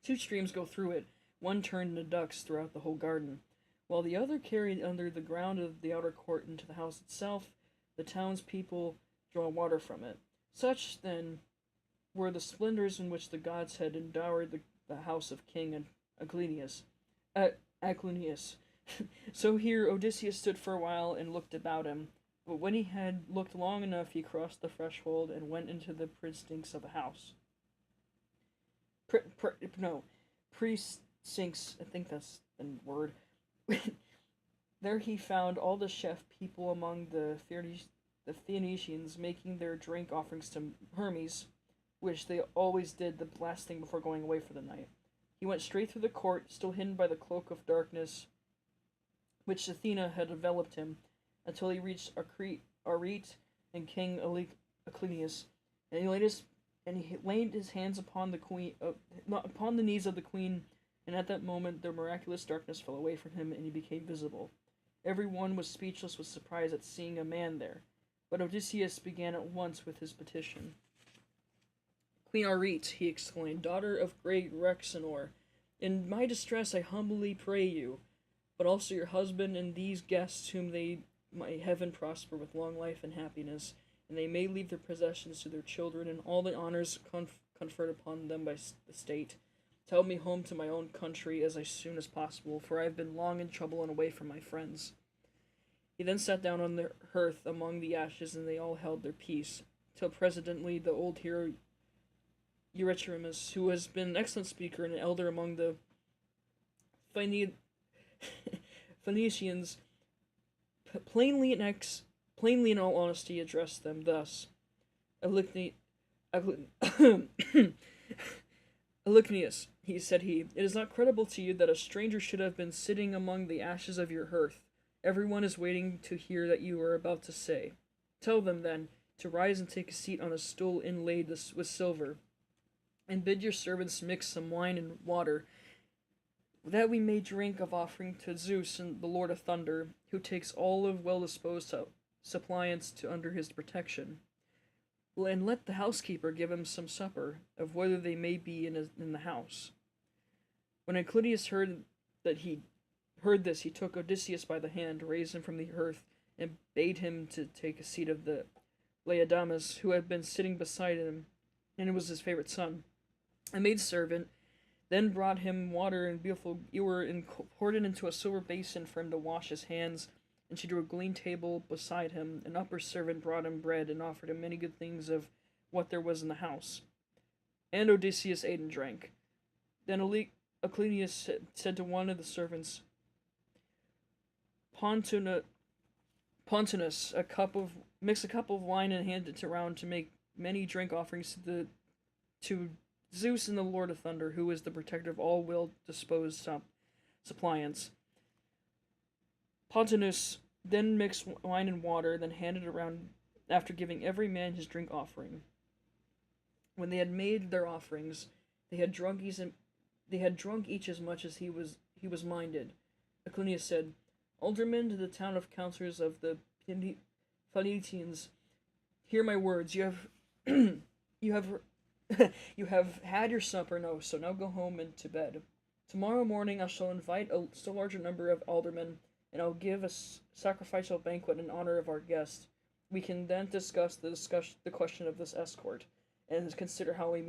Two streams go through it, one turned into ducts throughout the whole garden, while the other carried under the ground of the outer court into the house itself. The townspeople draw water from it. Such, then, were the splendors in which the gods had endowed the house of King Aclinius. Aclinius. So here Odysseus stood for a while and looked about him, but when he had looked long enough, he crossed the threshold and went into the precincts of the house. Precincts, I think that's the word. There he found all the chef people among the Phoenicians making their drink offerings to Hermes, which they always did the last thing before going away for the night. He went straight through the court, still hidden by the cloak of darkness which Athena had enveloped him, until he reached Arete and King Aclinius, and he laid his hands upon upon the knees of the queen, and at that moment the miraculous darkness fell away from him, and he became visible. Every one was speechless with surprise at seeing a man there, but Odysseus began at once with his petition. "Queen Arete," he exclaimed, "daughter of great Rhexenor, in my distress I humbly pray you, but also your husband and these guests, whom may heaven prosper with long life and happiness, and they may leave their possessions to their children and all the honors conferred upon them by the state. Tell me home to my own country as soon as possible, for I have been long in trouble and away from my friends." He then sat down on the hearth among the ashes, and they all held their peace, till presently the old hero Eurytimus, who has been an excellent speaker and an elder among the Phoenicians, plainly in all honesty addressed them thus: Alcinius, said he, "it is not credible to you that a stranger should have been sitting among the ashes of your hearth. Everyone is waiting to hear that you are about to say. Tell them, then, to rise and take a seat on a stool inlaid with silver, and bid your servants mix some wine and water, that we may drink of offering to Zeus and the Lord of Thunder, who takes all of well-disposed suppliants under his protection. And let the housekeeper give him some supper, of whether they may be in the house." When Aclinius heard this, he took Odysseus by the hand, raised him from the earth, and bade him to take a seat of the Laodamas, who had been sitting beside him, and it was his favorite son. A maidservant then brought him water and beautiful ewer, and poured it into a silver basin for him to wash his hands, and she drew a green table beside him. An upper servant brought him bread, and offered him many good things of what there was in the house. And Odysseus ate and drank. Then Aclinius said to one of the servants, Pontonus, mix a cup of wine and hand it around to make many drink offerings to Zeus and the Lord of Thunder, who is the protector of all well-disposed suppliants. Pontonus then mixed wine and water, then handed it around after giving every man his drink offering. When they had made their offerings, they had drunk each as much as he was minded. Aclinius said, "Aldermen to the town of councillors of the Phoenicians, hear my words. You have you have had your supper now, so now go home and to bed. Tomorrow morning I shall invite a still larger number of aldermen, and I'll give a sacrificial banquet in honor of our guest. We can then discuss the question of this escort, and consider how we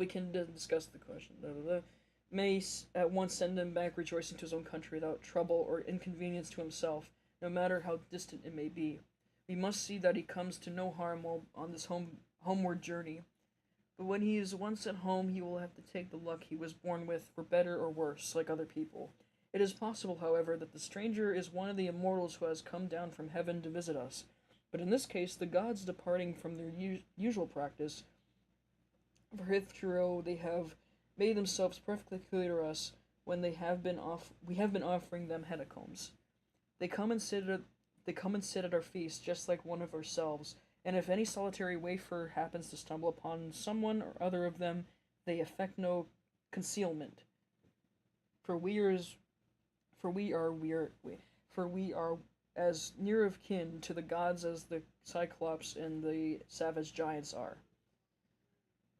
can discuss the question. May at once send him back rejoicing to his own country without trouble or inconvenience to himself, no matter how distant it may be. We must see that he comes to no harm while on this homeward journey. But when he is once at home, he will have to take the luck he was born with, for better or worse, like other people. It is possible, however, that the stranger is one of the immortals who has come down from heaven to visit us. But in this case, the gods, departing from their usual practice, for hitherto they have made themselves perfectly clear to us when we have been offering them hecatombs. They come and sit at our feast, just like one of ourselves. And if any solitary wayfarer happens to stumble upon someone or other of them, they affect no concealment. For we are as near of kin to the gods as the Cyclops and the savage giants are.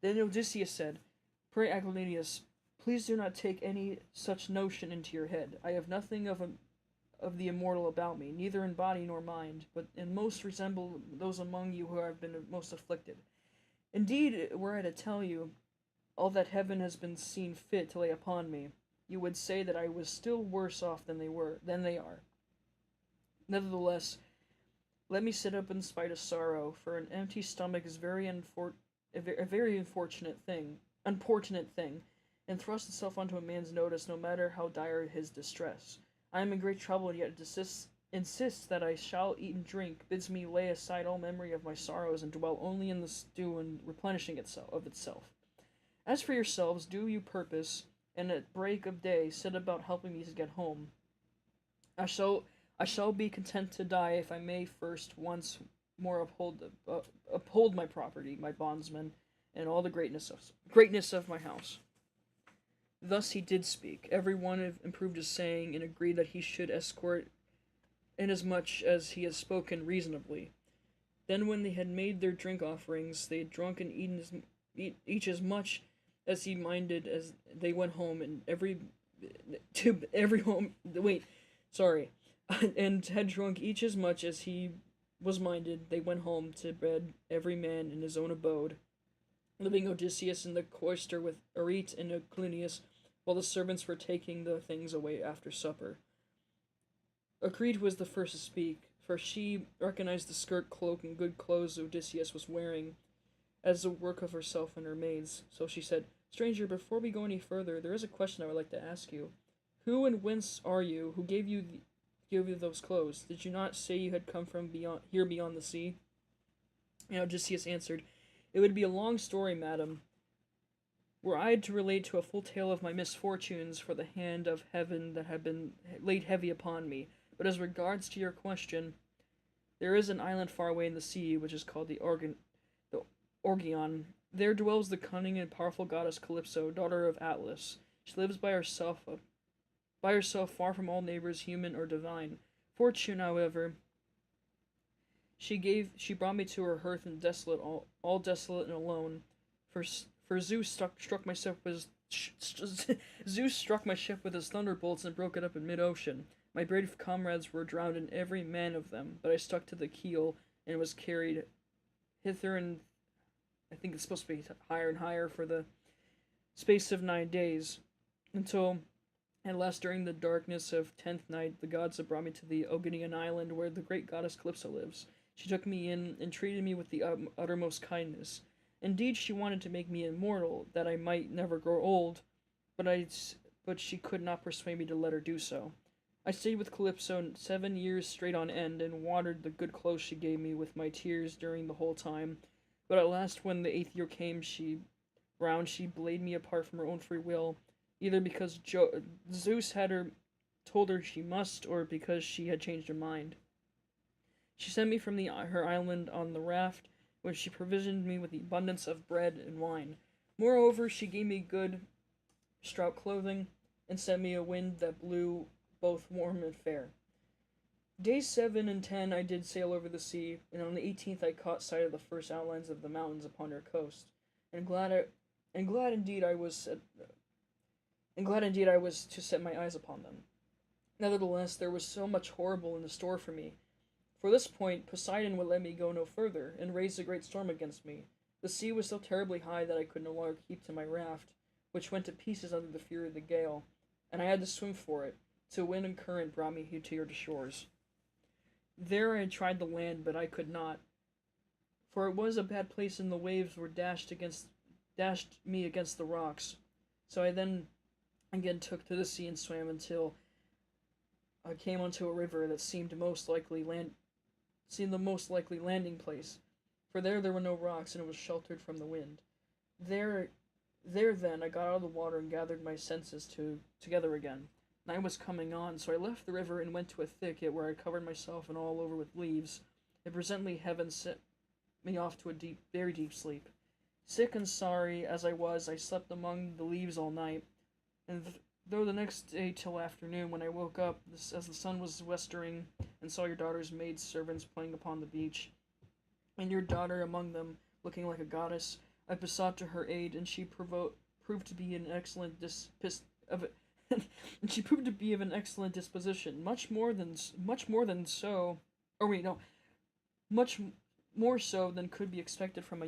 Then Odysseus said, "Pray, Aglaonius, please do not take any such notion into your head. I have nothing of the immortal about me, neither in body nor mind, but in most resemble those among you who have been most afflicted. Indeed, were I to tell you all that heaven has been seen fit to lay upon me, you would say that I was still worse off than they are. Nevertheless, let me sit up in spite of sorrow, for an empty stomach is a very unfortunate thing, and thrusts itself onto a man's notice, no matter how dire his distress. I am in great trouble, and yet insists that I shall eat and drink, bids me lay aside all memory of my sorrows, and dwell only in the stew and replenishing itself. As for yourselves, do you purpose, and at break of day set about helping me to get home. I shall be content to die if I may first once more uphold my property, my bondsmen, and all the greatness of my house." Thus he did speak. Every one improved his saying, and agreed that he should escort inasmuch as he had spoken reasonably. Then when they had made their drink offerings, they had drunk and eaten each as much as he minded as they went home, and and had drunk each as much as he was minded, they went home to bed, every man in his own abode, leaving Odysseus in the cloister with Arete and Aglaonius, while the servants were taking the things away after supper. Arete was the first to speak, for she recognized the skirt, cloak, and good clothes Odysseus was wearing as the work of herself and her maids. So she said, "Stranger, before we go any further, there is a question I would like to ask you. Who and whence are you? Who gave you those clothes? Did you not say you had come from beyond the sea?" And Odysseus answered, "It would be a long story, madam, were I to relate to a full tale of my misfortunes, for the hand of heaven that had been laid heavy upon me. But as regards to your question, there is an island far away in the sea, which is called the Orgion. There dwells the cunning and powerful goddess Calypso, daughter of Atlas. She lives by herself far from all neighbors, human or divine. Fortune, however, she brought me to her hearth and desolate, all desolate and alone. For Zeus struck my ship with his thunderbolts and broke it up in mid-ocean. My brave comrades were drowned, in every man of them, but I stuck to the keel and was carried hither, and I think it's supposed to be higher and higher for the space of 9 days, until at last during the darkness of 10th night the gods have brought me to the Ogonian island, where the great goddess Calypso lives. She took me in and treated me with the uttermost kindness. Indeed, she wanted to make me immortal, that I might never grow old, but she could not persuade me to let her do so. I stayed with Calypso 7 years straight on end, and watered the good clothes she gave me with my tears during the whole time. But at last, when the 8th year came, she bade me apart from her own free will, either because Zeus had told her she must, or because she had changed her mind. She sent me from her island on the raft, when she provisioned me with the abundance of bread and wine. Moreover, she gave me good stout clothing, and sent me a wind that blew both warm and fair. Days 7 and 10 I did sail over the sea, and on the 18th I caught sight of the first outlines of the mountains upon her coast, and glad indeed I was to set my eyes upon them. Nevertheless, there was so much horrible in the store for me. For this point, Poseidon would let me go no further, and raised a great storm against me. The sea was so terribly high that I could no longer keep to my raft, which went to pieces under the fury of the gale, and I had to swim for it, till wind and current brought me here to your shores. There I tried the land, but I could not, for it was a bad place, and the waves were dashed me against the rocks. So I then again took to the sea and swam until I came onto a river that seemed the most likely landing place, for there were no rocks, and it was sheltered from the wind. There then I got out of the water and gathered my senses together again. Night was coming on, so I left the river and went to a thicket, where I covered myself and all over with leaves, and presently heaven sent me off to a very deep sleep. Sick and sorry as I was, I slept among the leaves all night, and though the next day till afternoon, when I woke up, as the sun was westering, and saw your daughter's maid servants playing upon the beach, and your daughter among them, looking like a goddess. I besought to her aid, and she proved to be an excellent and she proved to be of an excellent disposition, much more than so, or wait, no, much more so than could be expected from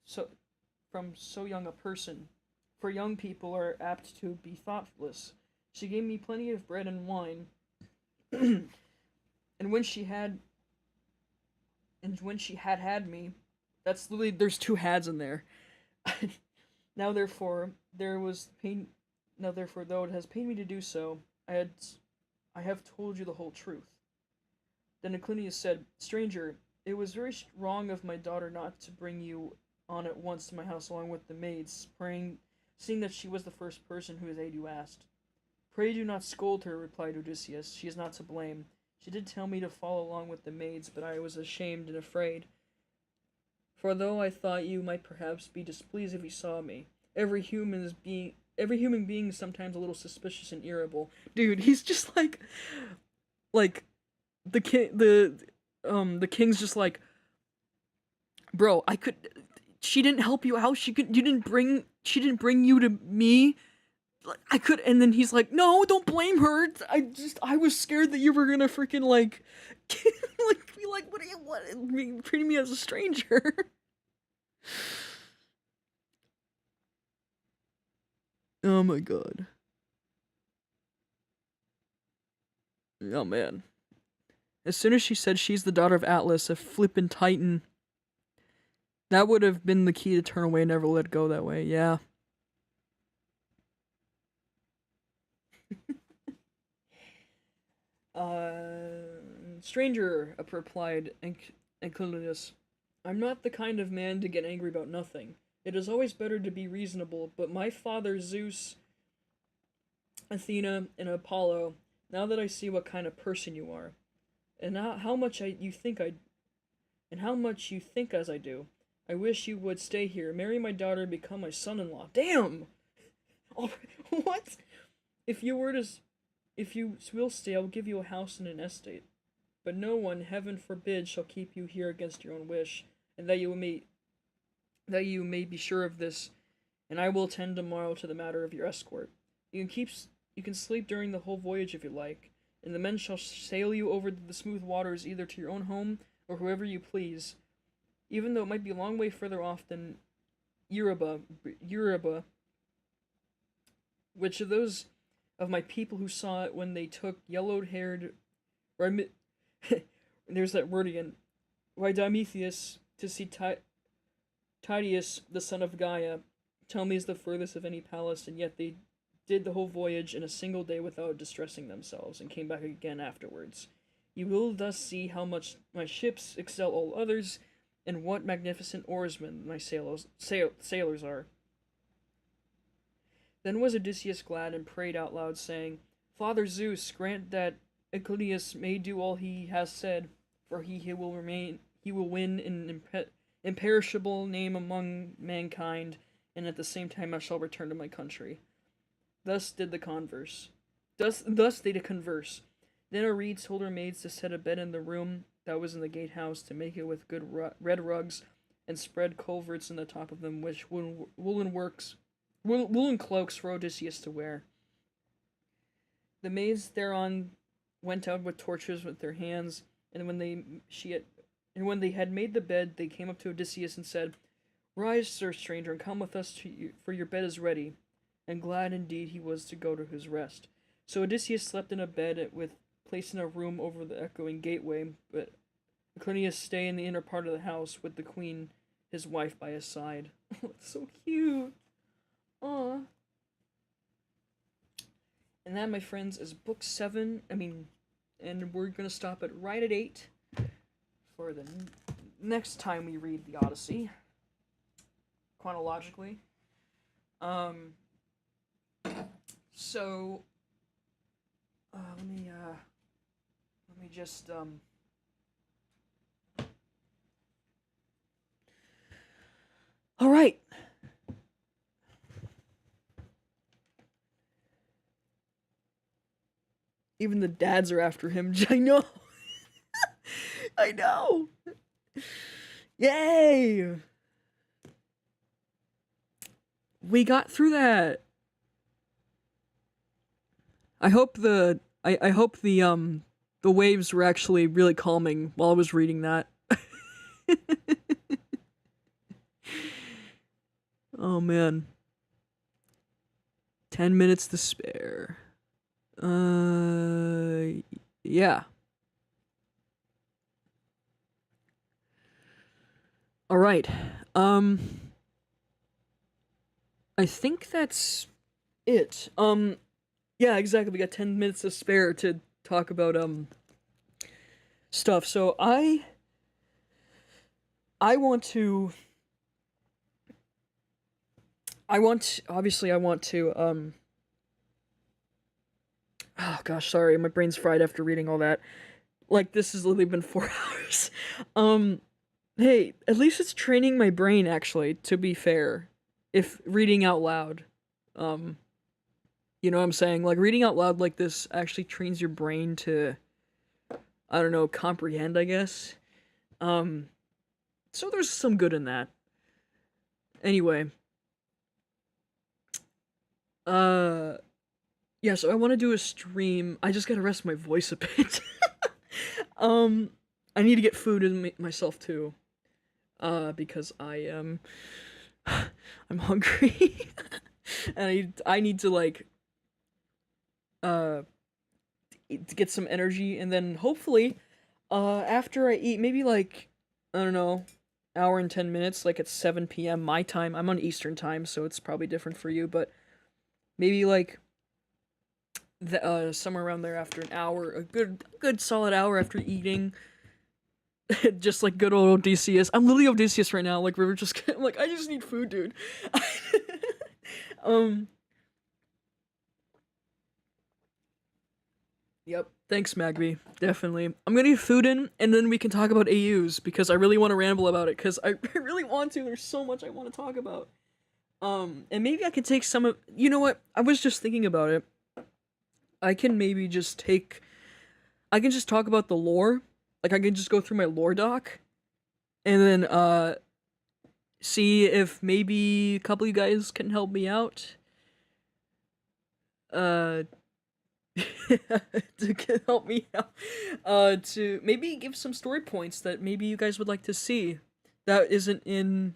so young a person, for young people are apt to be thoughtless. She gave me plenty of bread and wine, and when she had had me, that's literally, there's two hads in there. Now therefore though it has pained me to do so, I have told you the whole truth. Then Aclinius said, Stranger, it was very wrong of my daughter not to bring you on at once to my house along with the maids, seeing that she was the first person whose aid you asked. Pray do not scold her, replied Odysseus. She is not to blame. She did tell me to follow along with the maids, but I was ashamed and afraid. For though I thought you might perhaps be displeased if you saw me, every human being is sometimes a little suspicious and irritable. Dude, he's just like the king's just like, bro, she didn't help you out. She didn't bring you to me. I could, and then he's like, no, don't blame her. I was scared that you were gonna freaking like, like be like, what, treating me as a stranger. Oh my god. Oh man. As soon as she said she's the daughter of Atlas, a flippin' titan, that would have been the key to turn away and never let go that way, yeah. Stranger, replied Enceladus, I'm not the kind of man to get angry about nothing. It is always better to be reasonable, but my father Zeus, Athena, and Apollo, now that I see what kind of person you are, and how much you think as I do, I wish you would stay here, marry my daughter, and become my son-in-law. Damn! What? If you will stay, I will give you a house and an estate. But no one, heaven forbid, shall keep you here against your own wish, and that you may be sure of this, and I will attend tomorrow to the matter of your escort. You can sleep during the whole voyage if you like, and the men shall sail you over the smooth waters either to your own home or whoever you please, even though it might be a long way further off than Eureba, which of those of my people who saw it when they took yellow-haired, there's that word again, Rhydametheus to see Tydeus, the son of Gaia, tell me is the furthest of any palace, and yet they did the whole voyage in a single day without distressing themselves, and came back again afterwards. You will thus see how much my ships excel all others, and what magnificent oarsmen my sailors are. Then was Odysseus glad, and prayed out loud, saying, Father Zeus, grant that Aclinius may do all he has said, for he will win an imperishable name among mankind, and at the same time I shall return to my country. Thus they did converse. Then Arid told her maids to set a bed in the room that was in the gatehouse, to make it with good red rugs, and spread culverts in the top of them, which woolen cloaks for Odysseus to wear. The maids thereon went out with torches with their hands, and when they had made the bed, they came up to Odysseus and said, Rise, sir stranger, and come with us for your bed is ready. And glad indeed he was to go to his rest. So Odysseus slept in a bed placed in a room over the echoing gateway, but Aclinius stayed in the inner part of the house with the queen, his wife, by his side. Oh, it's so cute. Aww. And that, my friends, is book 7. And we're gonna stop it right at 8 for the next time we read the Odyssey, chronologically. So let me just all right. Even the dads are after him. I know. I know. Yay! We got through that. I hope the waves were actually really calming while I was reading that. Oh man. 10 minutes to spare. Yeah. All right. I think that's it. Yeah, exactly. We got 10 minutes to spare to talk about stuff. So I want to obviously I want to oh gosh, sorry, my brain's fried after reading all that. Like this has literally been 4 hours. Hey, at least it's training my brain actually, to be fair. If reading out loud. You know what I'm saying? Like reading out loud like this actually trains your brain to I don't know, comprehend, I guess. So there's some good in that. Anyway, yeah, so I want to do a stream. I just gotta rest my voice a bit. I need to get food in myself too. Because I am, I'm hungry, and I need to like, to get some energy, and then hopefully, after I eat, maybe like, I don't know, hour and 10 minutes, like at 7 p.m. my time. I'm on Eastern time, so it's probably different for you, but maybe like somewhere around there after an hour, a good solid hour after eating, just like good old Odysseus. I'm literally Odysseus right now. Like River just, I'm like I just need food, dude. um. Yep. Thanks, Magby. Definitely. I'm gonna get food in, and then we can talk about AUs because I really want to ramble about it because I really want to. There's so much I want to talk about. And maybe I could take some of. You know what? I was just thinking about it. I can maybe just take. I can just talk about the lore. Like I can just go through my lore doc, and then see if maybe a couple of you guys can help me out. To help me out. To maybe give some story points that maybe you guys would like to see. That isn't in.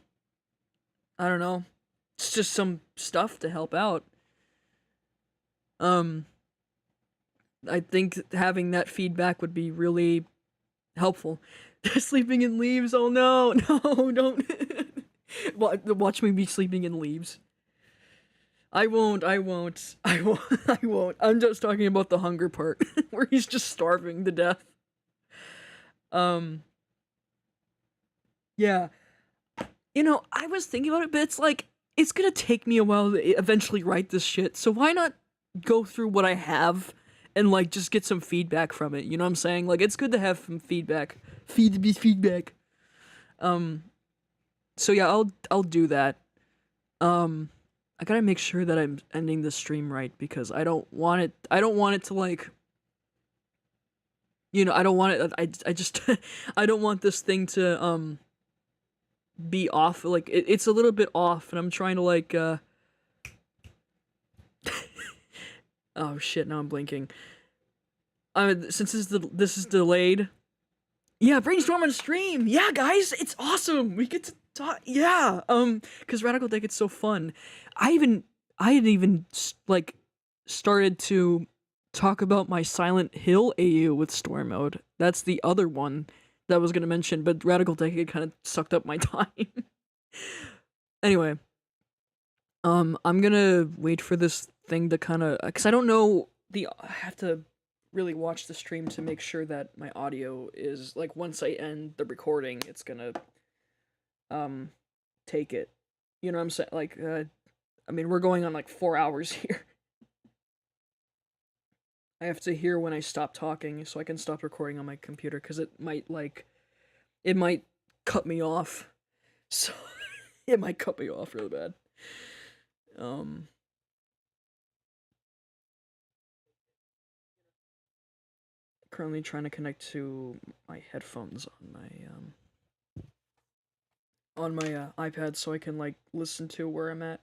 I don't know. It's just some stuff to help out. I think having that feedback would be really helpful. Sleeping in leaves. Oh no, no, don't. Watch me be sleeping in leaves. I won't. I won't. I won't. I'm just talking about the hunger part where he's just starving to death. Yeah. You know, I was thinking about it, but it's like it's gonna take me a while to eventually write this shit. So why not go through what I have and like just get some feedback from it? You know what I'm saying? Like it's good to have some feedback. Feedback. So yeah, I'll do that. I gotta make sure that I'm ending the stream right because I don't want it to like, you know, I don't want it. I just I don't want this thing to be off. Like it's a little bit off, and I'm trying to like oh shit! Now I'm blinking. Since this is delayed. Yeah, brainstorm on stream. Yeah, guys, it's awesome. We get to talk. Yeah, because Radical Deck it's so fun. I had even like started to talk about my Silent Hill AU with Storm Mode. That's the other one that I was gonna mention, but Radical Deck had kind of sucked up my time. Anyway, I'm gonna wait for this thing to kind of, cause I don't know I have to really watch the stream to make sure that my audio is like once I end the recording, it's gonna take it. You know what I'm saying? Like I mean, we're going on like 4 hours here. I have to hear when I stop talking so I can stop recording on my computer because it might cut me off. So it might cut me off really bad. currently trying to connect to my headphones on my iPad so I can like listen to where I'm at.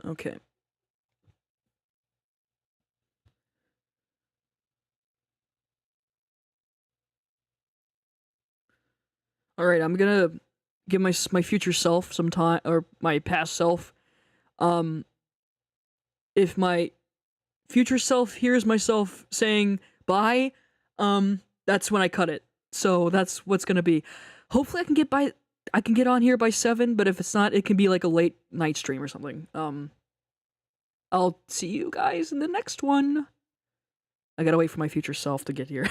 Okay. All right, I'm gonna give my future self some time, or my past self. If my future self hears myself saying bye, that's when I cut it. So that's what's gonna be. Hopefully, I can get on here by 7. But if it's not, it can be like a late night stream or something. I'll see you guys in the next one. I gotta wait for my future self to get here.